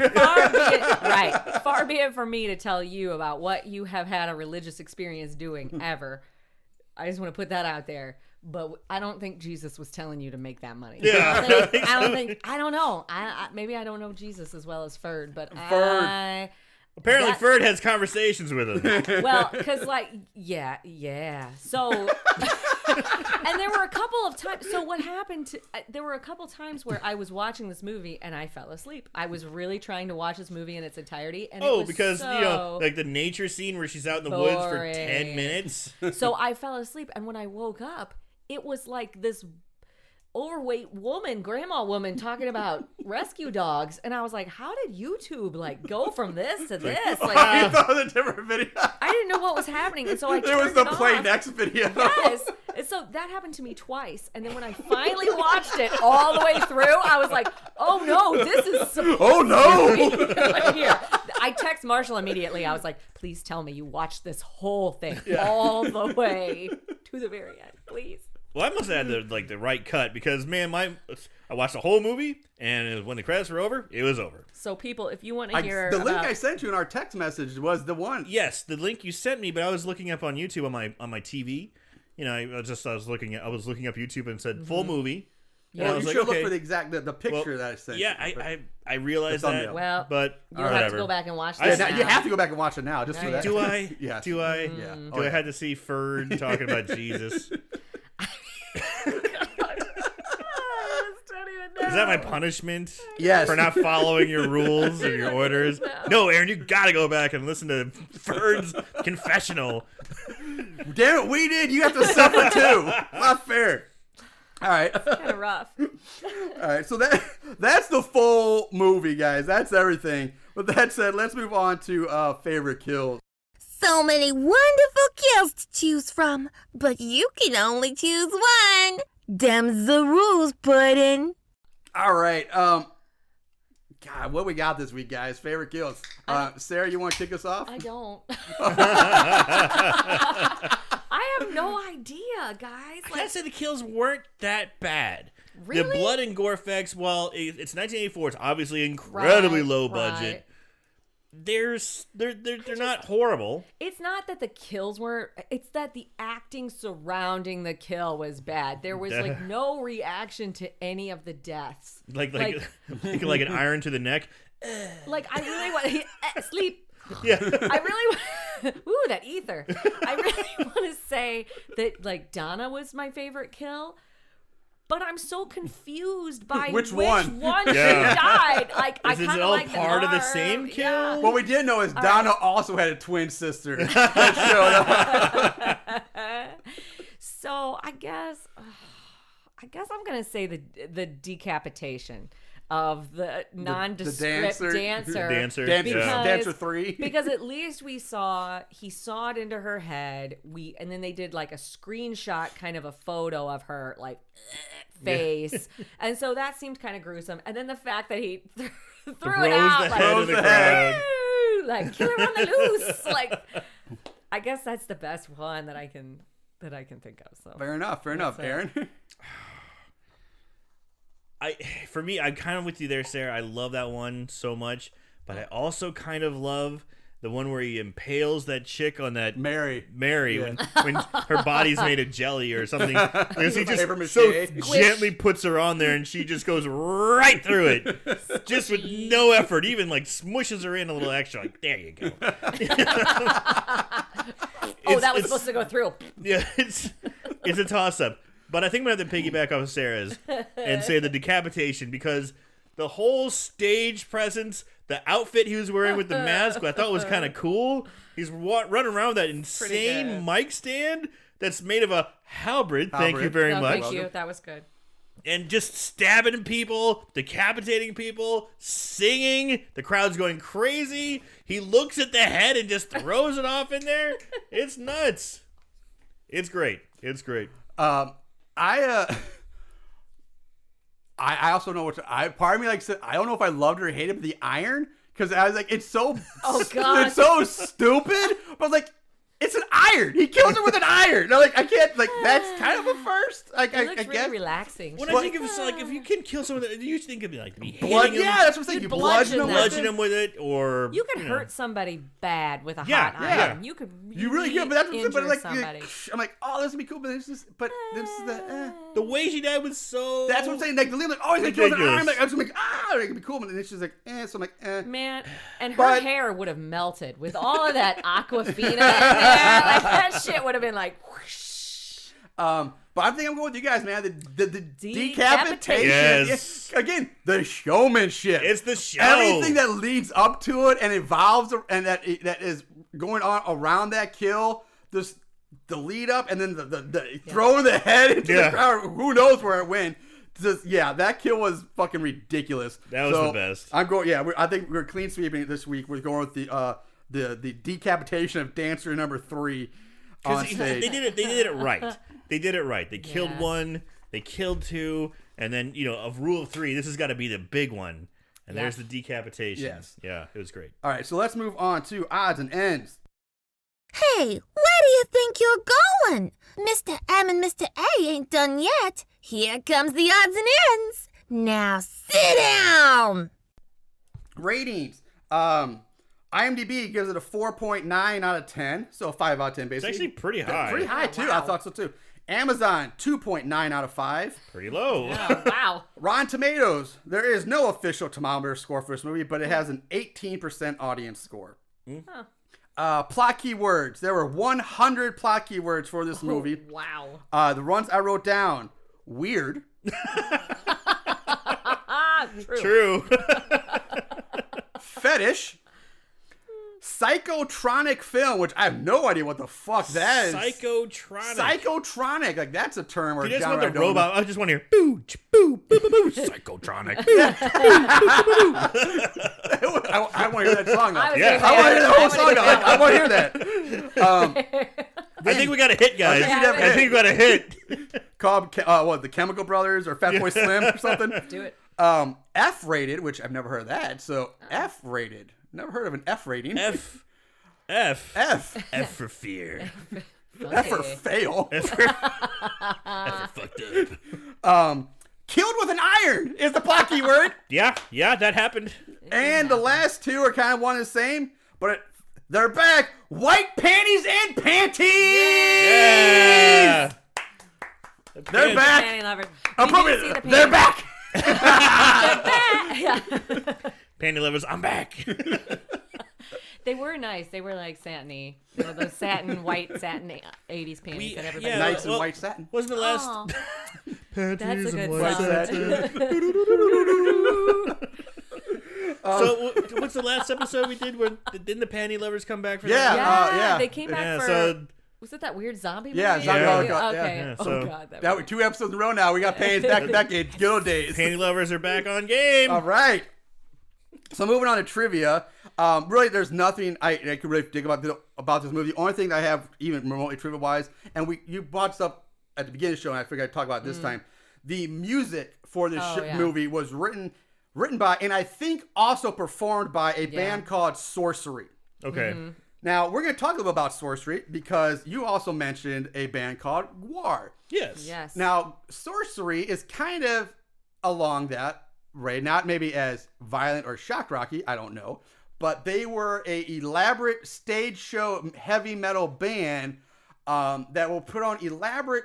S4: far be it for me to tell you about what you have had a religious experience doing ever. I just want to put that out there. But I don't think Jesus was telling you to make that money.
S3: Yeah.
S4: I don't know. Maybe I don't know Jesus as well as Ferd, but
S1: Ferd.
S3: Apparently,
S4: That-
S3: Ferd has conversations with him.
S4: well, because yeah. So, and there were a couple of times. So what happened? There were a couple times where I was watching this movie and I fell asleep. I was really trying to watch this movie in its entirety, and it was
S3: because
S4: so
S3: like the nature scene where she's out in the woods for
S4: boring.
S3: 10 minutes.
S4: So I fell asleep, and when I woke up, it was like this. overweight woman, grandma woman, talking about rescue dogs, and I was like, how did YouTube like go from this to this? Like,
S1: I thought it was a different video.
S4: I didn't know what was happening, and so I
S1: There was
S4: turned
S1: the
S4: it
S1: play
S4: off.
S1: next video.
S4: Yes. And so that happened to me twice. And then when I finally watched it all the way through, I was like, oh no, this is supposed
S1: Oh no!
S4: Here. I text Marshall immediately. I was like, please tell me you watched this whole thing all the way to the very end, please.
S3: Well, I must have had the right cut because, man, I watched the whole movie, and when the credits were over, it was over.
S4: So people, if you want to hear
S1: The link
S4: about-
S1: I sent you in our text message was the one.
S3: Yes, the link you sent me, but I was looking up on YouTube on my TV. You know, I was looking up YouTube and said full movie.
S4: Yeah.
S3: And I
S1: Well,
S3: was
S1: you
S3: like,
S1: should
S3: okay.
S1: look for the exact the picture
S3: Well,
S1: that I sent.
S3: Yeah,
S1: you, but-
S3: I realized
S1: The
S3: that.
S1: thumbnail.
S4: Well,
S3: But
S4: you'll have
S3: whatever.
S4: to go back and watch
S3: I
S4: this.
S1: Yeah,
S4: now.
S1: you have to go back and watch it now just
S4: Oh,
S1: for
S4: yeah.
S1: that.
S3: Do I?
S1: Yes.
S3: Do I?
S1: Yeah.
S3: Do
S1: Oh,
S3: I
S1: yeah.
S3: had to see Ferd talking about Jesus? Is that my punishment?
S1: Yes.
S3: For not following your rules or your orders? No, Aaron, you gotta go back and listen to Ferd's confessional.
S1: Damn it, we did. You have to suffer too. Not fair. All right.
S4: Kind of rough.
S1: All right. So that's the full movie, guys. That's everything. With that said, let's move on to favorite kills.
S2: So many wonderful kills to choose from, but you can only choose one. Them's the rules, Puddin'.
S1: All right. God, what we got this week, guys? Favorite kills. Sarah, you want to kick us off?
S4: I don't. I have no idea, guys.
S3: I gotta say the kills weren't that bad.
S4: Really?
S3: The blood and gore effects, while it's 1984, it's obviously incredibly
S4: Right,
S3: low
S4: right.
S3: budget. They're not horrible.
S4: It's not that the kills were, it's that the acting surrounding the kill was bad. There was like no reaction to any of the deaths.
S3: Like an iron to the neck.
S4: Like I really want sleep.
S3: Yeah.
S4: I really ooh, that ether. I really want to say that like Donna was my favorite kill. But I'm so confused by
S1: Which one?
S4: she
S3: Yeah.
S4: died. Like I
S3: Is it
S4: kind of
S3: all
S4: like
S3: part of the
S4: arm.
S3: same kill?
S4: Yeah.
S1: What we did know is Donna also had a twin sister that showed up.
S4: So I guess I'm gonna say the decapitation of the nondescript dancer.
S3: Dancer.
S1: Dancer 3.
S4: Because at least he sawed into her head. And then they did like a screenshot kind of a photo of her like face. And so that seemed kind of gruesome. And then the fact that he threw it
S3: Throws
S4: out
S3: the
S4: like,
S3: head of the
S1: Throws the head.
S3: crowd.
S4: "Woo!" like kill her on the loose. Like I guess that's the best one that I can think of. So
S1: Fair enough.
S4: That's it.
S1: Aaron.
S3: For me, I'm kind of with you there, Sarah. I love that one so much, but I also kind of love the one where he impales that chick on that
S1: Mary.
S3: when her body's made of jelly or something. Because he
S1: Paper
S3: just
S1: mache.
S3: so gently puts her on there, and she just goes right through it, just with no effort. Even like smushes her in a little extra. Like there you go.
S4: that was supposed to go through.
S3: Yeah, it's a toss up. But I think I'm gonna have to piggyback off of Sarah's and say the decapitation, because the whole stage presence, the outfit he was wearing with the mask, I thought was kind of cool. He's running around with that insane
S4: good.
S3: mic stand that's made of a halberd. Thank you very
S4: No,
S3: much.
S4: thank you. That was good.
S3: And just stabbing people, decapitating people, singing. The crowd's going crazy. He looks at the head and just throws it off in there. It's nuts. It's great. It's great.
S1: I also know part of me like said I don't know if I loved or hated the iron, because I was like, it's so
S4: Oh, God.
S1: it's so stupid, but like it's an iron. He kills her with an iron. No, like I can't, like that's kind of a first. Like
S4: It
S1: I
S4: looks really
S1: guess
S4: relaxing.
S3: When I think of like if you can kill someone, you think of like be
S1: blood.
S3: hitting him,
S1: Yeah, that's what I'm saying. You bludgeon them.
S3: bludgeon him with it, or
S4: You could hurt somebody bad with a
S3: Yeah,
S4: hot
S3: yeah.
S4: iron. You could
S1: You really can, but that's what I'm saying.
S4: injure
S1: But like,
S4: somebody.
S1: I'm like, oh, this would be cool, but this is the.
S3: the way she died was so.
S1: That's what I'm saying. Like the like, oh, he's gonna kill with an
S3: Ridiculous.
S1: iron. Like I was like, it could be cool, but then she's like, so I'm like,
S4: Man, and her
S1: But-
S4: hair would have melted with all of that Aquafina in there. Like that shit would have been like whoosh.
S1: But I think I'm going with you guys, man. The decapitation.
S4: Decapitation.
S3: Yes.
S1: Yeah. Again, the showmanship.
S3: It's the show.
S1: Everything that leads up to it and evolves and that is going on around that kill. Just the lead up and then the throwing the head into
S3: Yeah.
S1: the crowd. Who knows where it went. that kill was fucking ridiculous.
S3: That was the best.
S1: I'm going. Yeah, I think we're clean sweeping it this week. We're going with the decapitation of dancer number 3 on stage.
S3: They did it right. They did it right. They killed one. They killed 2, and then of rule of 3, this has got to be the big one. And there's the decapitation.
S1: Yes.
S3: Yeah, it was great.
S1: All right, so let's move on to odds and ends.
S8: Hey, where do you think you're going? Mr. M and Mr. A ain't done yet. Here comes the odds and ends. Now sit down.
S1: Ratings. IMDb gives it a 4.9 out of 10, so a 5 out of 10 basically.
S3: It's actually pretty high.
S1: Pretty high too. I thought so too. Amazon 2.9 out of 5.
S3: Pretty low.
S4: Oh, wow.
S1: Rotten Tomatoes. There is no official thermometer score for this movie, but it has an 18% audience score. Plot keywords. There were 100 plot keywords for this movie.
S4: Wow.
S1: The ones I wrote down: weird,
S3: True.
S1: fetish, psychotronic film, which I have no idea what the fuck that is. Psychotronic. Like, that's a term or
S3: You just
S1: genre
S3: want
S1: I
S3: the
S1: don't
S3: robot. I just want to hear boo, boo, boo, boo, boo, psychotronic.
S1: I want to hear that song. Now.
S3: Yeah.
S1: I want to hear the whole song. Now. I want to hear that.
S3: I think we got a hit, guys. I think we got a hit.
S1: Called the Chemical Brothers or Fatboy Slim or something.
S4: Do it.
S1: F-rated, which I've never heard of that. So F-rated. Never heard of an F rating.
S3: F for fear.
S1: F for fail.
S3: F for fucked up.
S1: Killed with an iron is the plot keyword.
S3: Yeah, that happened.
S1: And the last two are kind of one and the same, but they're back. White panties and panties.
S3: Yeah.
S1: They're back.
S4: Panty lovers.
S1: Appropriate. They're back.
S4: Yeah.
S3: Panty lovers, I'm back.
S4: They were nice. They were like satiny. They were those white satin 80s panties that everybody
S1: Nice and white satin.
S3: Wasn't the last
S4: That's a good
S1: White
S4: song.
S1: satin.
S3: So what's the last episode we did? When didn't the panty lovers come back for
S1: Yeah.
S3: that?
S4: Yeah,
S1: yeah.
S4: they came back
S3: Yeah,
S4: for.
S3: so
S4: Was it that weird zombie movie?
S1: Yeah, zombie
S3: Yeah.
S1: Holocaust, yeah.
S4: Okay.
S3: Yeah,
S4: Oh
S3: so-
S4: god,
S1: That was 2 episodes in a row now. We got panties back to back. Good old days.
S3: panty lovers are back on game.
S1: All right. So moving on to trivia. Really, there's nothing I could really dig about this movie. The only thing I have, even remotely trivia-wise, and you brought stuff at the beginning of the show, and I figured I'd talk about it this time. The music for this movie was written by, and I think also performed by, a band called Sorcery.
S3: Okay.
S1: Now, we're going to talk a little about Sorcery because you also mentioned a band called Gwar.
S3: Yes.
S4: Yes.
S1: Now, Sorcery is kind of along that, right? Not maybe as violent or shock rocky, I don't know. But they were a elaborate stage show heavy metal band that will put on elaborate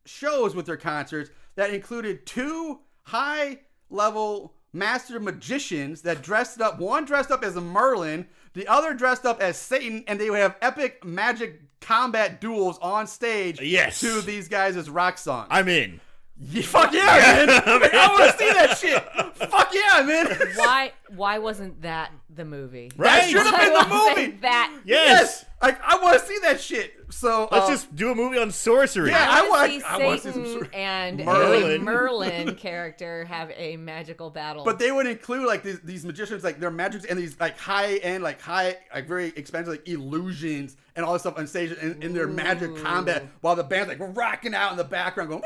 S1: shows with their concerts that included 2 high-level master magicians that dressed up. One dressed up as a Merlin, the other dressed up as Satan, and they would have epic magic combat duels on stage to these guys' rock songs.
S3: I'm in.
S1: Yeah, fuck yeah, man! I want to see that shit. Fuck yeah, man!
S4: Why wasn't that the movie?
S1: That should have been the movie.
S4: That
S1: Yes, I want to see that shit. So
S3: let's just do a movie on sorcery.
S1: Yeah,
S4: I want to see
S1: some
S4: Satan and
S3: Merlin.
S4: a Merlin character have a magical battle.
S1: But they would include like these magicians, like their magics and these like high end, like very expensive like illusions and all this stuff on stage in their magic combat while the band's like rocking out in the background going.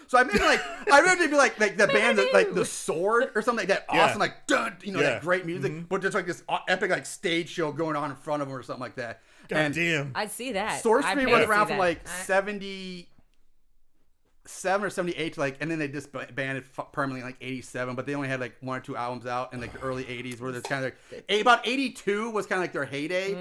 S1: So I mean, like I remember it'd be like the band like the Sword or something like that. Awesome, like dun, that great music, but there's like this epic like stage show going on in front of them or something like that.
S3: God damn.
S4: I'd see that.
S1: Sorcery was around from like 77 or 78 to like, and then they disbanded permanently in like 87, but they only had like 1 or 2 albums out in like the early 80s where there's kind of like, about 82 was kind of like their heyday.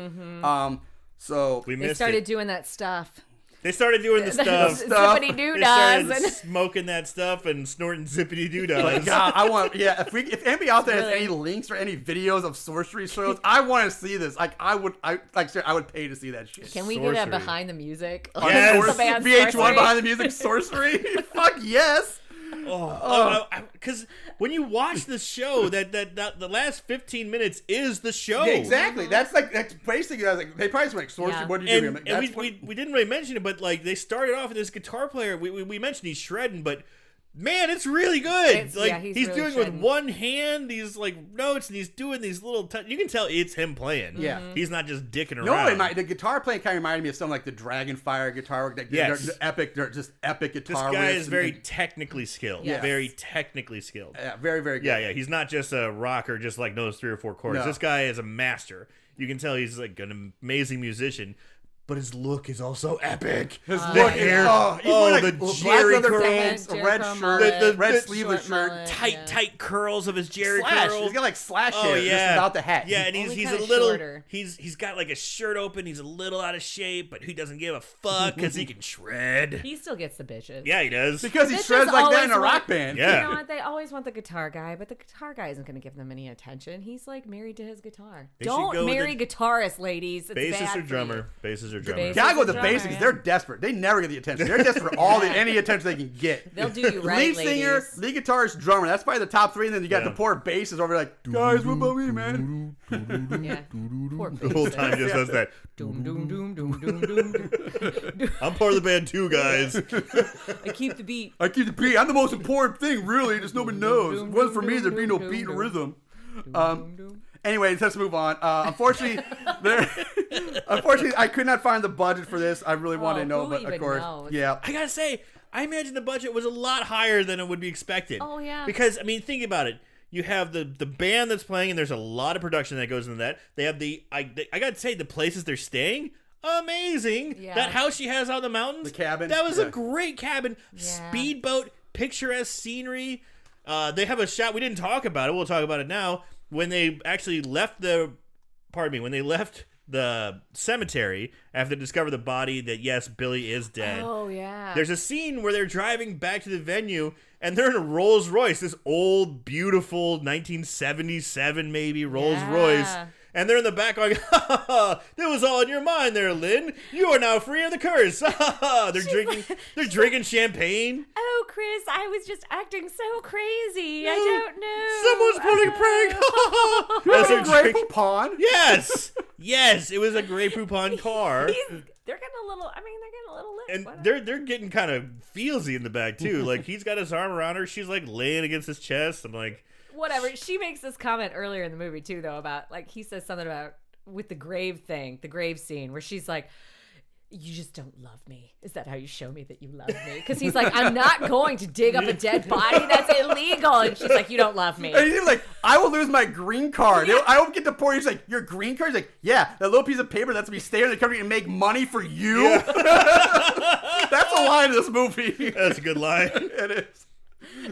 S1: So
S4: they started doing that stuff.
S3: They started doing the stuff.
S4: Zippity doo
S3: They
S4: dah.
S3: started smoking that stuff and snorting zippity doo dah.
S1: Like, God, I want, if anybody out there has any links or any videos of sorcery shows, I want to see this. Like, I would pay to see that shit.
S4: Can we get a behind the music?
S3: Yes.
S4: The band
S1: VH1
S4: Sorcery?
S1: behind the music sorcery? Fuck yes.
S3: Because when you watch the show, that the last 15 minutes is the show.
S1: Yeah, exactly. That's basically. I was like, they probably just like sorcery.
S4: Yeah.
S1: What do you do?
S3: And we didn't really mention it, but like they started off with this guitar player. We mentioned he's shredding, but man, it's really good.
S4: He's really
S3: doing
S4: shredding.
S3: with one hand these notes, and he's doing these little. You can tell it's him playing.
S1: Yeah.
S3: He's not just dicking
S1: No,
S3: around.
S1: the guitar playing kind of reminded me of something like the Dragonfire guitar work.
S3: Yes.
S1: They're just epic
S3: This
S1: guitar
S3: guy
S1: riffs
S3: is very
S1: and-
S3: technically skilled.
S4: Yes.
S3: Very technically skilled.
S1: yeah, very, very good.
S3: Yeah. He's not just a rocker, just like knows 3 or 4 chords.
S1: No.
S3: This guy is a master. You can tell he's like an amazing musician. But his look is also epic.
S1: His
S3: The
S1: look
S3: hair,
S1: he's wearing, like,
S3: the
S1: black
S3: Jerry
S1: leather
S3: curls,
S1: pants, a red
S4: Jericho
S1: shirt,
S4: mullet,
S1: the red
S3: the
S1: sleeveless
S4: short
S1: shirt,
S4: mullet.
S3: tight curls of his Jerry
S1: slash.
S3: curls.
S1: He's got like slash
S3: Oh
S1: hair,
S3: yeah,
S1: just without the hat.
S3: Yeah, and
S4: Only
S3: he's a
S4: kinda
S3: little.
S4: shorter.
S3: He's got like a shirt open. He's a little out of shape, but he doesn't give a fuck because he can shred.
S4: He still gets the bitches.
S3: Yeah, he does.
S1: because he
S4: Bitches
S1: shreds like that in a
S4: always
S1: rock
S4: want-
S1: band.
S3: Yeah.
S4: You know what? They always want the guitar guy, but the guitar guy isn't going to give them any attention. He's like married to his guitar.
S3: They should go
S4: Don't
S3: with
S4: marry
S3: the-
S4: guitarists, ladies. It's
S3: Bassist
S4: bad
S3: or
S4: for
S3: drummer?
S4: you.
S3: Bassist or drummer?
S4: Bassist.
S1: Gotta go with the
S4: Drummer,
S1: basics.
S4: yeah.
S1: They're desperate. They never get the attention. They're desperate for all any attention they can get.
S4: They'll do you right,
S1: Lead singer,
S4: ladies.
S1: lead guitarist, drummer. That's probably the top 3. And then you got
S3: Yeah.
S1: the poor bassist over like, guys, what about me, man?
S4: Yeah. Poor
S3: The whole
S4: bassist.
S3: time just does that.
S4: Doom, doom, doom, doom, doom, doom.
S3: I'm part of the band too, guys.
S4: I keep the beat.
S1: I keep the beat. I'm the most important thing, really. Just nobody knows. If it wasn't for me, there'd be no beat or rhythm. Anyway, let's move on. Unfortunately, I could not find the budget for this. I really wanted to know,
S4: who
S1: but of
S4: even
S1: course,
S4: knows?
S1: yeah.
S3: I gotta say, I imagine the budget was a lot higher than it would be expected.
S4: Oh, yeah.
S3: Because I mean, think about it. You have the band that's playing, and there's a lot of production that goes into that. They have I gotta say, the places they're staying, amazing.
S4: Yeah.
S3: That house she has out in the mountains,
S1: The cabin,
S3: that was
S1: yeah.
S3: a great cabin.
S4: Yeah.
S3: Speedboat, picturesque scenery. They have a shot. We didn't talk about it. We'll talk about it now. When they actually left when they left the cemetery after they discovered the body, that yes, Billy is dead.
S4: Oh, yeah.
S3: There's a scene where they're driving back to the venue, and they're in a Rolls Royce, this old, beautiful 1977 maybe Rolls
S4: Yeah.
S3: Royce. And they're in the back going, ha ha ha, that was all in your mind there, Lynn. You are now free of the curse. Ha ha ha. They're drinking champagne.
S4: Oh, Chris, I was just acting so crazy. I don't know.
S3: Someone's pulling a prank.
S1: That's
S3: As
S1: a
S3: they're
S1: great
S3: drink-
S1: pawn.
S3: Yes, it was a Grey Poupon car.
S4: They're getting a little, they're getting a little lit.
S3: And
S4: Whatever.
S3: they're getting kind of feelsy in the back too. Like he's got his arm around her, she's like laying against his chest. I'm like,
S4: Whatever. She makes this comment earlier in the movie too, though, about like he says something about with the grave thing, the grave scene, where she's like, "You just don't love me. Is that how you show me that you love me?" Because he's like, "I'm not going to dig up a dead body. That's illegal." And she's like, "You don't love me."
S1: And he's even like, I will lose my green card. I won't get deported. He's like, your green card? He's like, yeah, that little piece of paper lets me stay in the country and make money for you. That's a line in this movie.
S3: that's a good line.
S1: It is.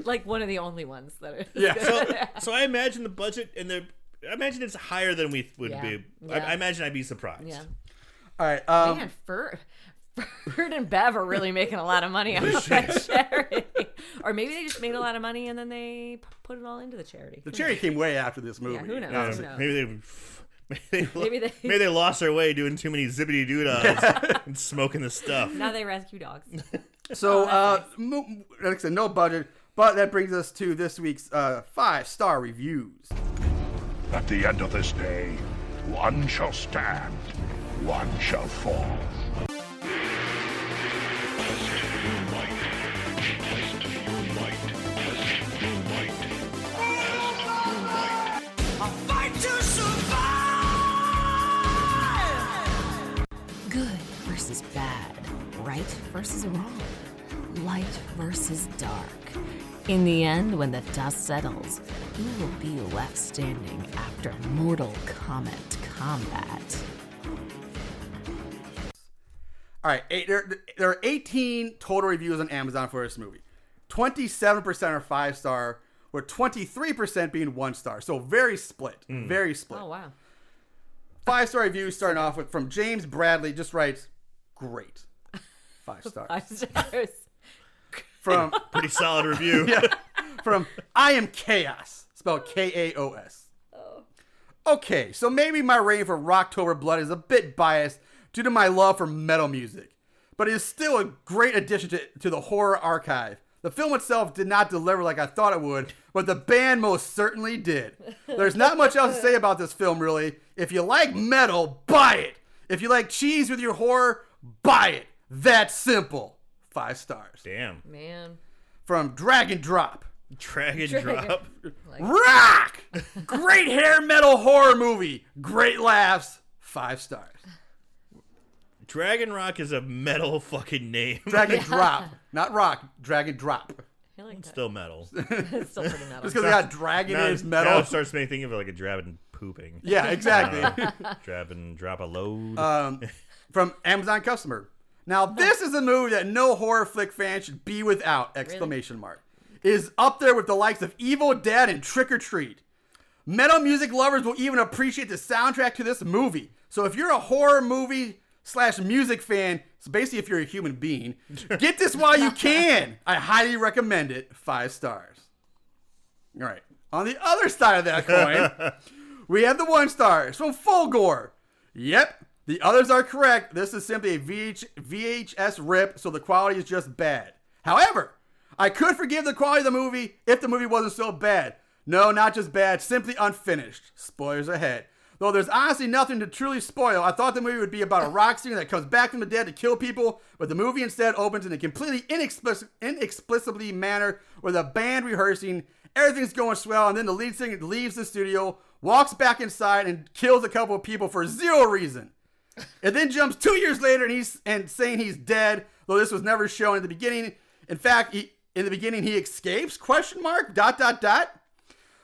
S4: Like one of the only ones that are.
S1: Yeah.
S3: So I imagine the budget I imagine it's higher than we would
S4: Yeah.
S3: be.
S4: Yeah.
S3: I imagine I'd be surprised.
S4: Yeah.
S1: All right.
S4: Man, Ferd and Bev are really making a lot of money on that charity. Or maybe they just made a lot of money and then they put it all into the charity.
S1: the charity came way after this movie.
S4: Yeah, who knows?
S3: Yeah,
S4: Who knows?
S3: maybe they lost their way doing too many zippity doodads and smoking the stuff.
S4: Now they rescue dogs.
S1: So,
S4: that's
S1: like I said, no budget. But that brings us to this week's 5-star reviews.
S9: At the end of this day, one shall stand, one shall fall.
S10: Good versus bad, right versus wrong, light versus dark. In the end, when the dust settles, who will be left standing after Mortal Kombat combat?
S1: All right, there are 18 total reviews on Amazon for this movie. 27% are 5-star, with 23% being 1-star. So very split. Very split.
S4: Oh, wow.
S1: 5-star reviews starting off with from James Bradley, just writes, great. 5 stars.
S4: 5 stars.
S1: From
S3: Pretty solid review.
S1: from I Am Chaos, spelled Kaos. Okay, so maybe my rating for Rocktober Blood is a bit biased due to my love for metal music, but it is still a great addition to the horror archive. The film itself did not deliver like I thought it would, but the band most certainly did. There's not much else to say about this film, really. If you like metal, buy it. If you like cheese with your horror, buy it. That's simple. 5 stars.
S3: Damn.
S4: Man.
S1: from Drag and Drop.
S3: Drag and drop.
S1: Rock! Great hair metal horror movie. Great laughs. 5 stars.
S3: Dragon Rock is a metal fucking name.
S1: Drag and Drop. Not rock. Drag and Drop.
S4: I like that.
S3: Still metal.
S4: It's still pretty metal.
S1: Just because they got dragon in his metal.
S3: Now it starts making me think of it like a dragon pooping.
S1: Yeah, exactly.
S3: Drab and drop a load.
S1: From Amazon customer. Now, this is a movie that no horror flick fan should be without! Exclamation mark. It is up there with the likes of Evil Dead and Trick or Treat. Metal music lovers will even appreciate the soundtrack to this movie. So if you're a horror movie / music fan, so basically if you're a human being, get this while you can. I highly recommend it. 5 stars. All right. On the other side of that coin, we have the 1 stars from Fulgore. Yep, the others are correct. This is simply a VHS rip, so the quality is just bad. However, I could forgive the quality of the movie if the movie wasn't so bad. No, not just bad, simply unfinished. Spoilers ahead. Though there's honestly nothing to truly spoil, I thought the movie would be about a rock singer that comes back from the dead to kill people, but the movie instead opens in a completely inexplicably manner with a band rehearsing, everything's going swell, and then the lead singer leaves the studio, walks back inside, and kills a couple of people for 0 reason. It then jumps 2 years later and saying he's dead, though this was never shown in the beginning. In fact, in the beginning he escapes, ?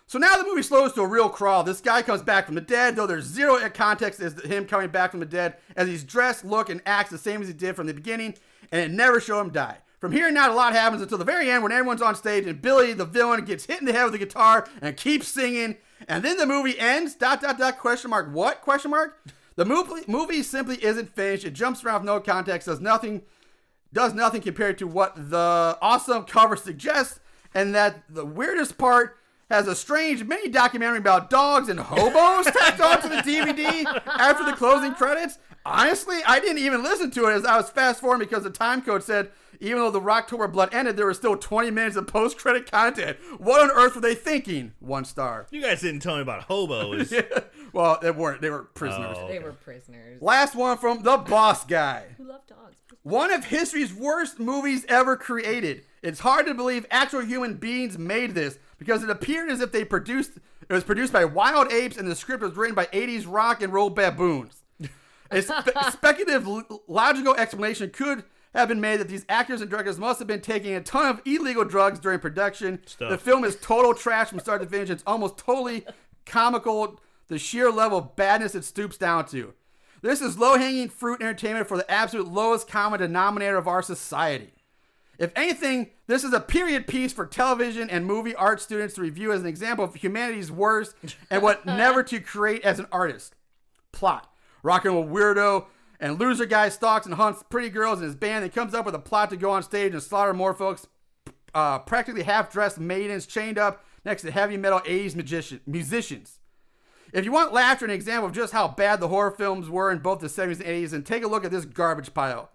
S1: So now the movie slows to a real crawl. This guy comes back from the dead, though there's 0 context as to him coming back from the dead, as he's dressed, look, and acts the same as he did from the beginning, and it never showed him die. From here on out, a lot happens until the very end when everyone's on stage and Billy, the villain, gets hit in the head with a guitar and keeps singing, and then the movie ends, ? What? ? The movie simply isn't finished. It jumps around with no context, does nothing compared to what the awesome cover suggests, and that the weirdest part has a strange mini documentary about dogs and hobos tacked onto the DVD after the closing credits. Honestly, I didn't even listen to it as I was fast forwarding because the time code said even though the Rocktober Blood ended, there was still 20 minutes of post-credit content. What on earth were they thinking? 1 star.
S3: You guys didn't tell me about hobos.
S1: Yeah. Well, they weren't. They were prisoners.
S3: Oh, okay.
S4: They were prisoners.
S1: Last one from The Boss Guy.
S4: Who love dogs?
S1: One of history's worst movies ever created. It's hard to believe actual human beings made this because it appeared as if it was produced by wild apes and the script was written by 80s rock and roll baboons. A speculative logical explanation could have been made that these actors and directors must have been taking a ton of illegal drugs during production. The film is total trash from start to finish. It's almost totally comical, the sheer level of badness it stoops down to. This is low-hanging fruit entertainment for the absolute lowest common denominator of our society. If anything, this is a period piece for television and movie art students to review as an example of humanity's worst and what never to create as an artist. Plot. Rock and roll weirdo and loser guy stalks and hunts pretty girls in his band and comes up with a plot to go on stage and slaughter more folks, practically half-dressed maidens chained up next to heavy metal 80s musicians. If you want laughter and an example of just how bad the horror films were in both the 70s and 80s, then take a look at this garbage pile.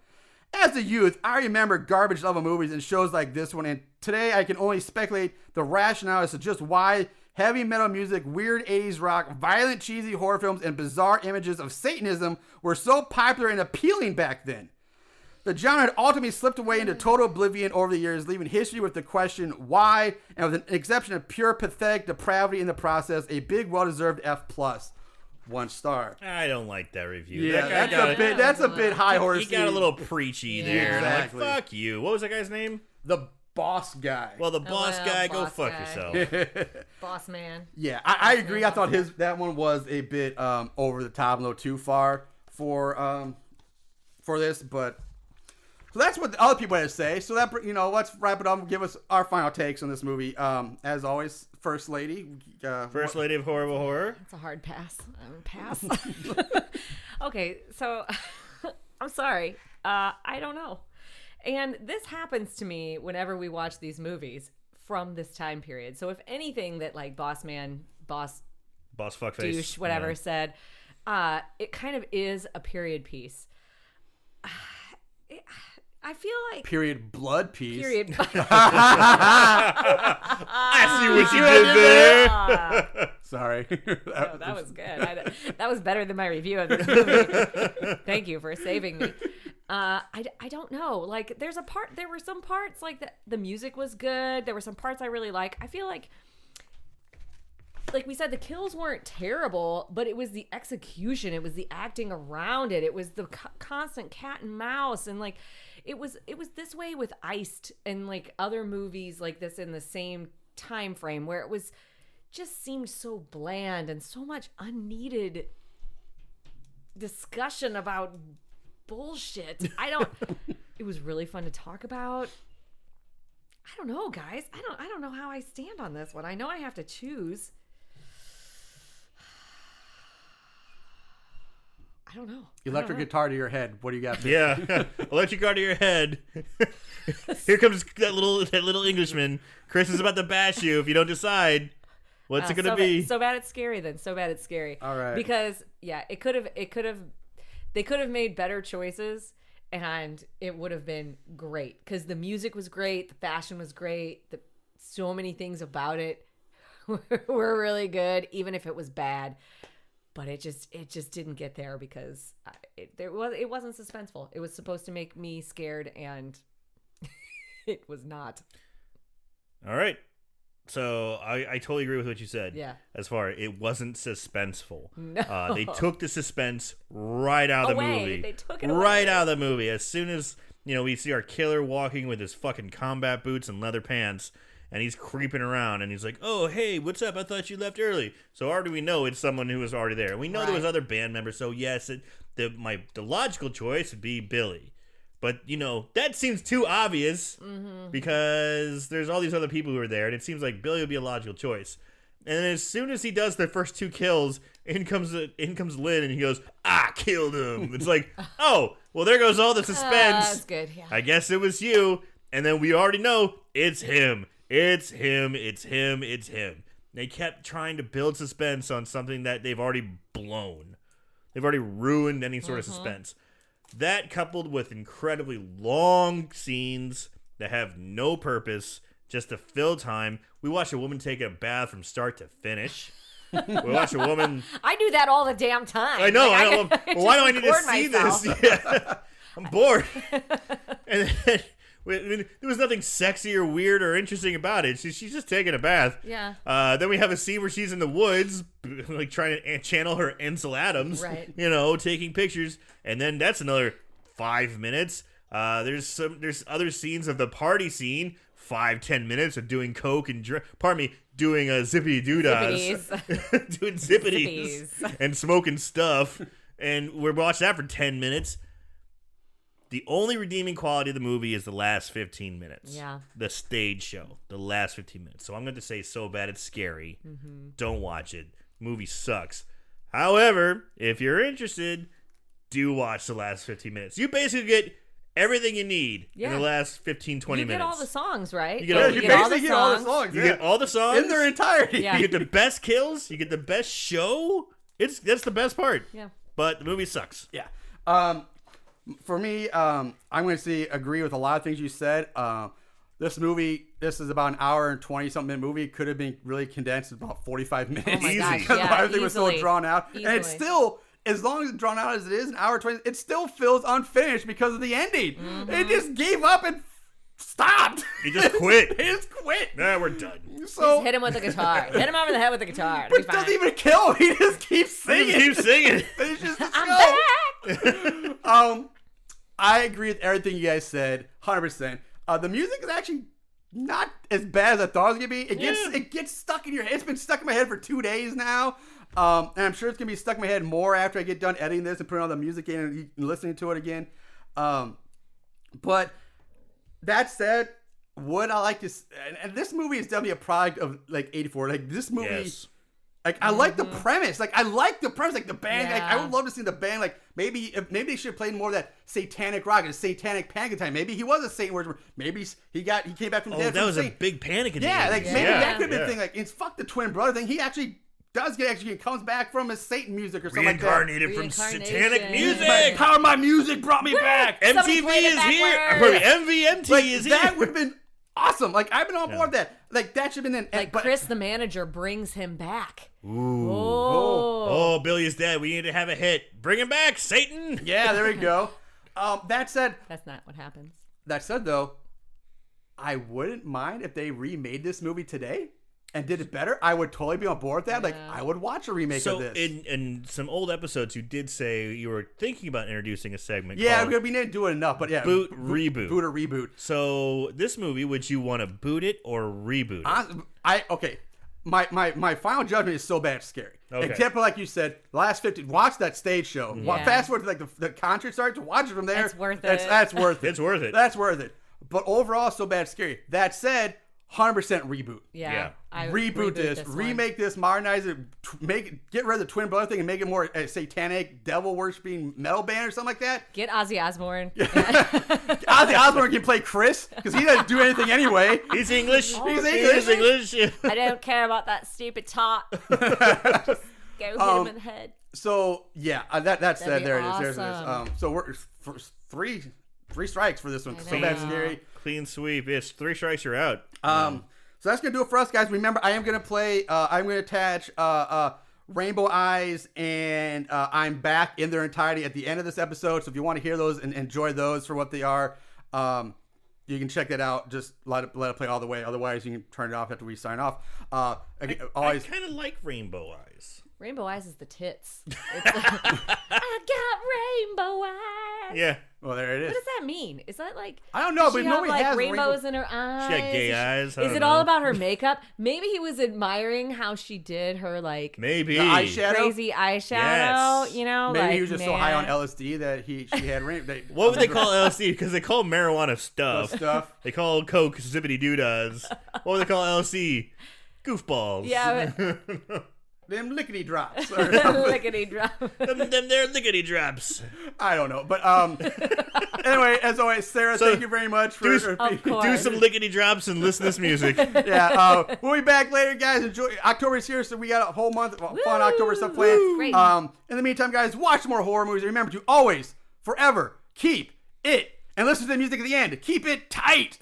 S1: As a youth, I remember garbage level movies and shows like this one, and today I can only speculate the rationale as to just why heavy metal music, weird 80s rock, violent cheesy horror films, and bizarre images of Satanism were so popular and appealing back then. The genre had ultimately slipped away into total oblivion over the years, leaving history with the question why, and with an exception of pure pathetic depravity in the process, a big well-deserved F+. 1 star.
S3: I don't like that review.
S1: Yeah, that's a bit high horse.
S3: He got a little preachy there.
S1: Exactly.
S3: I'm like, fuck you. What was that guy's name?
S1: The Boss Guy.
S3: Well, the boss guy, go
S4: boss
S3: fuck
S4: guy.
S3: yourself.
S4: Boss man.
S1: Yeah, I agree. I thought that one was a bit over the top, a little too far for this, but so that's what the other people had to say. So that let's wrap it up and give us our final takes on this movie. As always, First Lady.
S3: First Lady of Horrible Horror.
S4: It's a hard pass. Pass. Okay, so I'm sorry. I don't know. And this happens to me whenever we watch these movies from this time period. So if anything that like boss fuckface, douche, whatever said, it kind of is a period piece. I feel like
S1: period blood piece.
S4: Period.
S3: I see what you did there.
S1: Sorry.
S4: No, that was good. That was better than my review of this movie. Thank you for saving me. I don't know. Like, there were some parts, like, the music was good. There were some parts I really like. I feel like we said, the kills weren't terrible, but it was the execution. It was the acting around it. It was the constant cat and mouse. And, like, it was this way with Iced and, like, other movies like this in the same time frame, where it was just seemed so bland and so much unneeded discussion about bullshit. It was really fun to talk about. I don't know, guys. I don't know how I stand on this one. I know I have to choose. I don't know.
S1: Electric guitar to your head. What do you got?
S3: Yeah, electric guitar to your head. Here comes that little Englishman. Chris is about to bash you if you don't decide. What's it gonna be?
S4: So bad it's scary. Then so bad it's scary.
S1: All right.
S4: Because they could have made better choices, and it would have been great. Because the music was great, the fashion was great, so many things about it were really good, even if it was bad. But it just didn't get there because it wasn't suspenseful. It was supposed to make me scared, and it was not.
S3: All right. So I totally agree with what you said.
S4: Yeah.
S3: As far as it wasn't suspenseful.
S4: No.
S3: They took the suspense right out of the movie.
S4: They took it
S3: right
S4: away.
S3: out of the movie. As soon as we see our killer walking with his fucking combat boots and leather pants. And he's creeping around, and he's like, "Oh, hey, what's up? I thought you left early." So already we know it's someone who was already there. And we know there was other band members. So yes, the logical choice would be Billy, but that seems too obvious because there's all these other people who are there, and it seems like Billy would be a logical choice. And then as soon as he does the first two kills, in comes Lynn, and he goes, "I killed him." It's like, oh, well, there goes all the suspense.
S4: That's good. Yeah.
S3: I guess it was you, and then we already know it's him. It's him. They kept trying to build suspense on something that they've already blown. They've already ruined any sort of suspense. That, coupled with incredibly long scenes that have no purpose, just to fill time. We watch a woman take a bath from start to finish. We watch a woman...
S4: I do that all the damn time.
S3: I know.
S4: Like,
S3: why do I need to see
S4: myself.
S3: this? Yeah. I'm bored. And then... there was nothing sexy or weird or interesting about it. She's just taking a bath.
S4: Yeah.
S3: Then we have a scene where she's in the woods, like trying to channel her Ansel Adams.
S4: Right.
S3: Taking pictures, and then that's another 5 minutes. There's other scenes of the party scene. 5-10 minutes of doing coke and doing zippity doodads, doing zippities and smoking stuff, and we're watching that for 10 minutes. The only redeeming quality of the movie is the last 15 minutes.
S4: Yeah.
S3: The stage show, the last 15 minutes. So I'm going to say so bad it's scary. Mm-hmm. Don't watch it. Movie sucks. However, if you're interested, do watch the last 15 minutes. You basically get everything you need in the last 15, 20 minutes.
S4: You get all the songs, right?
S3: You get
S1: all the songs.
S3: You get all the songs.
S1: In their entirety.
S4: Yeah.
S3: You get the best kills. You get the best show. That's the best part.
S4: Yeah.
S3: But the movie sucks.
S1: Yeah. For me, I'm going to agree with a lot of things you said. This is about an hour and 20-something minute movie. It could have been really condensed in about 45 minutes.
S4: Oh my gosh,
S1: because everything was so drawn out.
S4: Easily.
S1: And it's still, as long as it's drawn out as it is, an hour 20, it still feels unfinished because of the ending.
S4: Mm-hmm.
S1: It just gave up and stopped.
S3: He just quit.
S1: He just quit.
S3: Nah, we're done.
S1: So,
S4: just hit him with the guitar. Hit him over the head with the guitar.
S1: But it doesn't even kill him. He just keeps singing.
S3: He keeps singing.
S1: Finishes the
S4: I'm
S1: show. I agree with everything you guys said, 100%. The music is actually not as bad as I thought it was gonna be. It gets stuck in your head. It's been stuck in my head for 2 days now, and I'm sure it's gonna be stuck in my head more after I get done editing this and putting all the music in and listening to it again. But that said, would I like to? And this movie is definitely a product of like '84. Like this movie.
S3: Yes.
S1: Like I like the premise. Like I like the premise. Like the band.
S4: Yeah.
S1: Like I would love to see the band. Like maybe they should have played more of that satanic rock and satanic panic time. Maybe he was a saint. Where maybe he came back from the dead.
S3: That was
S1: a
S3: big panic. In
S1: yeah.
S3: the
S1: Like
S3: 80s.
S1: maybe that could have been a thing. Like it's fuck the twin brother thing. He actually does comes back from his Satan music or something like that.
S3: Reincarnated from satanic music.
S1: My power, my music brought me back.
S3: MTV is here. MTV is here.
S1: That would have been awesome. Like I've been on board with that. Like that should have been
S4: like Chris, the manager, brings him back.
S3: Ooh.
S4: Oh,
S3: Billy is dead. We need to have a hit. Bring him back, Satan.
S1: Yeah, there we go. That said,
S4: That's not what happens.
S1: That said, though, I wouldn't mind if they remade this movie today and did it better. I would totally be on board with that. Like, I would watch a remake of this.
S3: In some old episodes, you did say you were thinking about introducing a segment.
S1: Yeah,
S3: called
S1: we didn't do it enough, but yeah,
S3: boot reboot.
S1: Boot or reboot.
S3: So this movie, would you want to boot it or reboot it?
S1: Okay. My final judgment is so bad it's scary.
S3: Okay.
S1: Except for, like you said, last 50. Watch that stage show.
S4: Yeah.
S1: Fast forward to like the concert starts. Watch it from there.
S4: It's worth it.
S1: That's worth it.
S3: It's worth it.
S1: That's worth it. But overall, so bad it's scary. That said, 100% reboot.
S4: Yeah. I
S1: Reboot this, remake this, modernize it, get rid of the twin brother thing and make it more satanic, devil worshipping metal band or something like that.
S4: Get Ozzy Osbourne.
S1: Ozzy Osbourne can play Chris because he doesn't do anything anyway.
S3: He's English.
S1: He's English.
S4: I don't care about that stupid talk. Just go hit him in the head.
S1: So yeah, that said, there
S4: awesome.
S1: it is. There's it is. So we're three strikes for this one. So bad, scary.
S3: Clean sweep. It's 3 strikes, you're out.
S1: So that's gonna do it for us, guys. Remember, I am gonna play. I'm gonna attach Rainbow Eyes and I'm Back in their entirety at the end of this episode. So if you want to hear those and enjoy those for what they are, you can check that out. Just let it play all the way. Otherwise, you can turn it off after we sign off.
S3: I kind of like Rainbow Eyes.
S4: Rainbow Eyes is the tits. It's like, I got rainbow eyes.
S3: Yeah.
S1: Well, there it is.
S4: What does that mean? Is that like
S1: I don't know,
S4: does
S1: but
S4: she
S1: nobody
S4: have, like
S1: has
S4: rainbows in her eyes?
S3: She had gay eyes.
S4: Is it all about her makeup? Maybe he was admiring how she did her like
S3: maybe
S1: the eyeshadow?
S4: crazy eyeshadow.
S3: Yes.
S4: You know,
S1: Maybe
S4: like,
S1: he was just so high on LSD that she had
S3: What would they call LSD? Because they call marijuana stuff.
S1: Stuff.
S3: They call Coke zippity doo-dahs. What would they call LSD? Goofballs.
S4: Yeah, but
S1: them lickety drops.
S4: lickety drop.
S3: them they're lickety drops.
S1: I don't know, but anyway, as always, Sarah, thank you very much for
S3: do some lickety drops and listen to this music.
S1: Yeah, we'll be back later, guys. Enjoy. October's here, so we got a whole month of fun October stuff planned.
S4: Great.
S1: In the meantime, guys, watch more horror movies. Remember to always, forever, keep it, and listen to the music at the end. Keep it tight.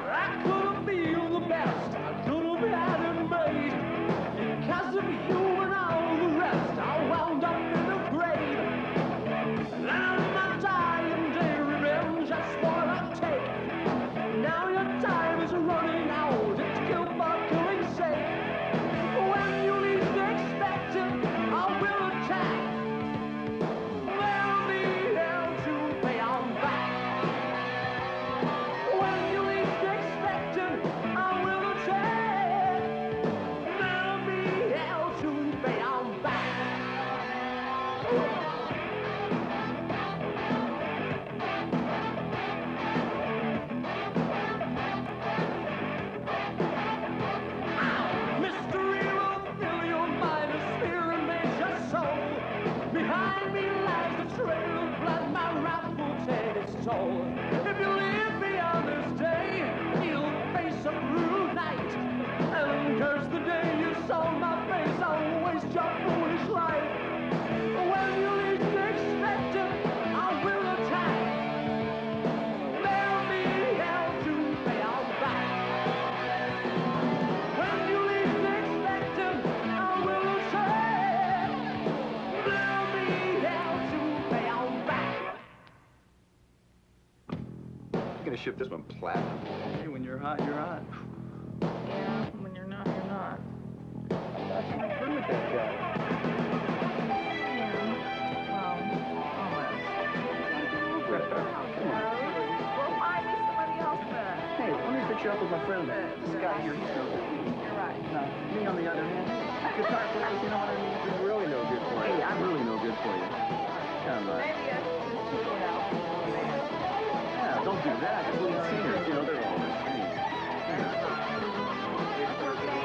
S5: I couldn't feel the best. I couldn't be having made. Because of you and all the rest, I wound up in the grave. And now my dying day revenge, that's what I take. Now your time is running out. It's killed for killing sake. When you least expect it, I will attack. There'll be hell to pay on back. When you least expect it, I will attack. There'll be hell to pay on back. Mystery will fill your mind, a fear invades your soul. Behind me lies the trail of blood, my wrath will take its toll. If you live beyond this day, you'll face a brutal night. And curse the day you saw my face, I'll waste your foolish life. When you least expect it, I will attack. There'll be hell to pay on back. When you least expect it, I will attack. There'll be hell to pay on back.
S11: I'm gonna ship this one platinum.
S6: Hey, when you're hot, you're hot.
S7: Yeah, when you're not, you're not.
S6: I thought you were through with that guy.
S7: Well, find me somebody else then.
S6: Hey, let me put you up with my friend. This guy here, he's no good.
S7: You're right.
S6: Now, me on the other hand, guitar players, you know what I mean? He's really no good for you. Hey, I'm really no good for you. Come on.
S7: Maybe I should just check it out.
S6: Yeah, don't do that. Just look at seniors. You know, they're all the same.
S7: Okay.